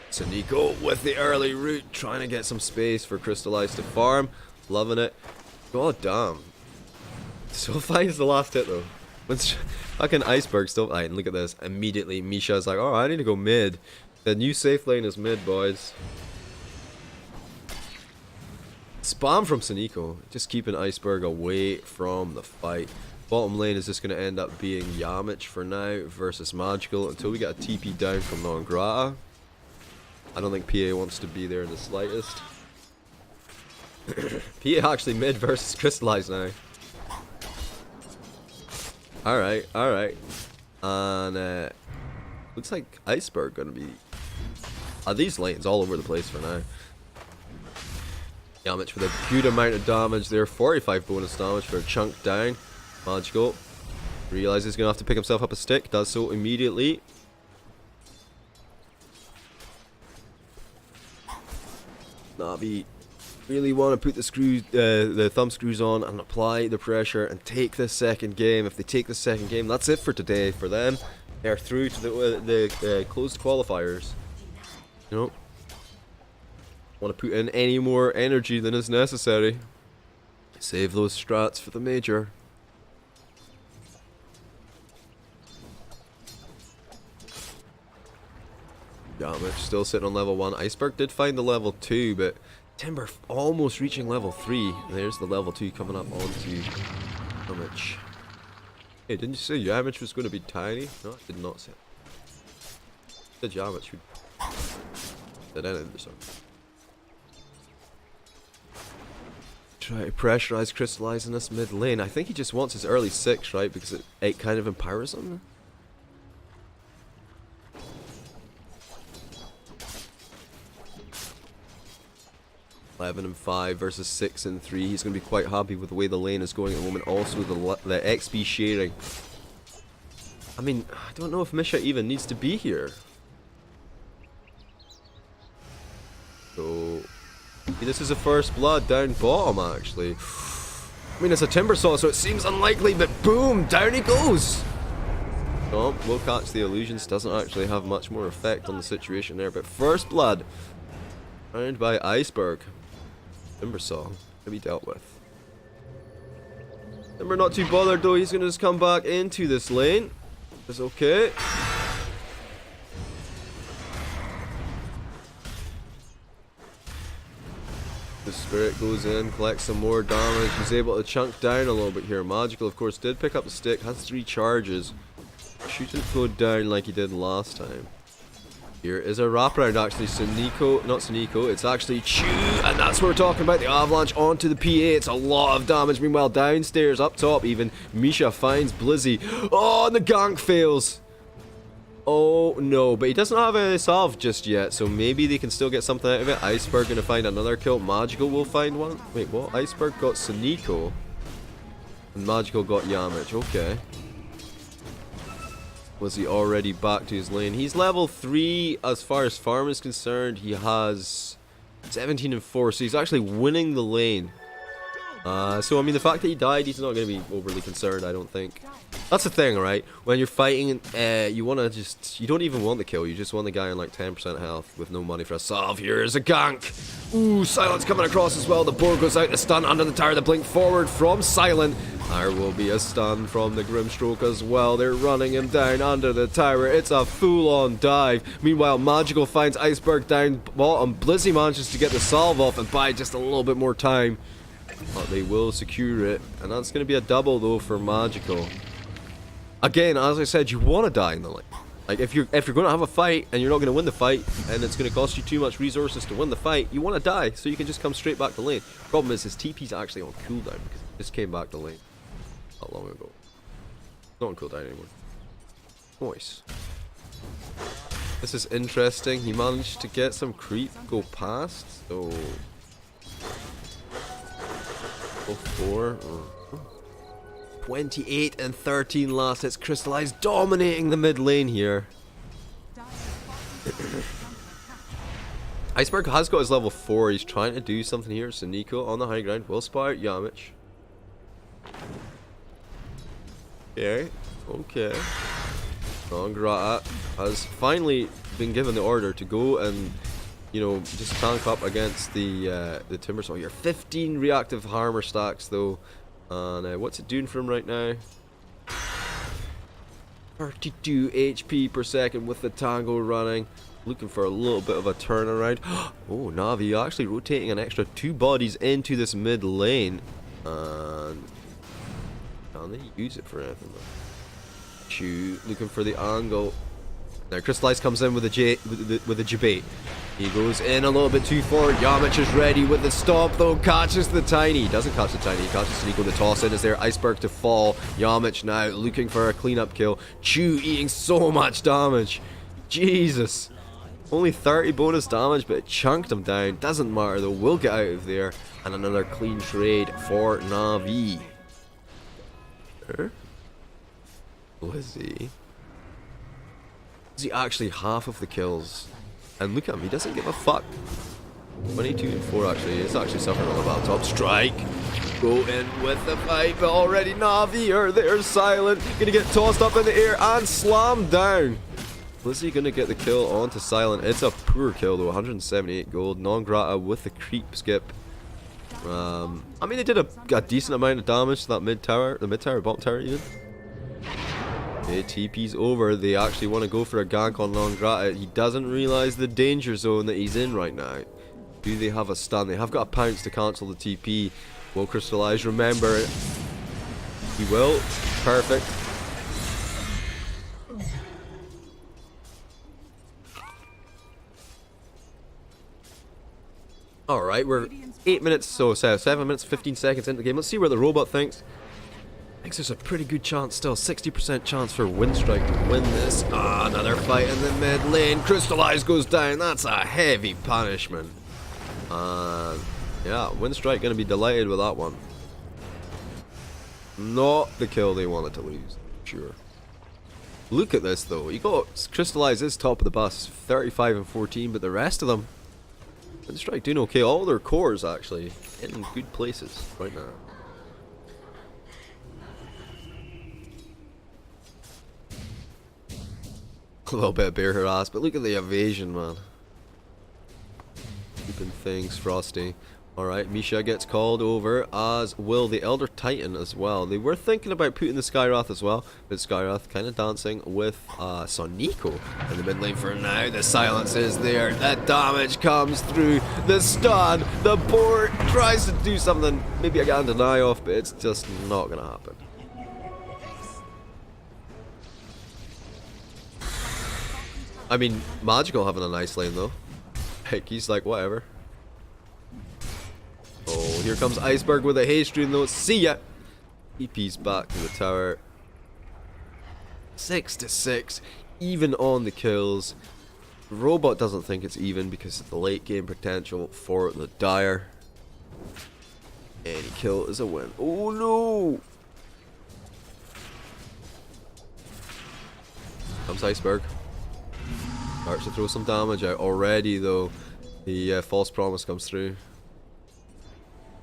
Sneeko with the early root, trying to get some space for Crystallize to farm. Loving it. God damn. So finds the last hit though. Once fucking Iceberg still... Alright, look at this. Immediately, Misha's like, oh, I need to go mid. The new safe lane is mid, boys. Spam from Sneeko. Just keeping Iceberg away from the fight. Bottom lane is just going to end up being Yamich for now versus Magical until we get a TP down from Non-Grata. I don't think PA wants to be there in the slightest. PA actually mid versus Crystallize now. Alright, alright. And looks like Iceberg gonna be these lanes all over the place for now. Yamich with a good amount of damage there. 45 bonus damage for a chunk down. Magical. Realizes he's gonna have to pick himself up a stick. Does so immediately. Navi really want to put the thumb screws on and apply the pressure and take this second game. If they take the second game, that's it for today for them. They're through to the closed qualifiers. You know, want to put in any more energy than is necessary. Save those strats for the major. Yamich still sitting on level 1. Iceberg did find the level 2, but Timber almost reaching level 3. And there's the level 2 coming up onto Yamich. Hey, didn't you say Yamich was going to be tiny? No, I did not say it. Did Yamich would... Did anything or something. Try to pressurize Crystallize in this mid lane. I think he just wants his early 6, right? Because it kind of empowers him. Eleven and 5 versus 6 and 3. He's going to be quite happy with the way the lane is going at the moment. Also, the XP sharing. I mean, I don't know if Misha even needs to be here. So, this is a first blood down bottom, actually. I mean, it's a Timbersaw, so it seems unlikely, but boom, down he goes. No, will catch the illusions. Doesn't actually have much more effect on the situation there, but first blood. Found by Iceberg. Timbersaw to be dealt with. Timber not too bothered though, he's gonna just come back into this lane. It's okay. The spirit goes in, collects some more damage. He's able to chunk down a little bit here. Magical, of course, did pick up the stick, has 3 charges. Shouldn't go down like he did last time. Here is a wraparound, actually. Sneeko, not Sneeko, it's actually Chu, and that's what we're talking about. The avalanche onto the PA. It's a lot of damage. Meanwhile, downstairs, up top, even Misha finds Blizzy. Oh, and the gank fails. Oh no, but he doesn't have a salve just yet, so maybe they can still get something out of it. Iceberg gonna find another kill. Magical will find one. Wait, what? Iceberg got Suniko. And Magical got Yamich. Okay. Was he already back to his lane? He's level 3 as far as farm is concerned. He has 17 and 4, so he's actually winning the lane. So I mean, the fact that he died, he's not going to be overly concerned, I don't think. That's the thing, right? When you're fighting, you want to just... You don't even want the kill, you just want the guy on like 10% health with no money for a salve. Here's a gank! Ooh, Silent's coming across as well. The board goes out, the stun under the tower, the blink forward from Silent. There will be a stun from the Grimstroke as well. They're running him down under the tower. It's a full-on dive. Meanwhile, Magical finds Iceberg down bottom. Blizzy manages to get the salve off and buy just a little bit more time. But they will secure it. And that's going to be a double, though, for Magical. Again, as I said, you want to die in the lane. Like, if you're going to have a fight and you're not going to win the fight, and it's going to cost you too much resources to win the fight, you want to die so you can just come straight back to lane. Problem is, his TP's actually on cooldown because he just came back to lane not long ago. Not on cooldown anymore. Nice. This is interesting. He managed to get some creep go past, so... 4. 28 and 13 last hits. Crystallized dominating the mid lane here. Iceberg has got his level 4. He's trying to do something here. Suniko on the high ground will spy out Yamich. Okay. Okay. Nongrata has finally been given the order to go and, you know, just tank up against the Timbersaw here. 15 reactive armor stacks though. And what's it doing for him right now? 32 HP per second with the Tango running. Looking for a little bit of a turnaround. Oh, Navi actually rotating an extra 2 bodies into this mid lane. And can they use it for anything though? Chew looking for the angle. Now Crystallize comes in with a debate. He goes in a little bit too far. Yamich is ready with the stop though. Catches the Tiny. Doesn't catch the Tiny. He catches Suniko. The toss in is there. Iceberg to fall. Yamich now looking for a cleanup kill. Chew eating so much damage. Jesus. Only 30 bonus damage, but it chunked him down. Doesn't matter though. We'll get out of there. And another clean trade for Navi. Lizzie. Is he actually half of the kills? And look at him, he doesn't give a fuck. 22 and 4 actually, it's actually suffering on the battle top. Strike! Go in with the fight, but already Navi are there. Silent, gonna get tossed up in the air and slammed down. Was he gonna get the kill onto Silent? It's a poor kill though, 178 gold. Non-grata with the creep skip. I mean, they did a decent amount of damage to that mid tower, the mid tower, bottom tower even. Okay, TP's over. They actually want to go for a gank on Non-grata. He doesn't realize the danger zone that he's in right now. Do they have a stun? They have got a pounce to cancel the TP. Will Crystallize remember it? He will. Perfect. Alright, we're 8 minutes, so 7 minutes, 15 seconds into the game. Let's see where the robot thinks. Thinks there's a pretty good chance still, 60% chance for Windstrike to win this. Ah, another fight in the mid lane. Crystallize goes down. That's a heavy punishment. Yeah, Windstrike gonna be delighted with that one. Not the kill they wanted to lose, sure. Look at this though. You got Crystallize is top of the bus, 35 and 14, but the rest of them, Windstrike doing okay. All their cores actually in good places right now. A little bit of bear harass, but look at the evasion, man. Keeping things frosty. Alright, Misha gets called over, as will the Elder Titan as well. They were thinking about putting the Skywrath as well, but Skywrath kind of dancing with Suniko in the mid lane for now. The silence is there, the damage comes through, the stun, the board tries to do something, maybe I got a deny off, but it's just not going to happen. I mean, Magical having a nice lane though. Heck, he's like, whatever. Oh, here comes Iceberg with a haste rune though. See ya! EP's back to the tower. 6 to 6. even on the kills. The robot doesn't think it's even because of the late game potential for the Dire. Any kill is a win. Oh no! Comes Iceberg. Starts to throw some damage out already though. The false promise comes through.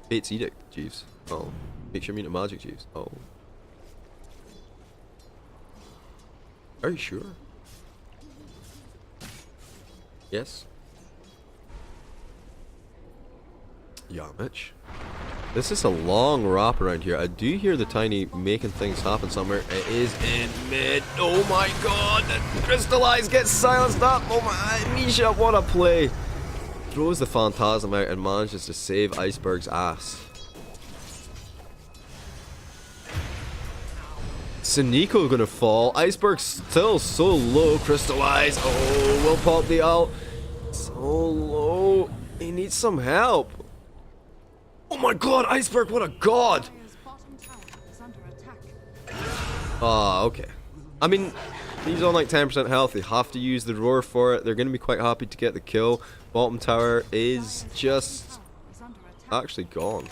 Fate's Edict, Jeeves. Oh. Make sure you mean to magic, Jeeves. Oh. Are you sure? Yes. Yeah, Mitch. This is a long wrap around here. I do hear the Tiny making things happen somewhere. It is in mid. Oh my god! The Crystallize gets silenced up! Oh my... Misha, what a play! Throws the Phantasm out and manages to save Iceberg's ass. Siniko gonna fall. Iceberg's still so low. Crystallize. Oh, we'll pop the ult. So low. He needs some help. Oh my god, Iceberg, what a god! Dire's bottom tower is under attack. Ah, okay. I mean, he's on like 10% health. They have to use the roar for it. They're gonna be quite happy to get the kill. Bottom tower is just Tower is under attack. actually gone.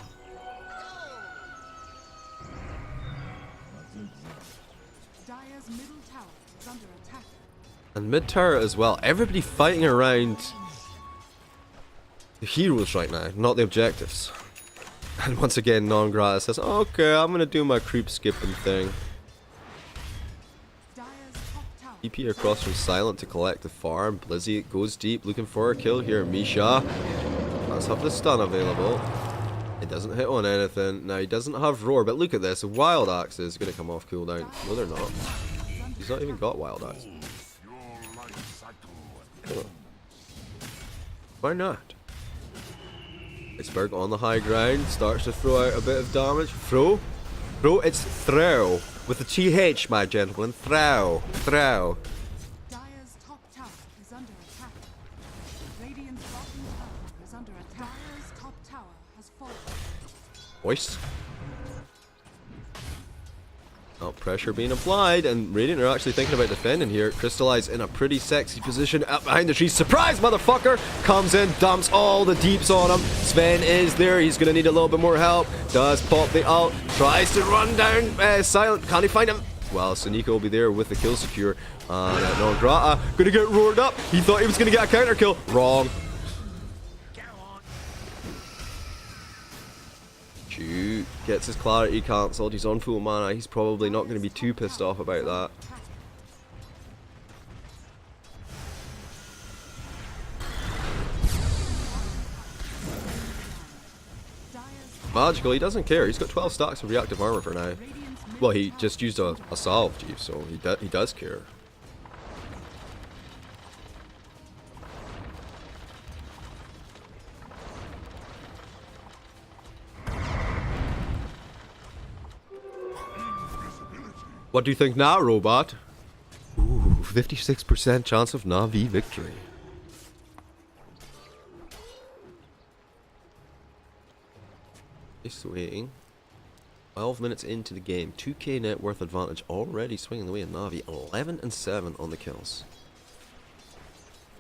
Dire's middle tower is under attack. And mid tower as well. Everybody fighting around the heroes right now, not the objectives. And once again, non-gratis says, okay, I'm gonna do my creep skipping thing. Dire's top tower. EP across from Silent to collect the farm. Blizzy goes deep, looking for a kill here. Misha does have the stun available. It doesn't hit on anything. Now, he doesn't have roar, but look at this. Wild Axe is gonna come off cooldown. No, they're not. He's not even got Wild Axe. Oh. Why not? Iceberg on the high ground, starts to throw out a bit of damage. Throw? It's throw. With the TH, my gentlemen. Throw. Dire's top tower is under attack. Radiant's bottom tower is under attack. Dire's top tower has fallen. Voice. Oh, pressure being applied, and Radiant are actually thinking about defending here. Crystallize in a pretty sexy position up behind the trees. Surprise, motherfucker! Comes in, dumps all the deeps on him. Sven is there. He's going to need a little bit more help. Does pop the ult. Tries to run down Silent. Can he find him? Well, Siniko will be there with the kill secure. And Non-Grata going to get roared up. He thought he was going to get a counter kill. Wrong. Shoot. Gets his clarity cancelled. He's on full mana. He's probably not going to be too pissed off about that. Magical, he doesn't care. He's got 12 stacks of reactive armor for now. Well, he just used a salve, Chief, so he does care. What do you think now, robot? Ooh, 56% chance of Navi victory. He's waiting. 12 minutes into the game. 2k net worth advantage already swinging the way in Navi. 11 and 7 on the kills.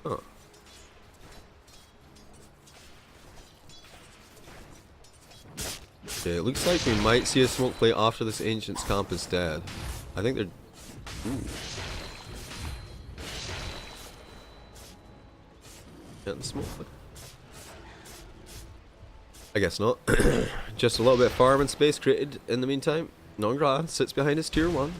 Huh. Okay, it looks like we might see a smoke play after this Ancient's camp is dead. I think they're... Ooh. Getting smoke play. I guess not. Just a little bit of farming space created in the meantime. Non-Grata sits behind his tier 1.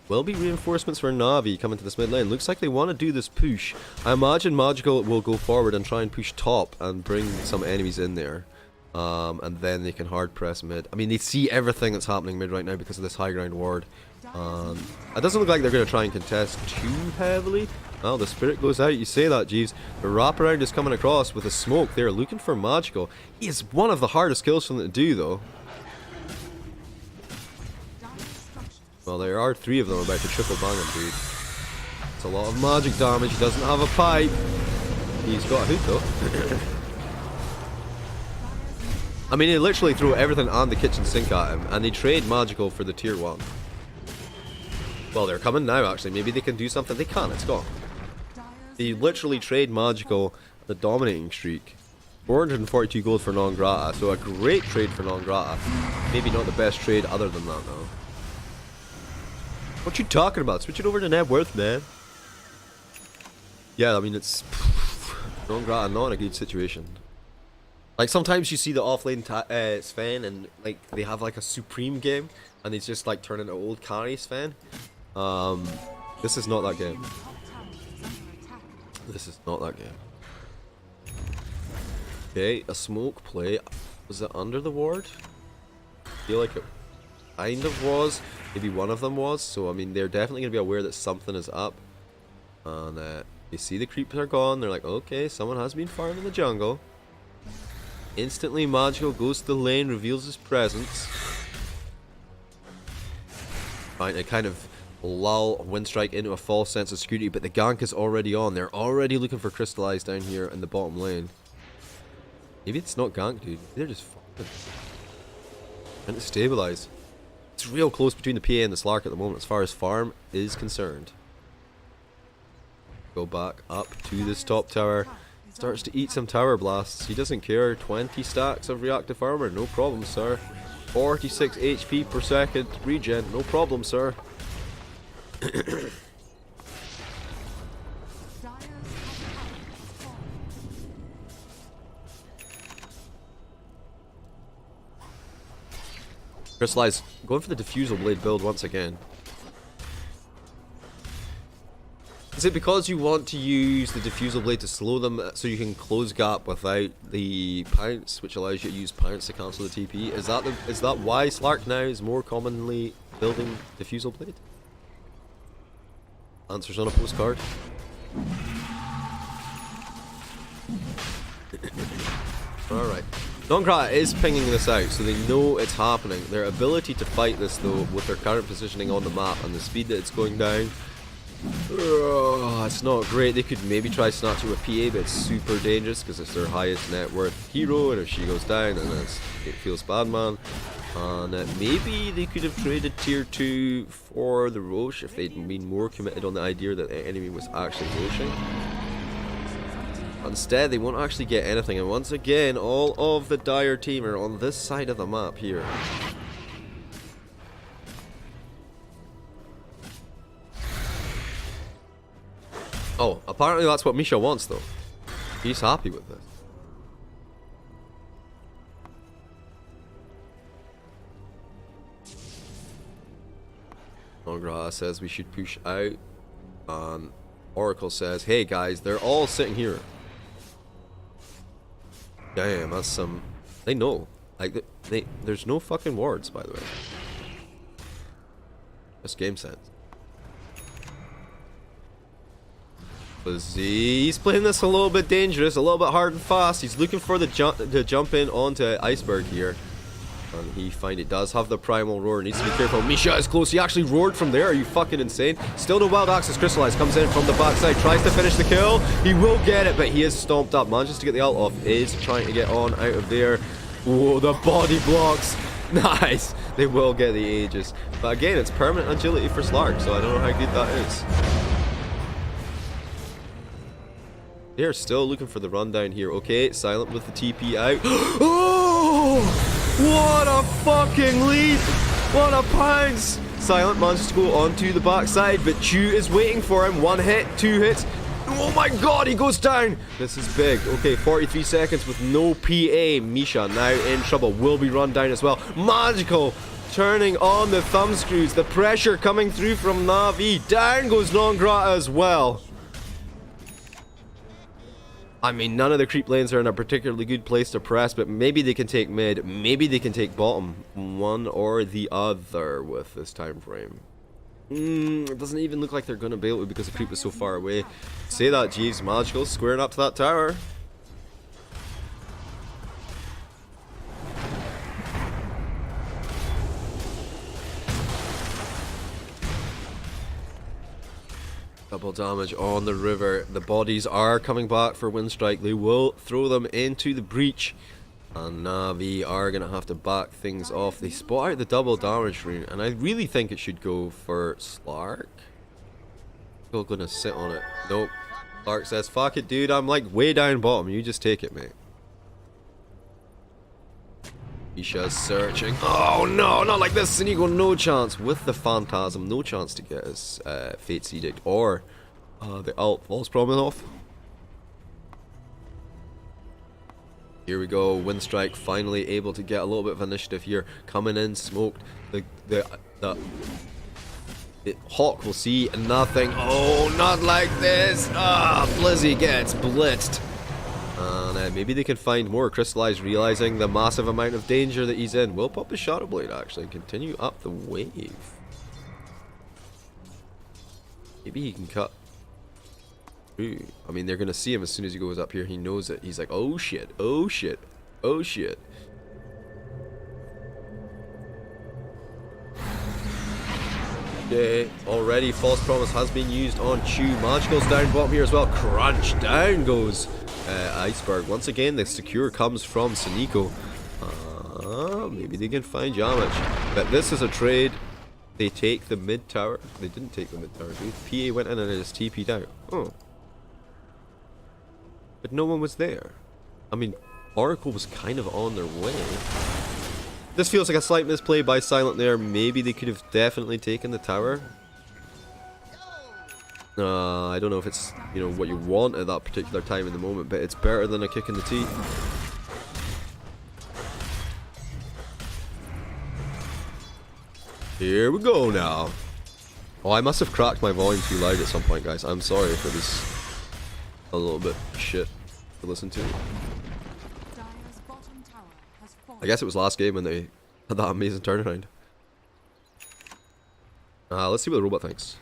Will be reinforcements for Navi coming to this mid lane. Looks like they want to do this push. I imagine Magical will go forward and try and push top and bring some enemies in there. And then they can hard press mid. I mean, they see everything that's happening mid right now because of this high ground ward. It doesn't look like they're going to try and contest too heavily. Well, the spirit goes out. You say that, Jeeves. The wraparound is coming across with a smoke. They're looking for Magical. He is one of the hardest kills for them to do, though. Well, there are 3 of them about to triple bang him, dude. It's a lot of magic damage. He doesn't have a pipe. He's got a hook, though. I mean, they literally throw everything on the kitchen sink at him, and they trade Magical for the tier 1. Well, they're coming now, actually. Maybe they can do something. They can. It's gone. Dire's They literally trade Magical the dominating streak. 442 gold for non-grata, so a great trade for non-grata. Maybe not the best trade other than that, though. What you talking about? Switch it over to net worth, man. Yeah, I mean, it's... non-grata not in a good situation. Like, sometimes you see the offlane Sven, and, like, they have, like, a supreme game, and they just, like, turn into old carry Sven. This is not that game. top tower is under attack. This is not that game. Okay, a smoke play. Was it under the ward? I feel like it kind of was. Maybe one of them was. So, I mean, they're definitely going to be aware that something is up. And they see the creeps are gone. They're like, okay, someone has been farming the jungle. Instantly, Magical goes to the lane, reveals his presence. Trying to kind of lull Windstrike into a false sense of security, but the gank is already on. They're already looking for Crystallize down here in the bottom lane. Maybe it's not gank, dude. They're just fucking trying to stabilize. It's real close between the PA and the Slark at the moment as far as farm is concerned. Go back up to this top tower. Starts to eat some tower blasts. He doesn't care. 20 stacks of reactive armor. No problem, sir. 46 HP per second. Regen. No problem, sir. Dire's top tower has fallen. Crystallize going for the Diffusal Blade build once again. Is it because you want to use the Diffusal Blade to slow them so you can close gap without the pounce, which allows you to use pounce to cancel the TP? Is that why Slark now is more commonly building Diffusal Blade? Answers on a postcard. Alright. Non-grata is pinging this out, so they know it's happening. Their ability to fight this, though, with their current positioning on the map and the speed that it's going down, it's not great. They could maybe try snatch it with PA, but it's super dangerous because it's their highest net worth hero, and if she goes down, then it feels bad, man. And maybe they could have traded tier 2 for the Roche if they'd been more committed on the idea that the enemy was actually Roshing. Instead, they won't actually get anything, and once again, all of the Dire team are on this side of the map here. Oh, apparently that's what Misha wants, though. He's happy with this. Non-grata says we should push out, and Oracle says, hey guys, they're all sitting here. Damn, that's some... They know. Like, there's no fucking wards, by the way. Just game sense. He's playing this a little bit dangerous, a little bit hard and fast. He's looking for the jump in onto Iceberg here. And he finally does have the primal roar. Needs to be careful. Misha is close. He actually roared from there. Are you fucking insane? Still no wild access. Crystallize comes in from the backside. Tries to finish the kill. He will get it, but he is stomped up. Manages to get the ult off. Is trying to get on out of there. Whoa, the body blocks. Nice. They will get the Aegis. But again, it's permanent agility for Slark, so I don't know how good that is. They're still looking for the rundown here. Okay, Silent with the TP out. Oh! What a fucking lead! What a pounce! Silent manages to go onto the backside, but Chu is waiting for him. 1 hit, 2 hits. Oh my god, he goes down! This is big. Okay, 43 seconds with no PA. Misha now in trouble. Will be run down as well. Magical turning on the thumb screws. The pressure coming through from Navi. Down goes non-grata as well. I mean, none of the creep lanes are in a particularly good place to press, but maybe they can take mid, maybe they can take bottom. One or the other with this time frame. It doesn't even look like they're going to be able to because the creep is so far away. Say that, Jeeves. Magical squaring up to that tower. Double damage on the river. The bodies are coming back for Windstrike. They will throw them into the breach. And Navi are going to have to back things off. They spot out the double damage rune, and I really think it should go for Slark. Still going to sit on it. Nope. Slark says, fuck it, dude. I'm like way down bottom. You just take it, mate. Isha's searching. Oh no, not like this. Sinigo, no chance. With the Phantasm, no chance to get his Fate's Edict or the ult. False Promise off. Here we go. Windstrike finally able to get a little bit of initiative here. Coming in, smoked. The Hawk will see nothing. Oh, not like this. Ah, Blizzy gets blitzed. And maybe they can find more. Crystallize, realizing the massive amount of danger that he's in. Will pop the Shadow Blade actually and continue up the wave. Maybe he can cut through. I mean, they're going to see him as soon as he goes up here. He knows it. He's like, oh shit, oh shit, oh shit. Okay, already False Promise has been used on Chew. Magical's down bottom here as well. Crunch, down goes Iceberg. Once again, the secure comes from Sinico. Maybe they can find damage. But this is a trade. They take the mid tower. They didn't take the mid tower, dude. PA went in and it just TP'd out. Oh. But no one was there. I mean, Oracle was kind of on their way. This feels like a slight misplay by Silent there. Maybe they could have definitely taken the tower. I don't know if it's, you know, what you want at that particular time in the moment, but it's better than a kick in the teeth. Here we go now. Oh, I must have cracked my volume too loud at some point, guys. I'm sorry if it was a little bit shit to listen to. I guess it was last game when they had that amazing turnaround. Let's see what the robot thinks.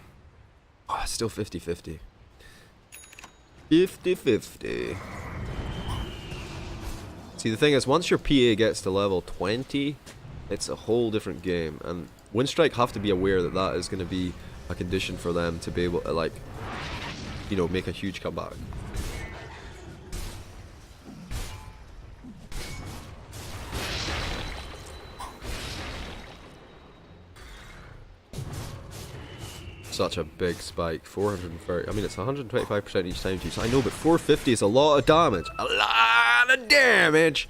Oh, it's still 50-50. 50-50. See, the thing is, once your PA gets to level 20, it's a whole different game. And Windstrike have to be aware that that is going to be a condition for them to be able to, like, you know, make a huge comeback. Such a big spike. 430. I mean, it's 125% each time too. So I know, but 450 is a lot of damage. A lot of damage.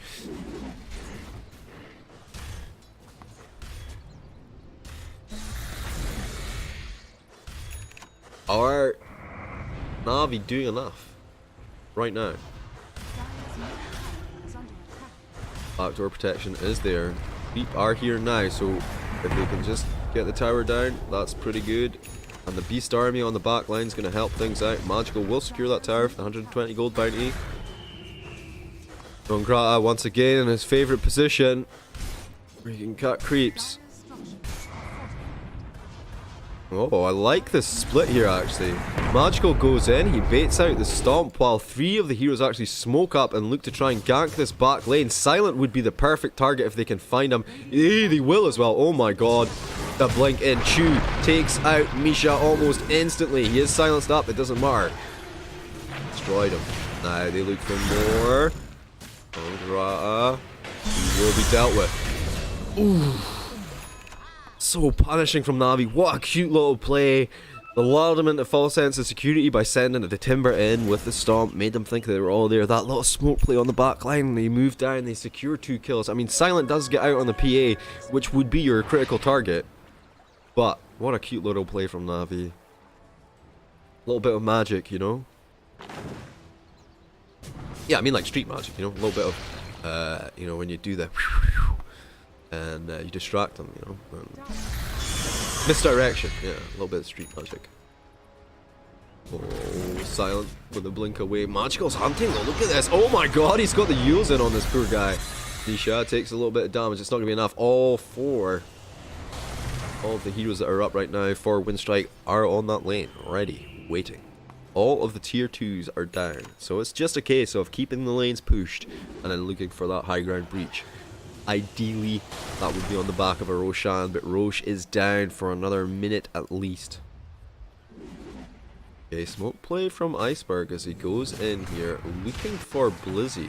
Are Navi doing enough right now? Backdoor protection is there. Beep are here now, so if they can just get the tower down, that's pretty good. And the Beast Army on the back line is going to help things out. Magical will secure that tower for the 120 gold bounty. Dongrata once again in his favourite position, where he can cut creeps. Oh, I like this split here actually. Magical goes in, he baits out the stomp while 3 of the heroes actually smoke up and look to try and gank this back lane. Silent would be the perfect target if they can find him. They will as well. Oh my god. The blink in. Chew takes out Misha almost instantly. He is silenced up, it doesn't matter. Destroyed him. Now they look for more. Dongrata will be dealt with. Ooh. So punishing from Navi. What a cute little play. The lulled him into false sense of security by sending the timber in with the stomp. Made them think they were all there. That little smoke play on the back line. They move down. They secure 2 kills. I mean, Silent does get out on the PA, which would be your critical target. But what a cute little play from Navi. A little bit of magic, you know? Yeah, I mean like street magic, you know? A little bit of, you know, when you do the and you distract them, you know? Misdirection, yeah, a little bit of street magic. Oh, Silent with the blink away. Magical's hunting though, look at this. Oh my god, he's got the Yules in on this poor guy. Nisha takes a little bit of damage, it's not going to be enough. All 4 of the heroes that are up right now for Windstrike are on that lane, ready, waiting. All of the tier 2s are down, so it's just a case of keeping the lanes pushed and then looking for that high ground breach. Ideally, that would be on the back of a Roshan, but Rosh is down for another minute at least. Okay, smoke play from Iceberg as he goes in here looking for Blizzy.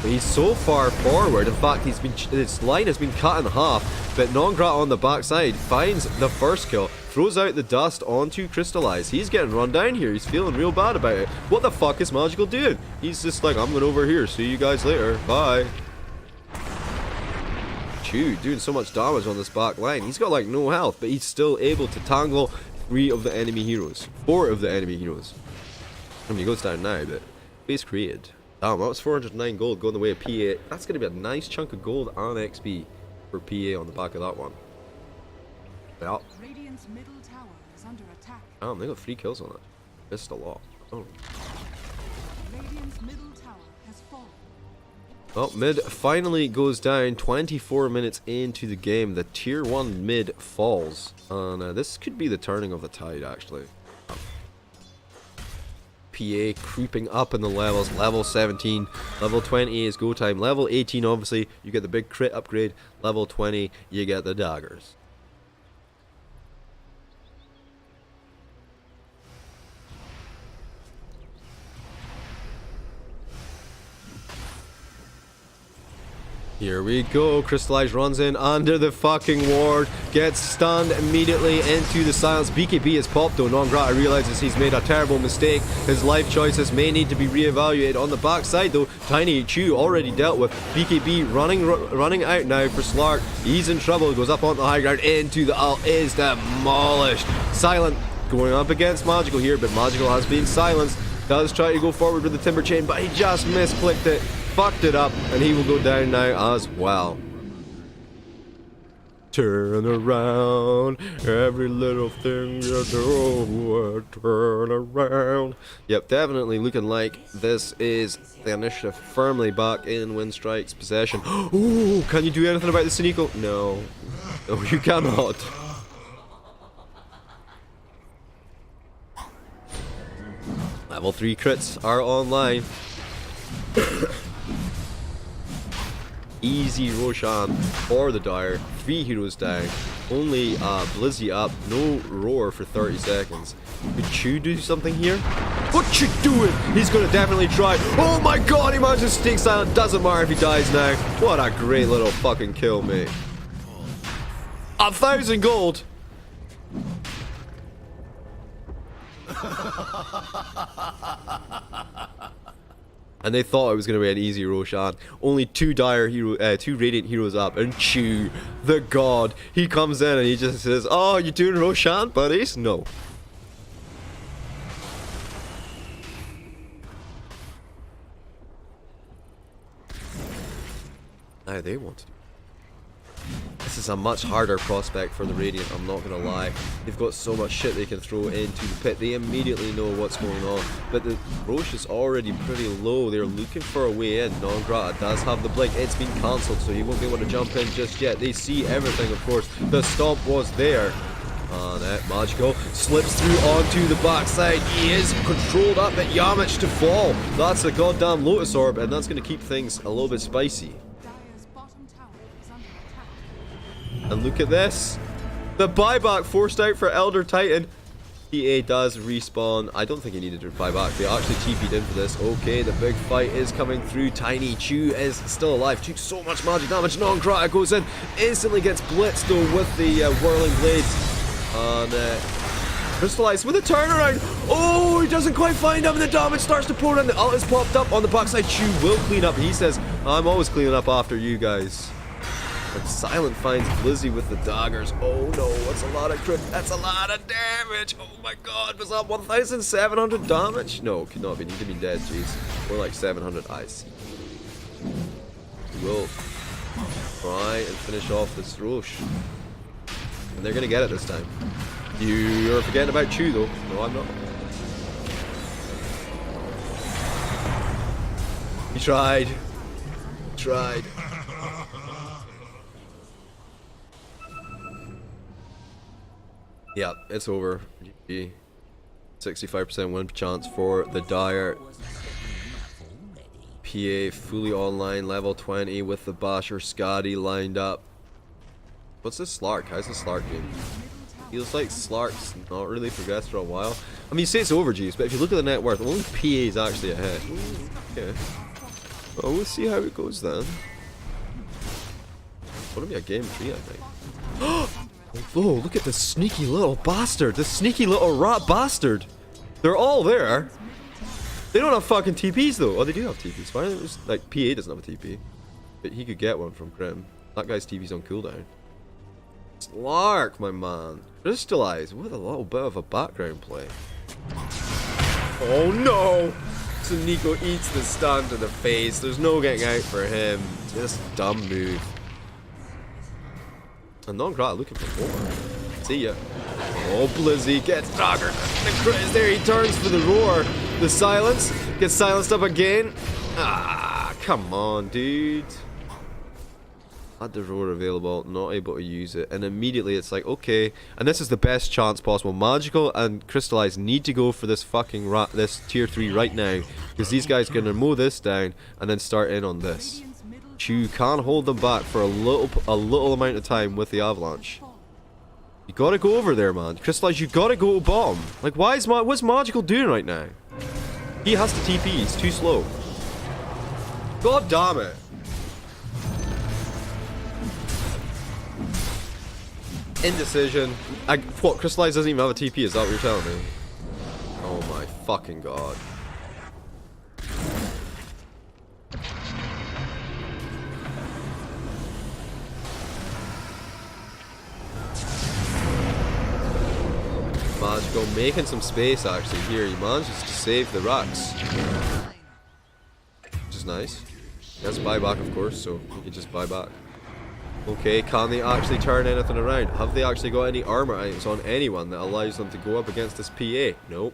But he's so far forward, in fact his line has been cut in half, but Nongrat on the backside finds the first kill, throws out the dust onto Crystallize. He's getting run down here, he's feeling real bad about it. What the fuck is Magical doing? He's just like, I'm going over here, see you guys later, bye. Chew doing so much damage on this back line. He's got like no health, but he's still able to tangle 4 of the enemy heroes. I mean, he goes down now, but base created. Damn, that was 409 gold going the way of PA. That's going to be a nice chunk of gold and XP for PA on the back of that one. Yeah. Radiant's middle tower is under attack. Damn, they got 3 kills on it. Missed a lot. Oh. Radiant's middle tower has fallen. Well, mid finally goes down 24 minutes into the game. The tier 1 mid falls. And this could be the turning of the tide, actually. PA creeping up in the levels. Level 17. Level 20 is go time. Level 18, obviously, you get the big crit upgrade. Level 20, you get the daggers. Here we go. Crystallize runs in under the fucking ward. Gets stunned immediately into the silence. BKB is popped though. Nongrata realizes he's made a terrible mistake. His life choices may need to be reevaluated. On the backside though, Tiny Chew already dealt with. BKB running out now for Slark. He's in trouble. Goes up on the high ground into the ult. Is demolished. Silent going up against Magical here, but Magical has been silenced. Does try to go forward with the Timber Chain, but he just misclicked it. Fucked it up, and he will go down now as well. Turn around, every little thing you do, turn around. Yep, definitely looking like this is the initiative firmly back in Windstrike's possession. Ooh, can you do anything about the Sneeko? No. No, you cannot. Level 3 crits are online. Easy Roshan for the Dire. 3 heroes down. Only Blizzy up. No roar for 30 seconds. Could you do something here? What you doing? He's gonna definitely try. Oh my god, he manages to stay silent. Doesn't matter if he dies now. What a great little fucking kill, mate. 1,000 gold. And they thought it was going to be an easy Roshan. Only 2 Radiant heroes up. And Chew, the god, he comes in and he just says, "Oh, you doing Roshan, buddies?" No. Now they want to do. This is a much harder prospect for the Radiant, I'm not gonna lie. They've got so much shit they can throw into the pit. They immediately know what's going on. But the Roche is already pretty low. They're looking for a way in. Nongrata does have the blink. It's been cancelled, so he won't be able to jump in just yet. They see everything, of course. The stomp was there. And Magical slips through onto the backside. He is controlled up at Yamich to fall. That's a goddamn Lotus Orb, and that's going to keep things a little bit spicy. And look at this. The buyback forced out for Elder Titan. PA does respawn. I don't think he needed to buy back. They actually TP'd in for this. Okay, the big fight is coming through. Tiny Chew is still alive. Took so much magic damage. Nongrata goes in. Instantly gets blitzed though with the Whirling Blades. And Crystallize with a turnaround. Oh, he doesn't quite find him. And the damage starts to pour in. The ult is popped up on the backside. Chew will clean up. He says, "I'm always cleaning up after you guys." And Silent finds Blizzy with the daggers. Oh no, that's a lot of crit. That's a lot of damage. Oh my god, was that 1,700 damage? No, could not be. Need to be dead, jeez. More like 700. I see. We'll try and finish off this Roche. And they're gonna get it this time. You're forgetting about Chew though. No, I'm not. He tried. Tried. Yeah, it's over. GG. 65% win chance for the Dire. PA fully online, level 20 with the Basher Skadi lined up. What's this Slark? How's the Slark doing? Feels like Slark's not really progressed for a while. I mean, you say it's over, Jeeves, but if you look at the net worth, only PA is actually ahead. Okay. Well, we'll see how it goes then. It'll be a game 3, I think. Oh, look at this sneaky little bastard. This sneaky little rat bastard. They're all there. They don't have fucking TPs though. Oh, they do have TPs. Why don't just, like, PA doesn't have a TP. But he could get one from Grim. That guy's TP's on cooldown. Slark, my man. Crystallize. What a little bit of a background play. Oh no! So Nico eats the stun to the face. There's no getting out for him. Just dumb move. And non-grat looking for more. See ya. Oh, Blizzy gets daggered. The crit is there. He turns for the roar. The silence. Gets silenced up again. Ah, come on, dude. Had the roar available, not able to use it, and immediately it's like, okay, and this is the best chance possible. Magical and Crystallize need to go for this fucking this tier 3 right now, because these guys are gonna mow this down and then start in on this. Chu can't hold them back for a little amount of time with the avalanche. You gotta go over there, man. Crystallize, you gotta go to bottom. Like, what's Magical doing right now? He has to TP. He's too slow. God damn it. Indecision. What, Crystallize doesn't even have a TP, is that what you're telling me? Oh my fucking god. Magical making some space actually here. He manages to save the racks. Which is nice. He has buyback of course, so he can just buy back. Okay, can they actually turn anything around? Have they actually got any armor items on anyone that allows them to go up against this PA? Nope.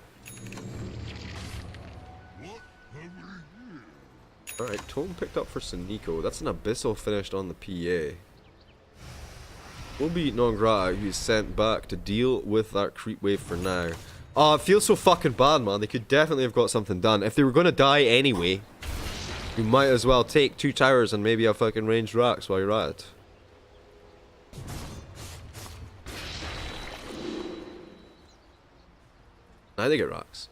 Alright, Tome picked up for Suniko. That's an Abyssal finished on the PA. We'll beat non-grata, who's sent back to deal with that creep wave for now. Oh, it feels so fucking bad, man. They could definitely have got something done. If they were going to die anyway, you might as well take 2 towers and maybe a fucking ranged racks while you're at it. Now they get rocks.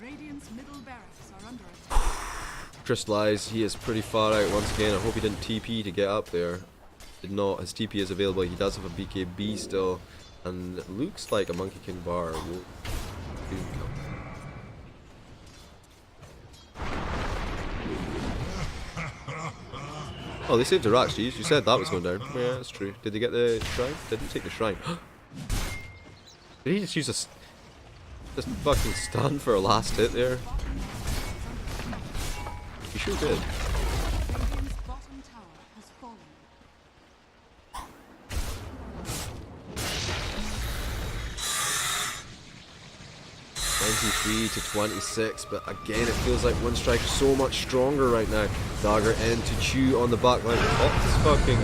Radiant's middle barracks are under attack. Crystallize, he is pretty far out once again. I hope he didn't TP to get up there. Did not. His TP is available. He does have a BKB still. And it looks like a Monkey King bar will soon come. Oh, they saved the rocks, jeez. You said that was going down. Yeah, that's true. Did they get the shrine? Didn't take the shrine. Did he just use a... just fucking stun for a last hit there? He sure did. Radiant's bottom tower has fallen. 93 to 26, but again it feels like Windstrike is so much stronger right now. Dagger in to chew on the back line. Oh, this fucking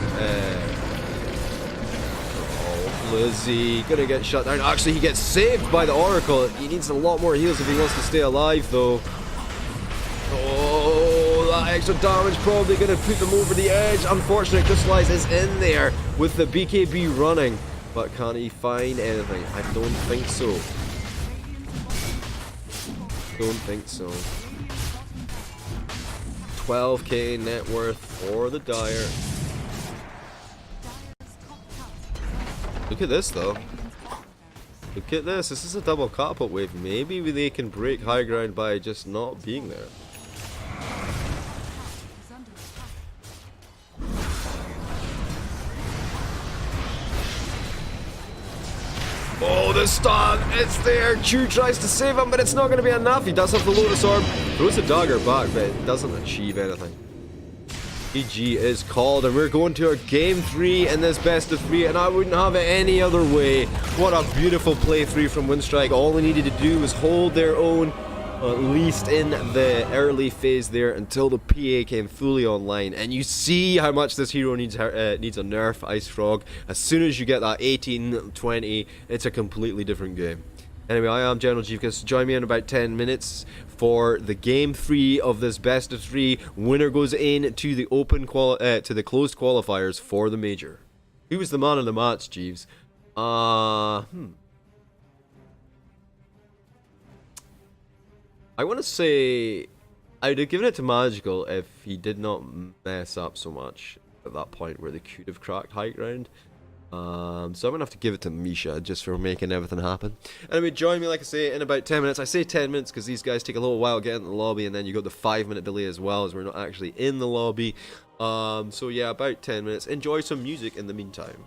oh, Lizzie gonna get shut down. Actually, he gets saved by the Oracle. He needs a lot more heals if he wants to stay alive, though. Oh, that extra damage probably gonna put them over the edge. Unfortunately, Crystallize is in there with the BKB running, but can he find anything? I don't think so. Don't think so. 12k net worth for the Dire. Look at this though. Look at this. This is a double catapult wave. Maybe they can break high ground by just not being there. Oh, the stun! It's there! Chu tries to save him, but it's not going to be enough. He does have the Lotus Orb. Throws the dagger back, but it doesn't achieve anything. GG is called, and we're going to our game 3 in this best of 3, and I wouldn't have it any other way. What a beautiful playthrough from Windstrike. All they needed to do was hold their own, at least in the early phase there, until the PA came fully online. And you see how much this hero needs a nerf, Ice Frog. As soon as you get that 18-20, it's a completely different game. Anyway, I am General Jeevkus. Join me in about 10 minutes for the game 3 of this best of 3. Winner goes in to the to the closed qualifiers for the major. Who was the man of the match, Jeeves? I want to say I'd have given it to Magical if he did not mess up so much at that point where they could have cracked high ground. So I'm gonna have to give it to Misha just for making everything happen. Anyway, join me, like I say, in about 10 minutes. I say 10 minutes because these guys take a little while to get into the lobby, and then you got the 5-minute delay as well, as we're not actually in the lobby. So yeah, about 10 minutes. Enjoy some music in the meantime.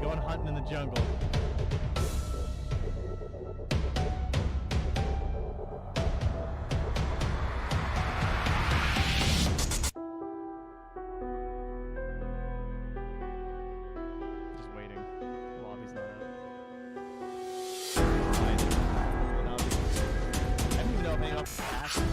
Going hunting in the jungle. Just waiting. The lobby's not out. Fine. I don't even know if anyone else is passing.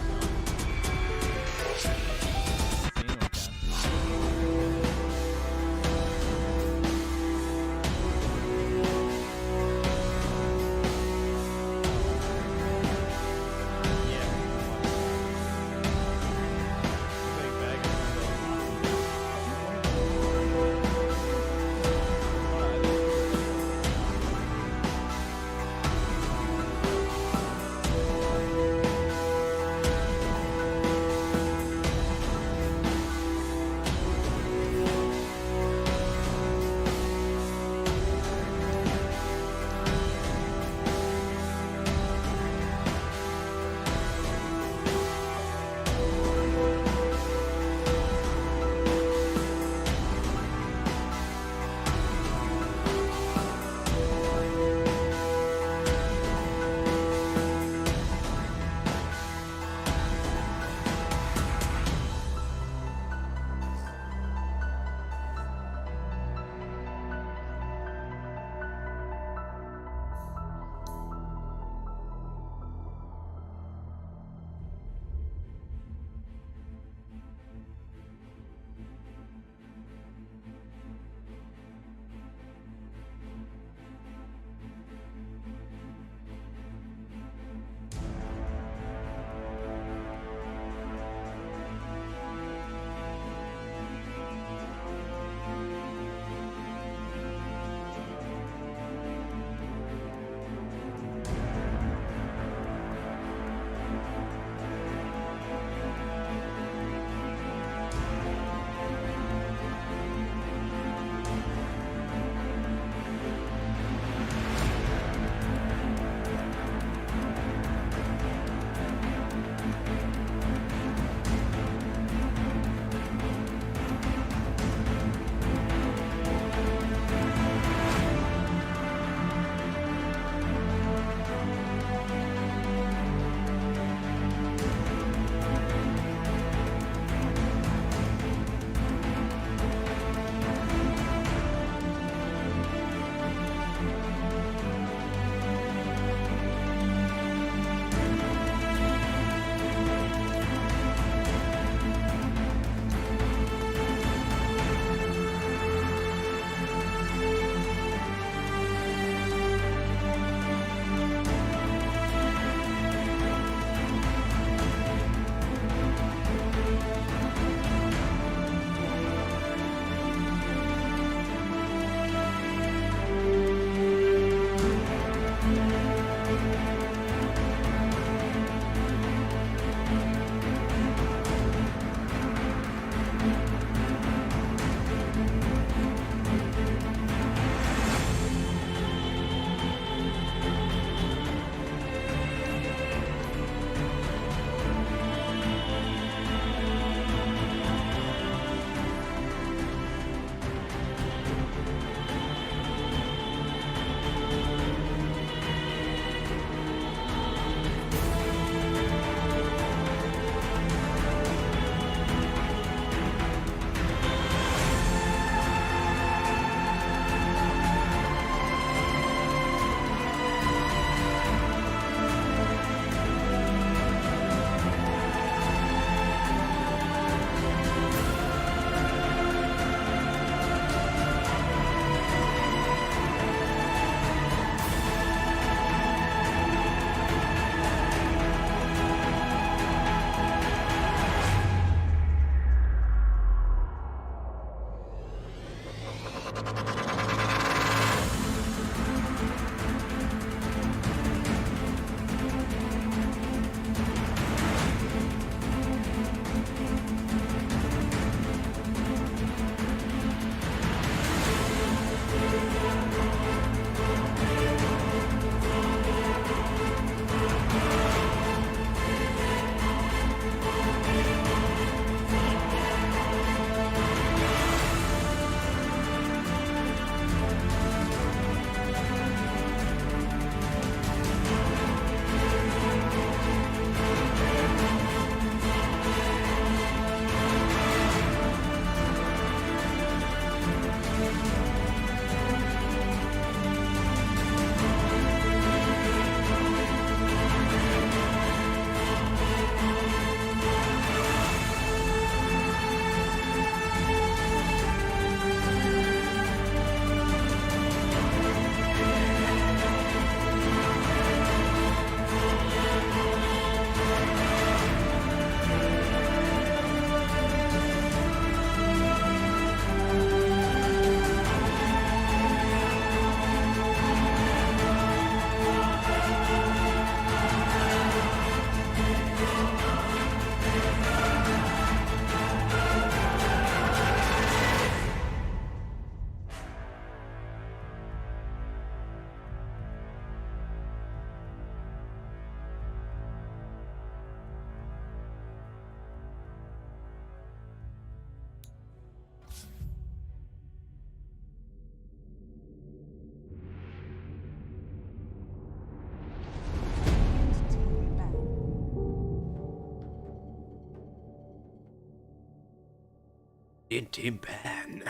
Team ban.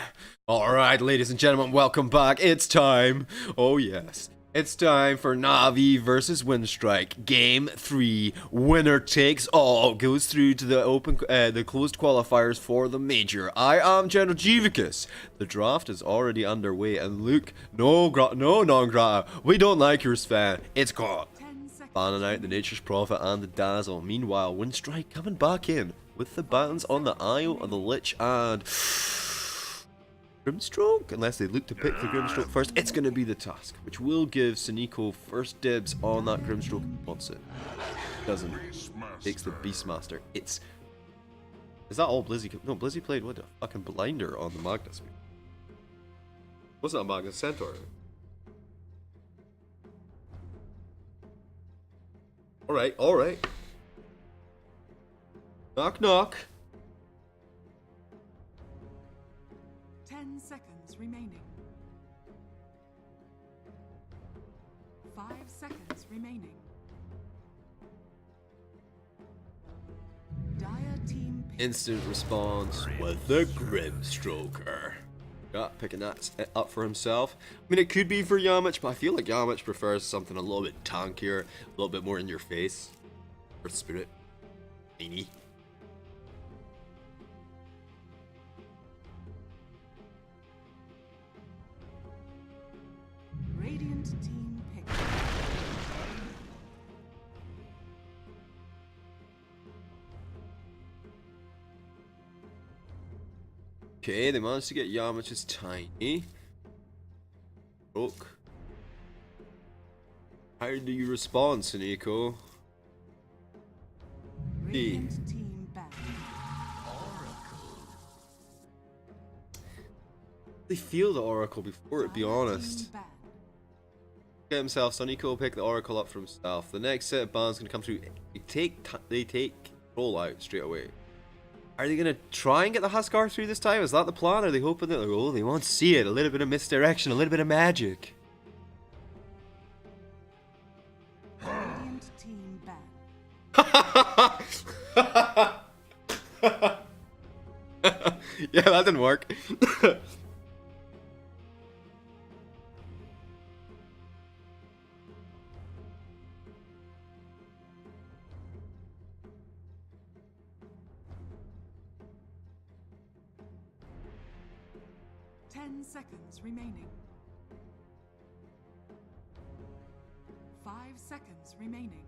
Alright, ladies and gentlemen, welcome back. It's time. Oh, yes. It's time for Navi versus Windstrike. Game 3. Winner takes all. Goes through to the closed qualifiers for the major. I am General Jivicus. The draft is already underway, and Luke, no non-grata. We don't like your Sven. It's gone. Banning out the Nature's Prophet and the Dazzle. Meanwhile, Windstrike coming back in with the bans on the Isle of the Lich and Grimstroke. Unless they look to pick the Grimstroke first, it's going to be the Tusk, which will give Suniko first dibs on that Grimstroke if he wants it. Doesn't. Takes the Beastmaster. Is that all Blizzy? No, Blizzy played what, a fucking blinder on the Magnus. Wasn't a Magnus Centaur. Alright, alright. Knock, knock. 10 seconds remaining. 5 seconds remaining. Dire team pick. Instant response with the Grimstroker. Yeah, picking that up for himself. I mean, it could be for Yamich, but I feel like Yamich prefers something a little bit tankier, a little bit more in your face. Earth Spirit. Tiny. Radiant team pick. Okay, they managed to get Yamich's Tiny. Broke. How do you respond, Suniko? Radiant team back. They feel the Oracle before, to be honest. Get himself, Suniko will pick the Oracle up for himself. The next set of bans gonna come through. They take roll out straight away. Are they gonna try and get the Huskar through this time? Is that the plan? Are they hoping that they won't see it? A little bit of misdirection, a little bit of magic. Radiant team back. Yeah, that didn't work. 10 seconds remaining. 5 seconds remaining.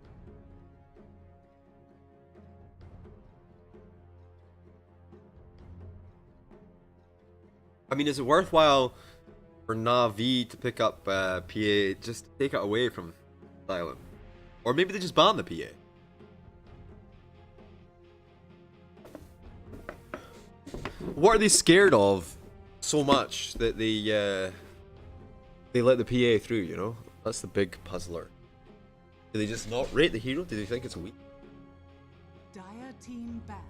I mean, is it worthwhile for Navi to pick up PA, just take it away from Silent? Or maybe they just ban the PA? What are they scared of so much that they let the PA through, you know? That's the big puzzler. Do they just not rate the hero? Do they think it's weak? Dire team back.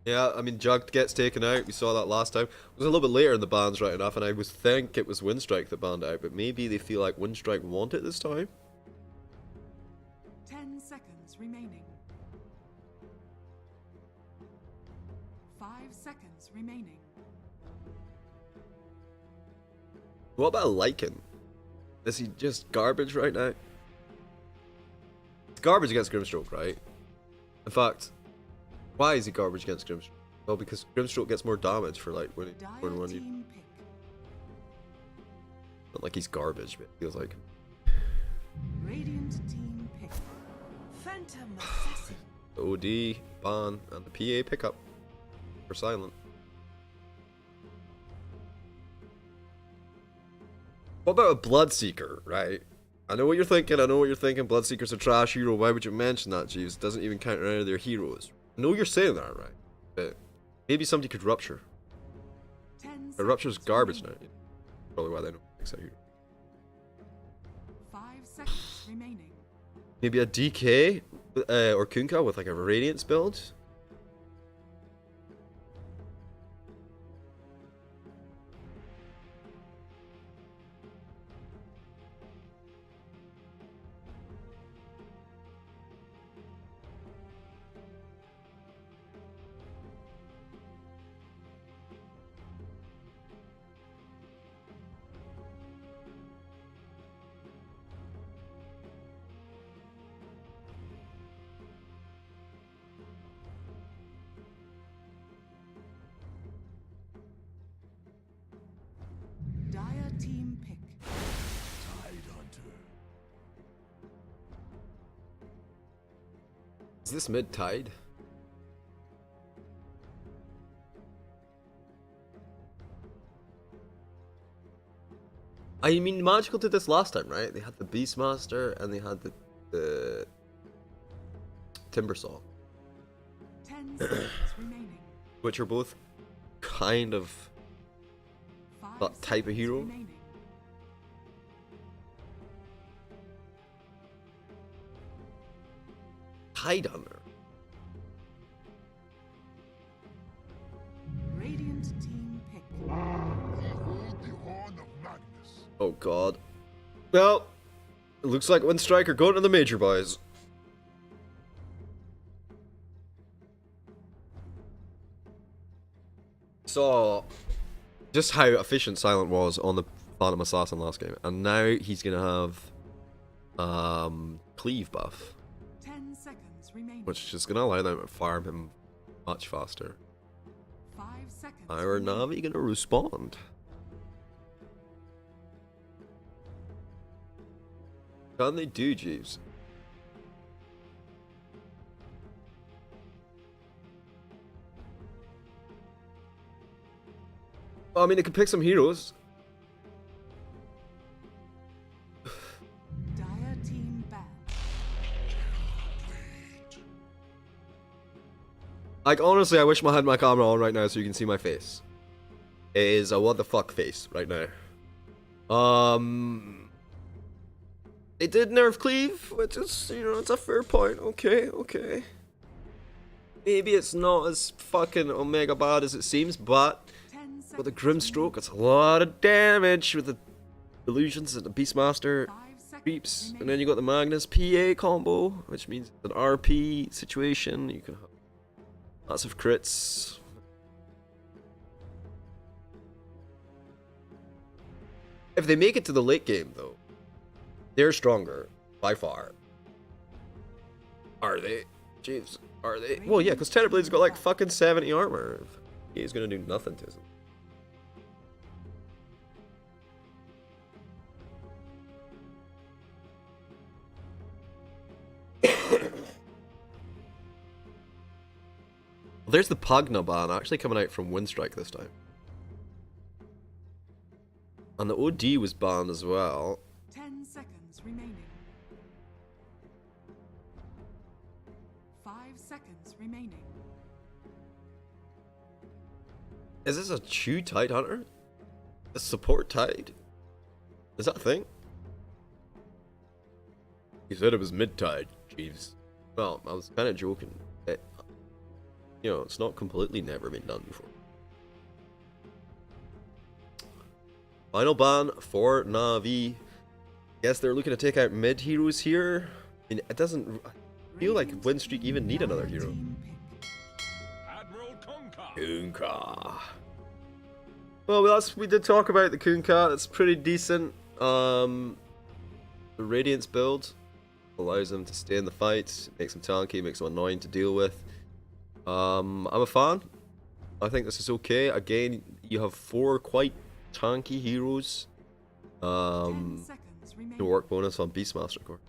Yeah, I mean, Jug gets taken out. We saw that last time. It was a little bit later in the bans, right enough, and I would think it was Windstrike that banned out, but maybe they feel like Windstrike want it this time? 10 seconds remaining. 5 seconds remaining. What about Lycan? Is he just garbage right now? It's garbage against Grimstroke, right? In fact, why is he garbage against Grimstroke? Well, because Grimstroke gets more damage for like when Dire you. team pick. Not like he's garbage, but it feels like. Radiant team pick. Phantom assassin. OD, ban, and the PA pickup for Silent. What about a Bloodseeker, right? I know what you're thinking, Bloodseeker's a trash hero, why would you mention that, Jeeves? It doesn't even count any of their heroes. I know you're saying that, right? But maybe somebody could Rupture. 10 But Rupture's seconds garbage now. remaining. Probably why they don't fix that hero. 5 seconds remaining. Maybe a DK or Kunkka with like a Radiance build? Is this mid-tide? I mean, Magical did this last time, right? They had the Beastmaster and they had the Timbersaw. 10 seconds remaining. Which are both kind of 5 that type of seconds hero. remaining. Tide Hunter. Radiant team pick. Behold the horn of Magnus. Oh god. Well, it looks like Windstrike are going to the major, boys. Saw just how efficient Silent was on the Phantom Assassin last game, and now he's gonna have cleave buff, 10 seconds remaining. which is gonna allow them to farm him much faster. 5 seconds. How are remaining. Navi gonna respond? Can they do, Jeeves? Well, I mean, they could pick some heroes. Dire team ban. Like, honestly, I wish I had my camera on right now so you can see my face. It is a what the fuck face right now. They did nerf cleave, which is, you know, it's a fair point. Okay, okay. Maybe it's not as fucking omega bad as it seems, but 10 seconds. with the Grimstroke, it's a lot of damage with the illusions and the Beastmaster 5 seconds creeps, and remaining. then you got the Magnus PA combo, which means it's an RP situation. You can have lots of crits. If they make it to the late game, though, they're stronger by far. Are they? Jeez, are they? Well, yeah, because Tennorblade's got like fucking 70 armor. He's gonna do nothing to him. Well, there's the Pugna ban actually coming out from Windstrike this time. And the OD was banned as well. 10 seconds remaining. 5 seconds remaining. Is this a Chew Tide Hunter? A support Tide? Is that a thing? He said it was mid-tide, Jeeves. Well, I was kind of joking. You know, it's not completely never been done before. Final ban for Navi. Guess they're looking to take out mid heroes here. I mean, it doesn't feel like Windstreak even need another hero. Team pick. Admiral Kunkka. Kunkka. Well, we did talk about the Kunkka. It's pretty decent. The Radiance build allows him to stay in the fight, makes him tanky, makes him annoying to deal with. I'm a fan. I think this is okay. Again, you have 4 quite tanky heroes. 10 seconds The remaining. work bonus on Beastmaster core.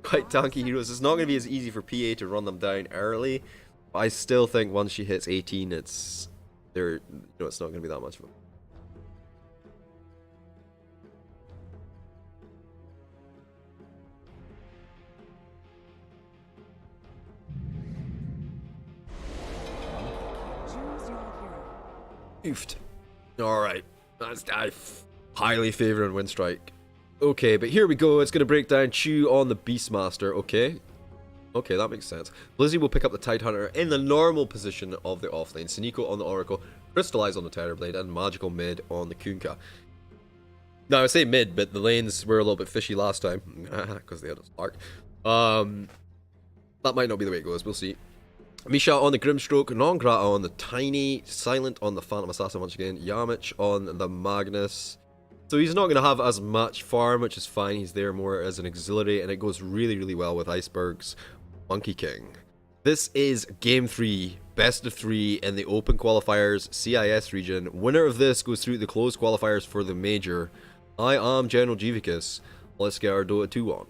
Quite tanky heroes. It's not going to be as easy for PA to run them down early, but I still think once she hits 18, it's it's not going to be that much fun. Choose your hero. Oofed. Alright. I highly favor Windstrike. Okay, but here we go. It's going to break down Chew on the Beastmaster. Okay. Okay, that makes sense. Blizzy will pick up the Tide Hunter in the normal position of the offlane. Siniko on the Oracle. Crystallize on the Terrorblade. And Magical mid on the Kunkka. Now, I say mid, but the lanes were a little bit fishy last time. Because they had a spark. That might not be the way it goes. We'll see. Misha on the Grimstroke, Nongrata on the Tiny, Silent on the Phantom Assassin once again, Yamich on the Magnus. So he's not going to have as much farm, which is fine. He's there more as an auxiliary, and it goes really, really well with Iceberg's Monkey King. This is Game 3, best of 3 in the Open Qualifiers CIS region. Winner of this goes through the closed qualifiers for the Major. I am General Jivicus. Let's get our Dota 2 on.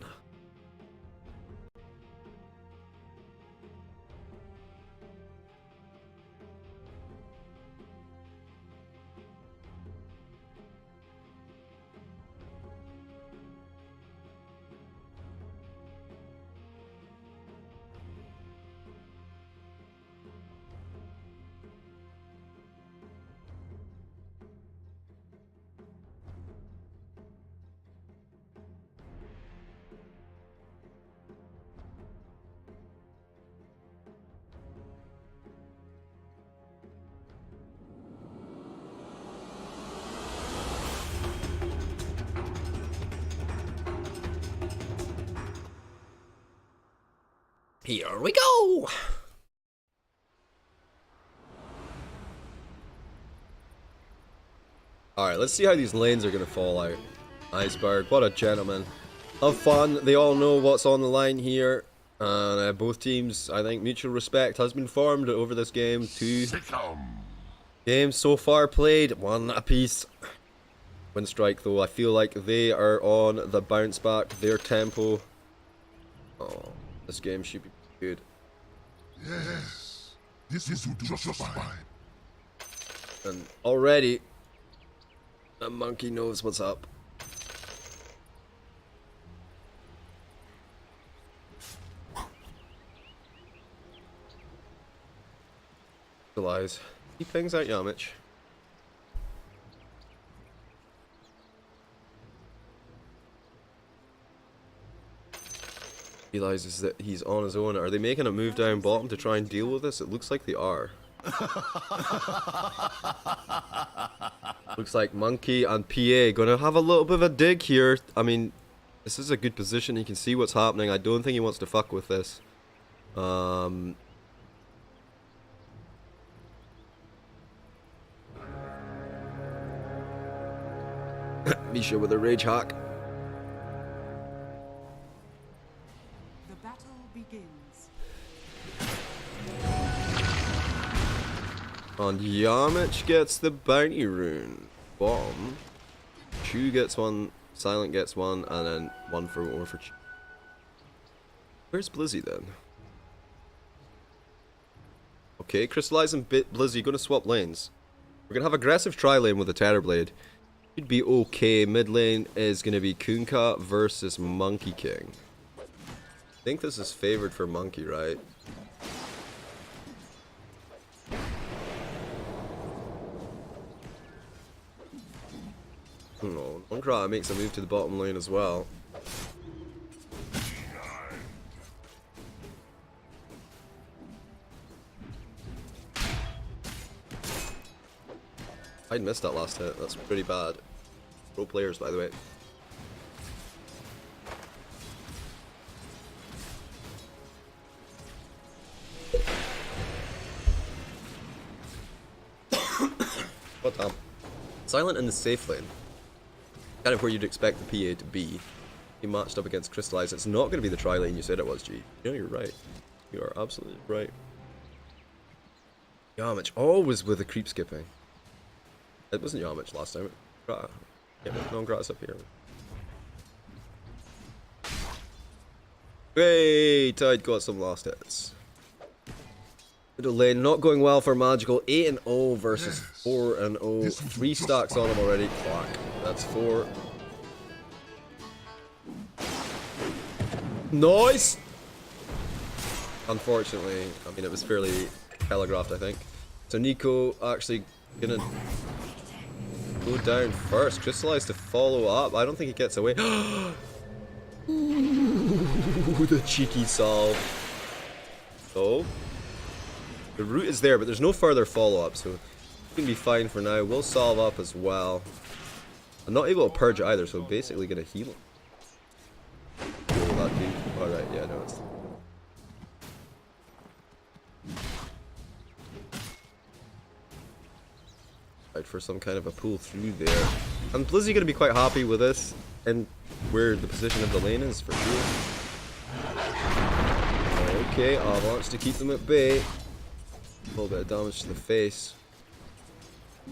Here we go! Alright, let's see how these lanes are gonna fall out. Iceberg, what a gentleman. Have fun, they all know what's on the line here. And both teams, I think mutual respect has been formed over this game. 2 games so far played, 1 apiece. Win strike though, I feel like they are on the bounce back, their tempo. Oh, this game should be good. Yes, this is just fine. And already, the monkey knows what's up. Lies. Keep things out, Yamich. Realizes that he's on his own. Are they making a move down bottom to try and deal with this? It looks like they are. Looks like Monkey and PA gonna have a little bit of a dig here. I mean, this is a good position. He can see what's happening. I don't think he wants to fuck with this. Misha with a rage hack. The battle begins. And Yamich gets the bounty rune. Bomb. Chu gets one, Silent gets one, and then one for Chu. Where's Blizzy then? Okay, Crystallize and Blizzy gonna swap lanes. We're gonna have aggressive tri-lane with the Terrorblade. Should be okay. Mid lane is gonna be Kunkka versus Monkey King. I think this is favored for Monkey, right? No, Monkra makes a move to the bottom lane as well. I missed that last hit, that's pretty bad. Pro players, by the way. What damn? Silent in the safe lane. Kind of where you'd expect the PA to be. He matched up against Crystallize. It's not going to be the tri lane you said it was, G. You know, you're right. You are absolutely right. Yamich always with the creep skipping. It wasn't Yamich last time. Yeah, no grass up here. Hey, Tide got some last hits. Middle lane not going well for Magical. 8-0 versus 4-0. 3 stacks on him already. Clack. That's 4. Nice! Unfortunately, I mean, it was fairly telegraphed, I think. So Nico actually gonna go down first. Crystallize to follow up. I don't think he gets away. Ooh, the cheeky solve. So the route is there, but there's no further follow-up, so we can be fine for now. We'll solve up as well. I'm not able to purge either, so basically gonna heal him. What will that do? Alright, yeah, no, it's... Right, for some kind of a pull through there. And Blizzy gonna be quite happy with this, and where the position of the lane is, for sure. Okay, Avalanche to keep them at bay. A little bit of damage to the face.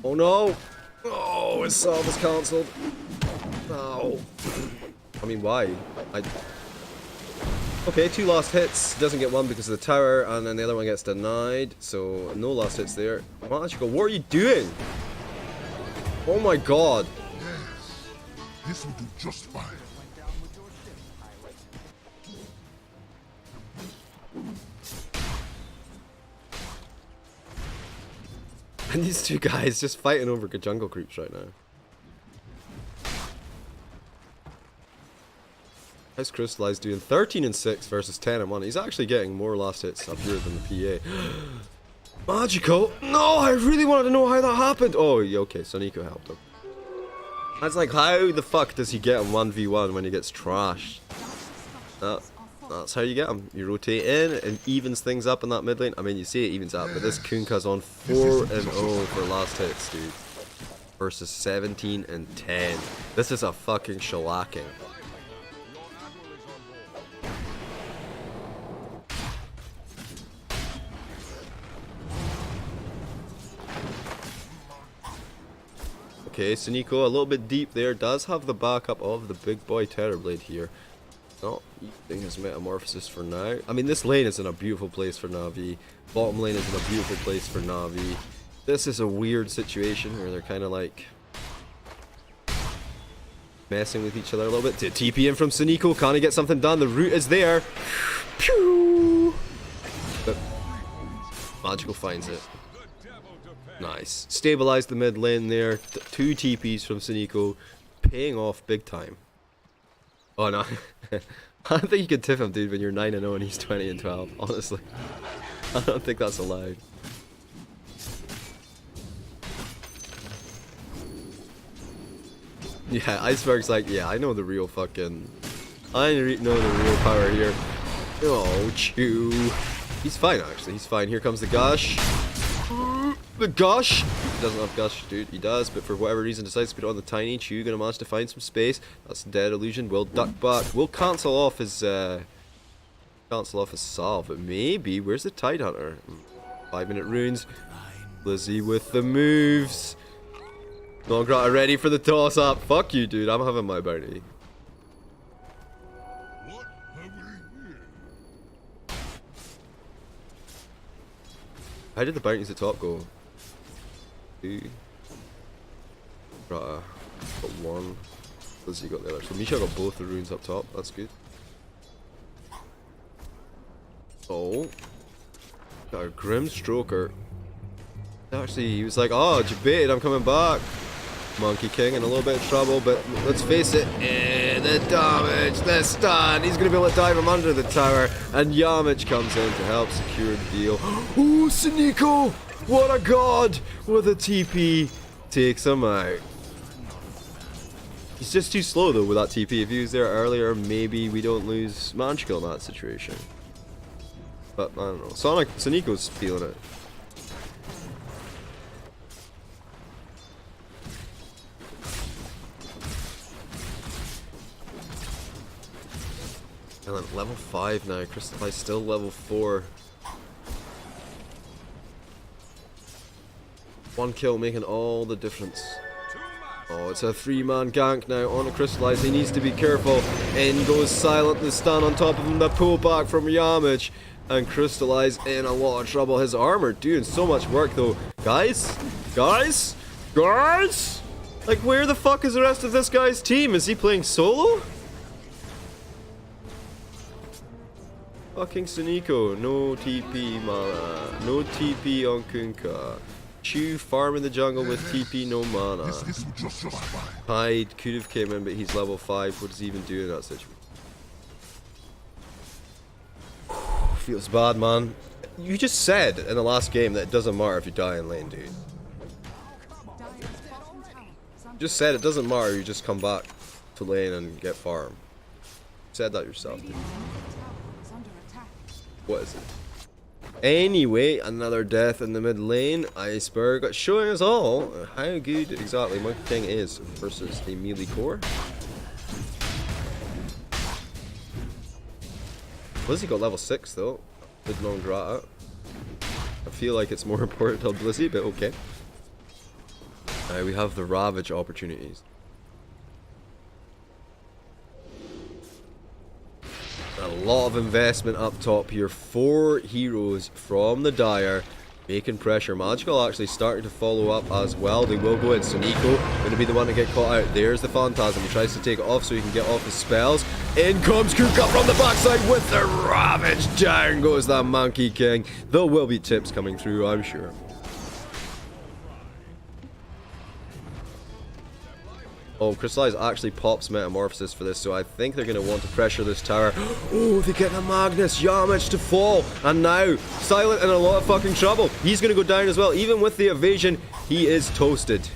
Oh no! Oh, his salve is cancelled. Ow. I mean, why? Okay, 2 last hits. Doesn't get one because of the tower, and then the other one gets denied. So, no last hits there. Magical, what are you doing? Oh my god. Yes, this will do just fine. And these two guys just fighting over jungle creeps right now. How's Crystallize doing? 13-6 versus 10-1. He's actually getting more last hits up here than the PA. Magical! No, I really wanted to know how that happened! Oh, okay, so Nico helped him. That's like, how the fuck does he get a 1v1 when he gets trashed? That That's how you get him. You rotate in and evens things up in that mid lane. I mean, you see it evens up, but this Kunkka's on 4-0 for last hits, dude. Versus 17 and 10. This is a fucking shellacking. Okay, Suniko a little bit deep there. Does have the backup of the big boy Terrorblade here. Not using his metamorphosis for now. I mean, this lane is in a beautiful place for Navi. Bottom lane is in a beautiful place for Navi. This is a weird situation where they're kind of like messing with each other a little bit. TP in from Suniko. Can he get something done? The root is there. Pew! But Magical finds it. Nice. Stabilized the mid lane there. Two TPs from Suniko. Paying off big time. Oh no. I don't think you can tip him, dude, when you're 9-0 and he's 20-12. Honestly. I don't think that's allowed. Yeah, Iceberg's like, yeah, I know the real fucking... I know the real power here. Oh, chew. He's fine, actually. He's fine. Here comes the gush. The gush! He doesn't have gush, dude. He does, but for whatever reason decides to put it on the tiny. Chew gonna manage to find some space. That's dead illusion. Will duck back. Will cancel off his salve, but maybe. Where's the Tide Hunter? 5-minute runes. Lizzie with the moves. Nograta ready for the toss up. Fuck you, dude. I'm having my bounty. What have we here? How did the bounties at top go? Two. Got one. Lizzie got the other. So Misha got both the runes up top. That's good. Oh. Got a Grim Stroker. Actually, he was like, oh, you baited, I'm coming back. Monkey King in a little bit of trouble, but let's face it. The damage, the stun. He's going to be able to dive him under the tower. And Yamich comes in to help secure the deal. Ooh, Suniko! What a god! With a TP. Takes him out. He's just too slow, though, with that TP. If he was there earlier, maybe we don't lose Manchical in that situation. But, I don't know. Suniko's feeling it. And then level 5 now, Crystallize still level 4. One kill making all the difference. Oh, it's a 3-man gank now on a Crystallize. He needs to be careful. In goes Silent, the stun on top of him, the pullback from Yamich. And Crystallize in a lot of trouble. His armor doing so much work though. Guys? Guys? Guys? Like, where the fuck is the rest of this guy's team? Is he playing solo? Fucking Suniko, no TP mana, no TP on Kunkka. Chew farm in the jungle with TP, no mana. This would just fine. Hyde could have came in, but he's level 5. What does he even do in that situation? Feels bad, man. You just said in the last game that it doesn't matter if you die in lane, dude. You just said it doesn't matter, you just come back to lane and get farm. You said that yourself, dude. What is it? Anyway, another death in the mid lane. Iceberg showing us all how good exactly Monkey King is versus a melee core. Blizzy got level 6 though, with Nograta. I feel like it's more important to Blizzy, but okay. We have the Ravage opportunities. A lot of investment up top here. 4 heroes from the Dire making pressure. Magical actually starting to follow up as well. They will go in. Suniko going to be the one to get caught out. There's the Phantasm. He tries to take it off so he can get off his spells. In comes Kunkka from the backside with the Ravage. Down goes that Monkey King. There will be tips coming through, I'm sure. Oh, Crystallize actually pops Metamorphosis for this, so I think they're going to want to pressure this tower. Oh, they get the Magnus, Yamich to fall, and now Silent in a lot of fucking trouble. He's going to go down as well. Even with the evasion, he is toasted.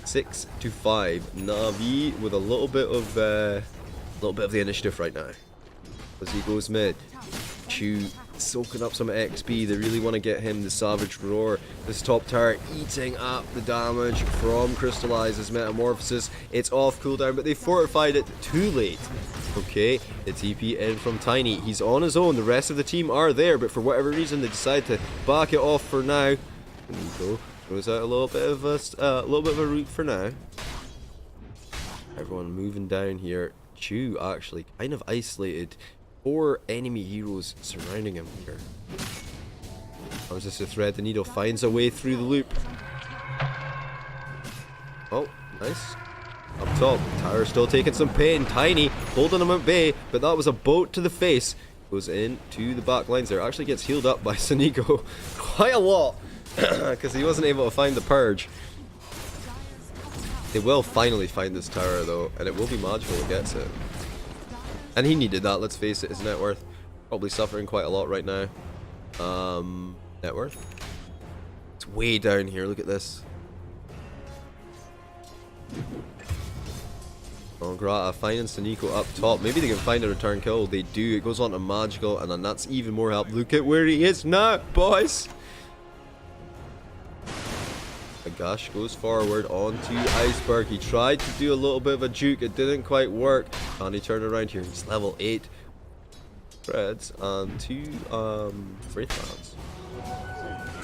6-5. Navi with a little bit of the initiative right now. as he goes mid. Chu soaking up some XP. They really want to get him the Savage Roar. This top tower eating up the damage from Crystallizes Metamorphosis. It's off cooldown, but they fortified it too late. Okay, the TP in from Tiny. He's on his own. The rest of the team are there, but for whatever reason, they decide to back it off for now. Nico throws out a little bit of a route for now. Everyone moving down here. Chu actually kind of isolated. 4 enemy heroes surrounding him here. Comes just to thread the needle, finds a way through the loop. Oh, nice. Up top, tower still taking some pain. Tiny holding him at bay, but that was a boat to the face. Goes into the back lines there. Actually gets healed up by Saniko quite a lot because he wasn't able to find the purge. They will finally find this tower though, and it will be magical who gets it. And he needed that, let's face it. His net worth probably suffering quite a lot right now. Net worth? It's way down here, look at this. Oh, Grata finding Saniko up top. Maybe they can find a return kill. They do. It goes on to magical, and then that's even more help. Look at where he is now, boys. Gosh goes forward onto Iceberg. He tried to do a little bit of a juke. It didn't quite work. Can he turn around here? He's level 8. Threads and 2 Wraith Bands.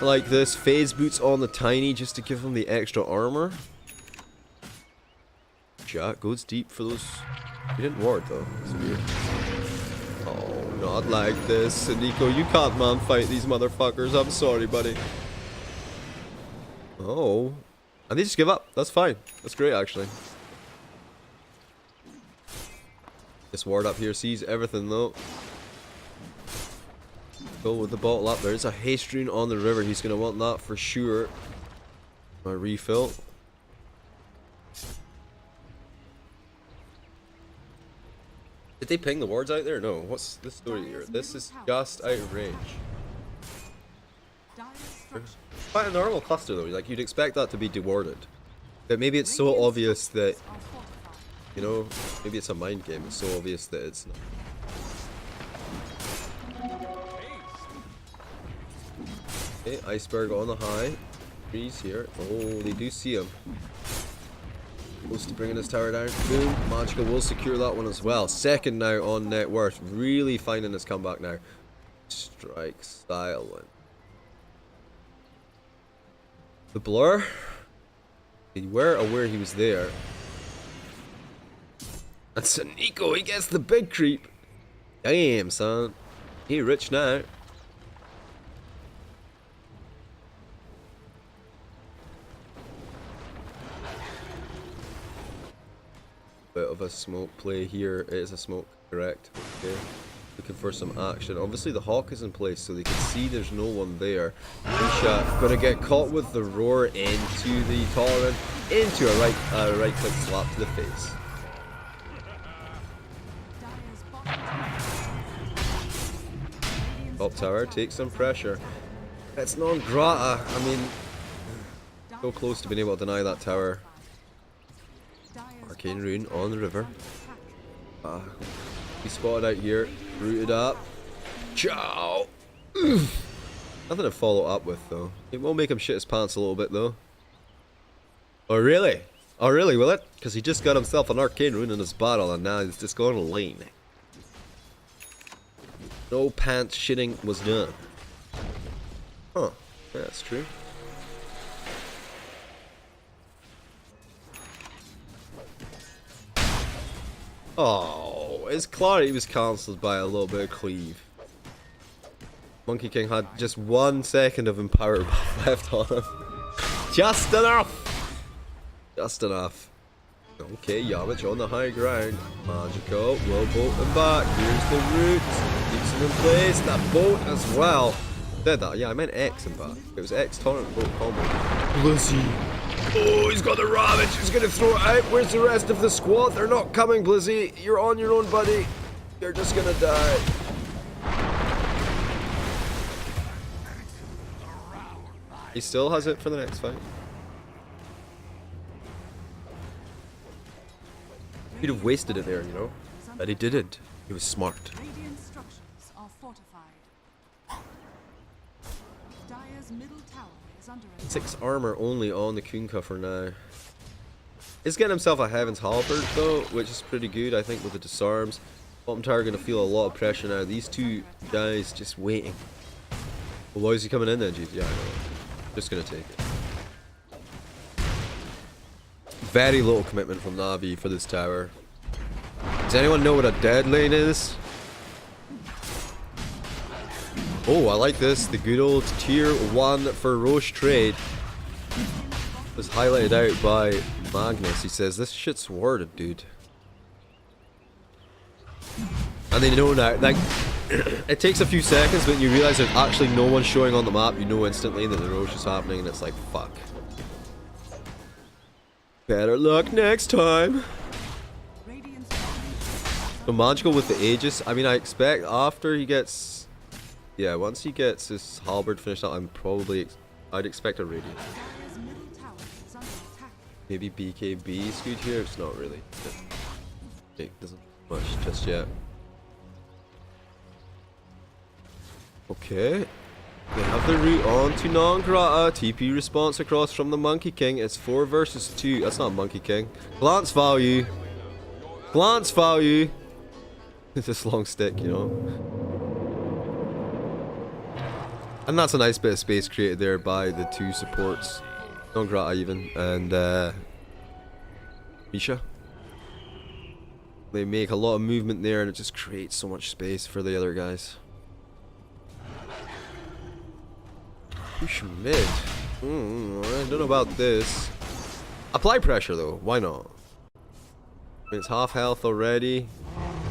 Like this. Phase boots on the Tiny just to give him the extra armor. Jack goes deep for those. He didn't ward though. It's weird. Oh, not like this. Nico, you can't man fight these motherfuckers. I'm sorry, buddy. Oh, and they just give up. That's fine. That's great, actually. This ward up here sees everything, though. Go with the bottle up. There's a haste rune on the river. He's going to want that for sure. My refill. Did they ping the wards out there? No. What's the story here? This is just out of range. Quite a normal cluster though, like you'd expect that to be dewarded. But maybe it's so obvious that, you know, maybe it's a mind game, it's so obvious that it's not. Okay, Iceberg on the high. Freeze here. Oh, they do see him. Close to bringing his tower down. Boom. Magical will secure that one as well. Second now on net worth. Really finding his comeback now. Strike style one. The blur. They were aware he was there. And Saniko, he gets the big creep. Damn, son. He rich now. Bit of a smoke play here. It is a smoke, correct. Okay. Looking for some action. Obviously the hawk is in place so they can see there's no one there. Nisha gonna get caught with the roar into the tolerant, into a right click slap to the face. Top tower takes some pressure. It's non-grata. I mean, so close to being able to deny that tower. Arcane rune on the river. He's spotted out here, rooted up. Ciao! Nothing to follow up with though. It will make him shit his pants a little bit though. Oh really? Oh really, will it? Because he just got himself an arcane rune in his battle and now he's just going to lane. No pants shitting was done. Huh, yeah, that's true. Oh, his clarity was cancelled by a little bit of cleave. Monkey King had just 1 second of empower buff left on him. Just enough! Just enough. Okay, Yamich on the high ground. Magical will bolt him back. Here's the root. Keeps him in place. That bolt as well. Did that? Yeah, I meant X in back. It was X torrent bolt combo. Blizzy. Oh, he's got the ravage. He's gonna throw it out. Where's the rest of the squad? They're not coming, Blizzy. You're on your own, buddy. You're just gonna die. He still has it for the next fight. He'd have wasted it there, you know, but he didn't. He was smart. Radiant structures are fortified. Dire's middle tower is under attack. 6 armor only on the Kunkka for now. He's getting himself a Heaven's Halberd though, which is pretty good I think with the disarms. Bottom tower going to feel a lot of pressure now. These two guys just waiting. Well, why is he coming in then, G? Yeah, I know. Just going to take it. Very little commitment from Navi for this tower. Does anyone know what a dead lane is? Oh, I like this. The good old tier 1 for Roche trade was highlighted out by Magnus. He says, this shit's worded, dude. And they know now, like, it takes a few seconds, but you realize there's actually no one showing on the map. You know instantly that the Roche is happening, and it's like, fuck. Better luck next time. So magical with the Aegis. I mean, I expect after he gets, yeah, once he gets his halberd finished up, I'd expect a Radiant. Maybe BKB is good here. It's not really. It doesn't much just yet. Okay. They have the route on to Nangrata. TP response across from the Monkey King. It's 4 versus 2. That's not Monkey King. Glance value. Glance value. This long stick, you know. And that's a nice bit of space created there by the 2 supports. Nangrata even. And Misha. They make a lot of movement there and it just creates so much space for the other guys. Push mid. I don't know about this. Apply pressure though. Why not? It's half health already.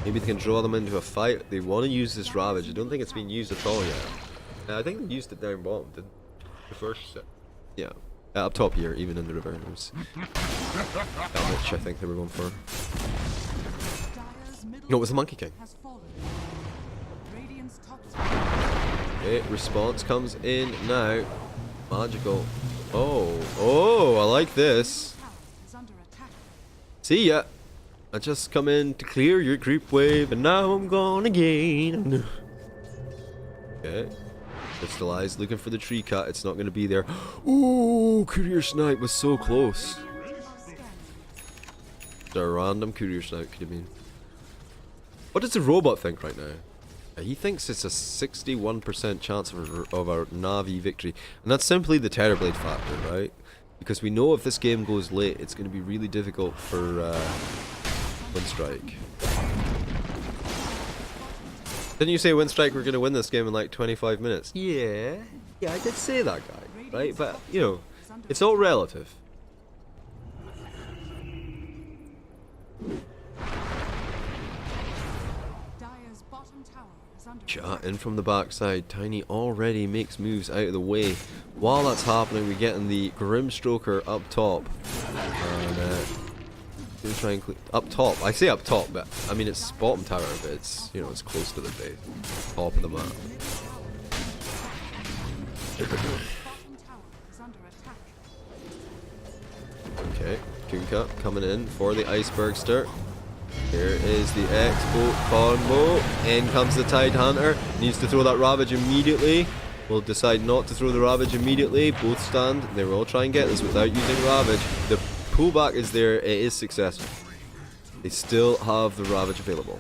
Maybe they can draw them into a fight. They want to use this Ravage. I don't think it's been used at all yet. I think they used it down bottom. The first set. Yeah. Up top here, even in the river. It was Elmich, I think they were going for. No, it was the Monkey King. Okay, response comes in now. Magical. Oh, I like this. See ya. I just come in to clear your creep wave, and now I'm gone again. Okay. Crystallized, looking for the tree cut. It's not going to be there. Ooh, courier snipe was so close. A random courier snipe could have been. What does the robot think right now? He thinks it's a 61% chance of a Navi victory. And that's simply the Terrorblade factor, right? Because we know if this game goes late, it's going to be really difficult for Windstrike. Didn't you say Windstrike were going to win this game in like 25 minutes? Yeah, I did say that, guy, right? But, you know, it's all relative. Shot in from the backside. Tiny already makes moves out of the way. While that's happening, we get in the Grimstroker up top. And gonna try and up top. I say up top, but I mean it's bottom tower, but it's, you know, it's close to the base, top of the map. Okay, Kunkka coming in for the Icebergster. Here is the X-Boat combo. In comes the Tide Hunter. Needs to throw that Ravage immediately. Will decide not to throw the Ravage immediately. Both stand. They will try and get this without using Ravage. The pullback is there. It is successful. They still have the Ravage available.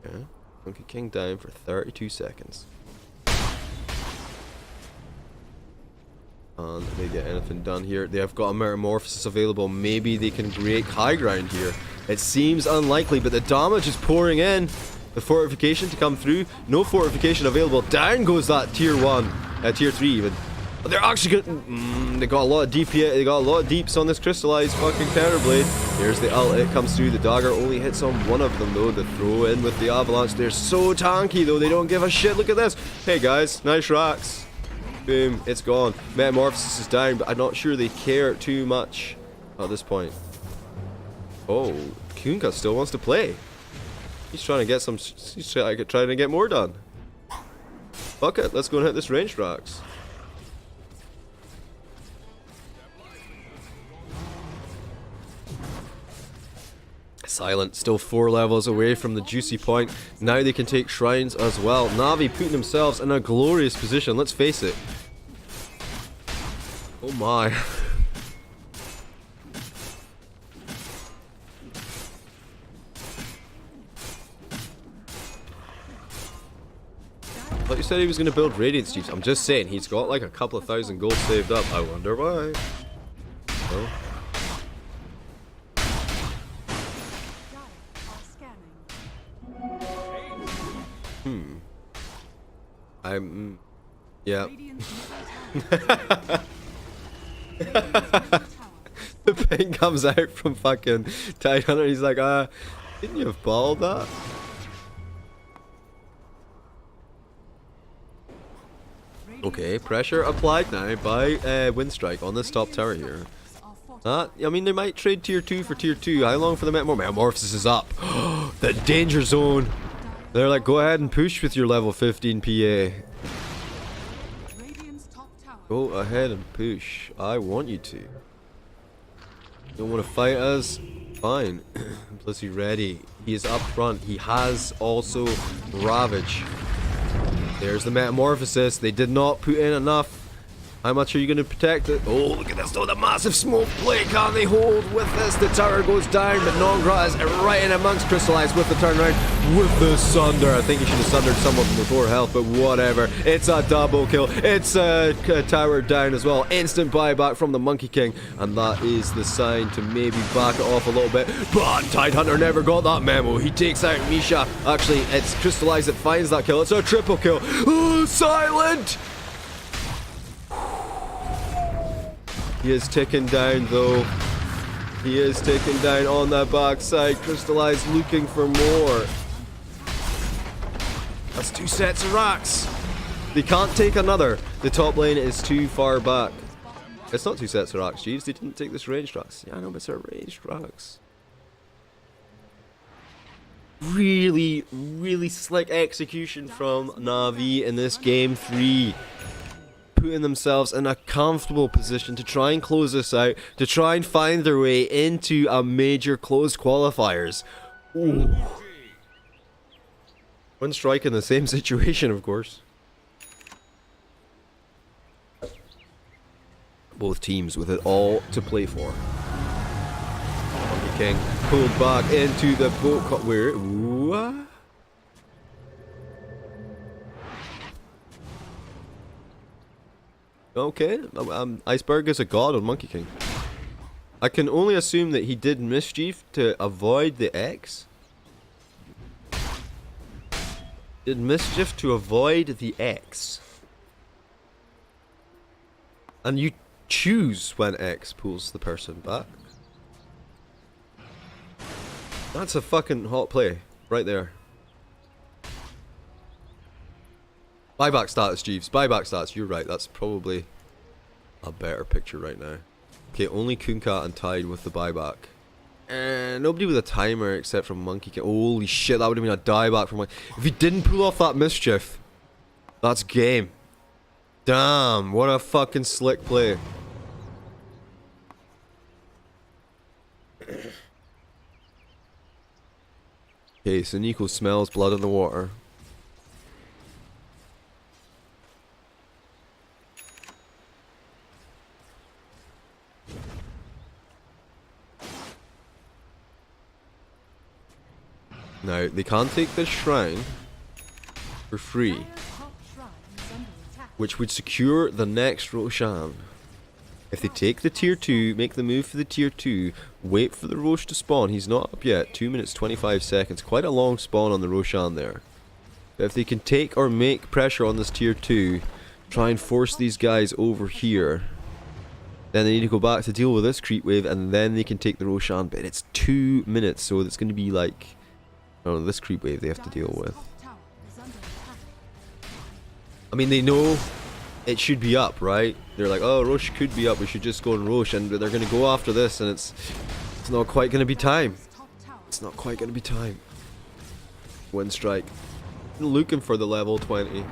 Okay. Monkey King down for 32 seconds. And they get anything done here. They have got a Metamorphosis available. Maybe they can break high ground here. It seems unlikely, but the damage is pouring in. The fortification to come through. No fortification available. Down goes that tier 1. Tier 3 even. But they're actually good. They got a lot of DPS. They got a lot of deeps on this crystallized fucking Terrorblade. Here's the ult. It comes through. The dagger only hits on one of them though. The throw in with the avalanche. They're so tanky though. They don't give a shit. Look at this. Hey guys, nice racks. Boom, it's gone. Metamorphosis is down, but I'm not sure they care too much at this point. Oh, Kunkka still wants to play. He's trying to get some. He's trying to get more done. Fuck it, let's go and hit this ranged racks. Silent, still 4 levels away from the juicy point. Now they can take shrines as well. Navi putting themselves in a glorious position, let's face it. Oh my. I thought you said he was going to build Radiant Chiefs. I'm just saying, he's got like a couple of thousand gold saved up. I wonder why. Oh. Yeah. The ping comes out from fucking Tide Hunter. He's like, didn't you have balled that? Okay, pressure applied now by Windstrike on this top tower here. I mean, they might trade tier 2 for tier 2. How long for the Metamorphosis is up? The danger zone. They're like, go ahead and push with your level 15 PA. Go ahead and push. I want you to. Don't want to fight us? Fine. Blissey ready. He is up front. He has also Ravage. There's the Metamorphosis. They did not put in enough. How much are you going to protect it? Oh, look at this though. The massive smoke play. Can they hold with this? The tower goes down, but Nongra is right in amongst Crystallize with the turnaround. With the Sunder. I think he should have sundered someone from before health, but whatever. It's a double kill. It's a tower down as well. Instant buyback from the Monkey King. And that is the sign to maybe back it off a little bit. But Tide Hunter never got that memo. He takes out Misha. Actually, it's Crystallize that finds that kill. It's a triple kill. Oh, Silent! He is ticking down though. He is ticking down on that backside. Crystallize looking for more. That's 2 sets of racks. They can't take another. The top lane is too far back. It's not 2 sets of racks, Jeeves. They didn't take this ranged racks. Yeah, I know, but it's a ranged racks. Really, really slick execution from Navi in this game 3. Putting themselves in a comfortable position to try and close this out, to try and find their way into a major closed qualifiers. Ooh. Windstrike in the same situation, of course. Both teams with it all to play for. Monkey King pulled back into the boat. Where? What? Okay, Iceberg is a god on Monkey King. I can only assume that he did mischief to avoid the X. Did mischief to avoid the X. And you choose when X pulls the person back. That's a fucking hot play, right there. Buyback status, Jeeves. Buyback status. You're right. That's probably a better picture right now. Okay, only Kunkat and Tide with the buyback. Nobody with a timer except for Monkey King. Holy shit, that would have been a dieback from Monkey. If he didn't pull off that mischief, that's game. Damn, what a fucking slick play. Okay, so Nico smells blood in the water. Now, they can't take this shrine for free, which would secure the next Roshan. If they take the tier 2, make the move for the tier 2, wait for the Rosh to spawn. He's not up yet. 2 minutes 25 seconds. Quite a long spawn on the Roshan there. But if they can take or make pressure on this tier 2, try and force these guys over here, then they need to go back to deal with this creep wave, and then they can take the Roshan. But it's 2 minutes, so it's going to be like... Oh, this creep wave they have to deal with. I mean, they know it should be up, right? They're like, oh, Rosh could be up, we should just go and Rosh, and they're going to go after this, and it's not quite going to be time. It's not quite going to be time. Windstrike. Looking for the level 20.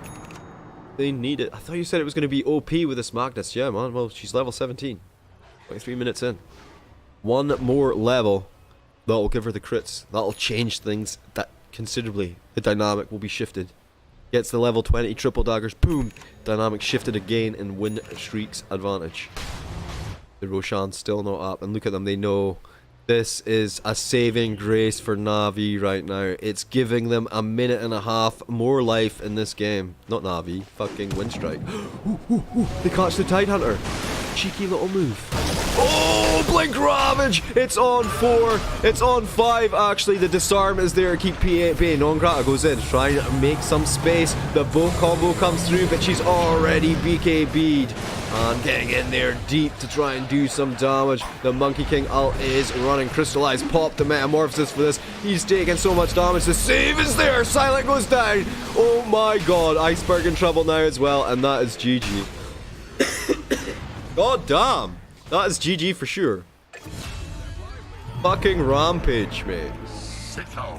They need it. I thought you said it was going to be OP with this Magnus. Yeah, man. Well, she's level 17. 23 minutes in. One more level. That'll give her the crits. That'll change things that considerably. The dynamic will be shifted. Gets the level 20 triple daggers. Boom! Dynamic shifted again and win streaks advantage. The Roshan's still not up. And look at them. They know this is a saving grace for Navi right now. It's giving them a minute and a half more life in this game. Not Navi. Fucking Windstrike. Ooh, ooh, ooh. They catch the Tidehunter. Cheeky little move. Oh, Blink Ravage! It's on 4. It's on 5, actually. The disarm is there to keep PA. Non-Grata goes in, trying to make some space. The bow combo comes through, but she's already BKB'd. And getting in there deep to try and do some damage. The Monkey King ult is running. Crystallize popped the Metamorphosis for this. He's taking so much damage. The save is there. Silent goes down. Oh my god. Iceberg in trouble now as well. And that is GG. God damn. That is GG for sure. Fucking rampage, mate. Sicko.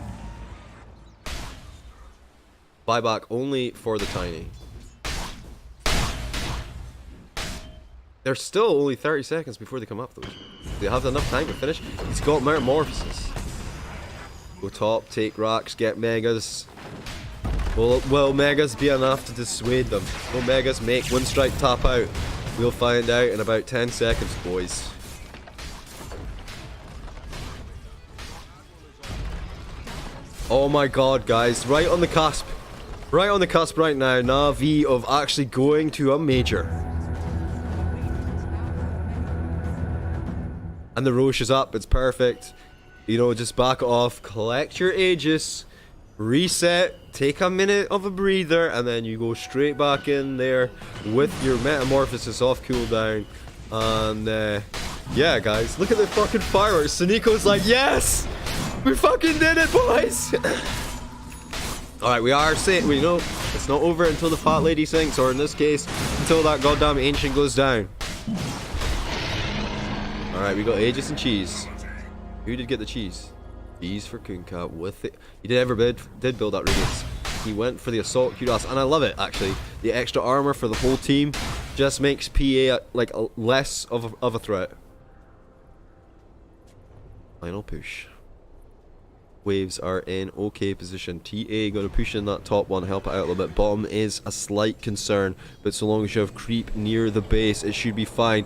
Buyback only for the tiny. There's still only 30 seconds before they come up though. They have enough time to finish. He's got Metamorphosis. Go top, take racks, get megas. Will megas be enough to dissuade them? Will megas make Windstrike tap out? We'll find out in about 10 seconds, boys. Oh my god, guys. Right on the cusp. Right on the cusp right now. Navi of actually going to a major. And the Roche is up. It's perfect. You know, just back off. Collect your Aegis. Reset. Take a minute of a breather. And then you go straight back in there with your Metamorphosis off cooldown. And, yeah, guys. Look at the fucking fireworks. Suniko's like, yes! We fucking did it, boys! Alright, we are safe. We know it's not over until the fat lady sinks. Or in this case, until that goddamn ancient goes down. Alright, we got Aegis and cheese. Who did get the cheese? Cheese for Kunkka with it. He did build that radiance. He went for the assault cuirass, and I love it actually. The extra armor for the whole team just makes PA like less of a threat. Final push. Waves are in okay position. TA gonna push in that top one, help it out a little bit. Bottom is a slight concern, but so long as you have creep near the base, it should be fine.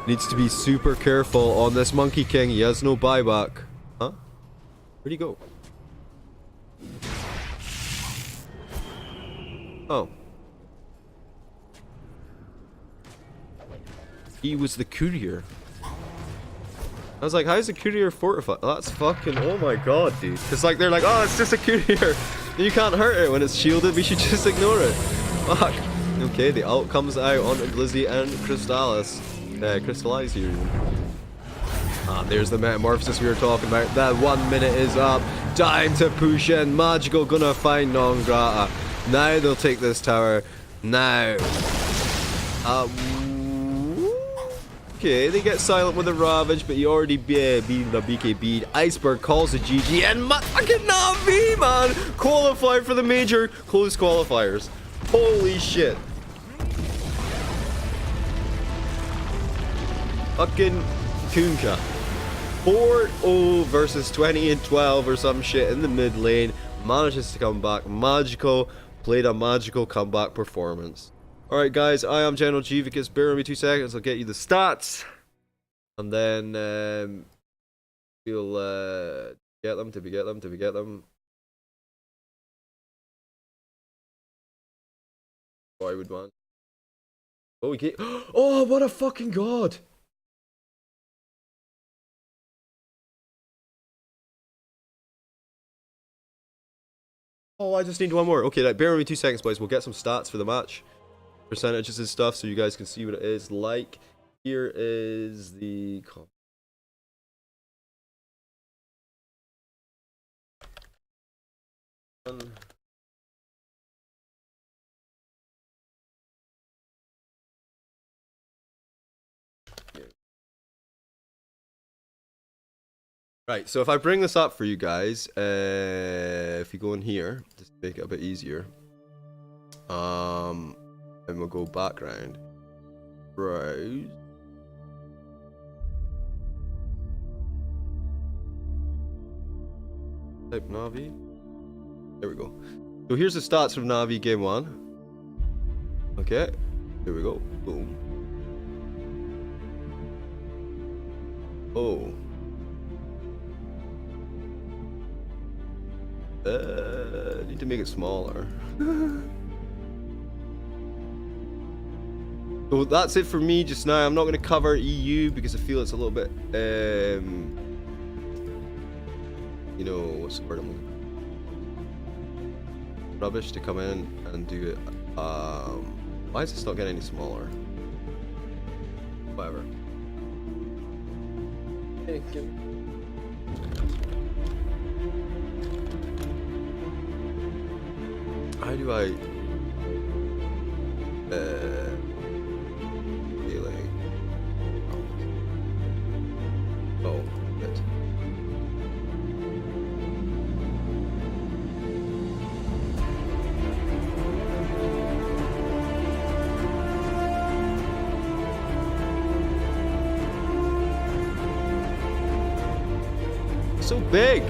Needs to be super careful on this Monkey King. He has no buyback. Huh? Where'd he go? Oh. He was the courier. I was like, how's a courier fortified? That's fucking, oh my god, dude. Because like, they're like, oh, it's just a courier. You can't hurt it when it's shielded. We should just ignore it. Fuck. Okay, the ult comes out onto Glizzy and Crystallis. Crystallize here. Ah, there's the Metamorphosis we were talking about. That 1 minute is up. Time to push in. Magical gonna find Non-Grata. Now they'll take this tower. Now. Okay, they get silent with a Ravage, but he already beaten the BKB. Iceberg calls a GG, and fucking Navi, man! Qualify for the major. Close qualifiers. Holy shit. Fucking Kunkka. 4-0 versus 20 and 12 or some shit in the mid lane. Manages to come back. Magical. Played a magical comeback performance. Alright guys, I am General Jivicus. Bear with me 2 seconds, I'll get you the stats. And then we'll get them. Did we get them? Did we get them? Oh, I would want. Oh, we get. Oh, what a fucking god! Oh, I just need one more. Okay, like, bear with me 2 seconds, boys. We'll get some stats for the match. Percentages and stuff so you guys can see what it is like. Here is the right, so if I bring this up for you guys, if you go in here, just to make it a bit easier. And we'll go background. Right. Type Navi. There we go. So here's the stats from Navi game 1. Okay, here we go. Boom. Oh. Need to make it smaller. So that's it for me just now. I'm not going to cover EU because I feel it's a little bit, you know, what's the word I'm looking for? Rubbish to come in and do it. Why is this not getting any smaller? Whatever. Hey, how do I feeling? Oh, good. So big.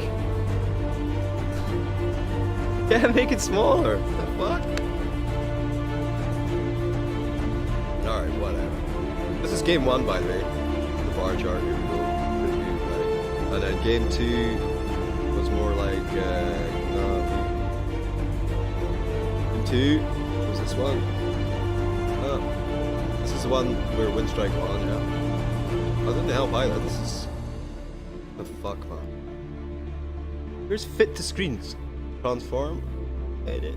Yeah, make it smaller. What the fuck? Alright, whatever. This is game 1, by the way. The bar chart, here we go. And then game 2 was more like, game 2 was this one. This is the one where Windstrike won, yeah. I didn't help either. This is the fuck, man. Where's fit to screens? Transform, edit,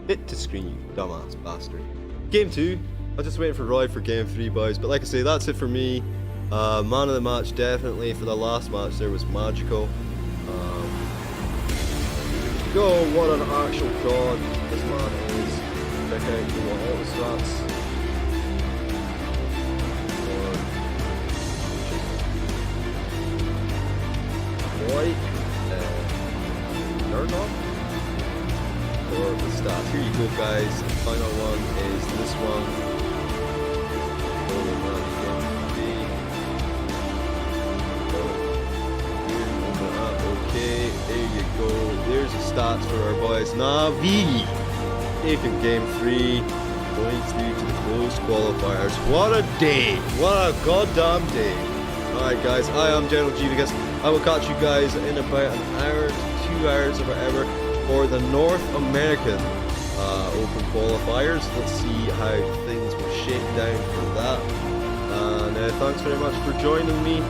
fit to screen, you dumbass bastard. Game 2, I'm just waiting for Roy for game 3, boys. But like I say, that's it for me. Man of the match, definitely. For the last match, there was magical. Go, what an actual god this man is. Check out the all the stats. Boy, turn off. Or the stats. Here you go, guys. The final one is this one. Oh man, okay, there you go. There's the stats for our boys. Navi taking game 3, going through to the closed qualifiers. What a day! What a goddamn day! Alright, guys, I am General G. Because I will catch you guys in about an hour to 2 hours or whatever for the North American Open Qualifiers. Let's see how things will shake down for that. And thanks very much for joining me.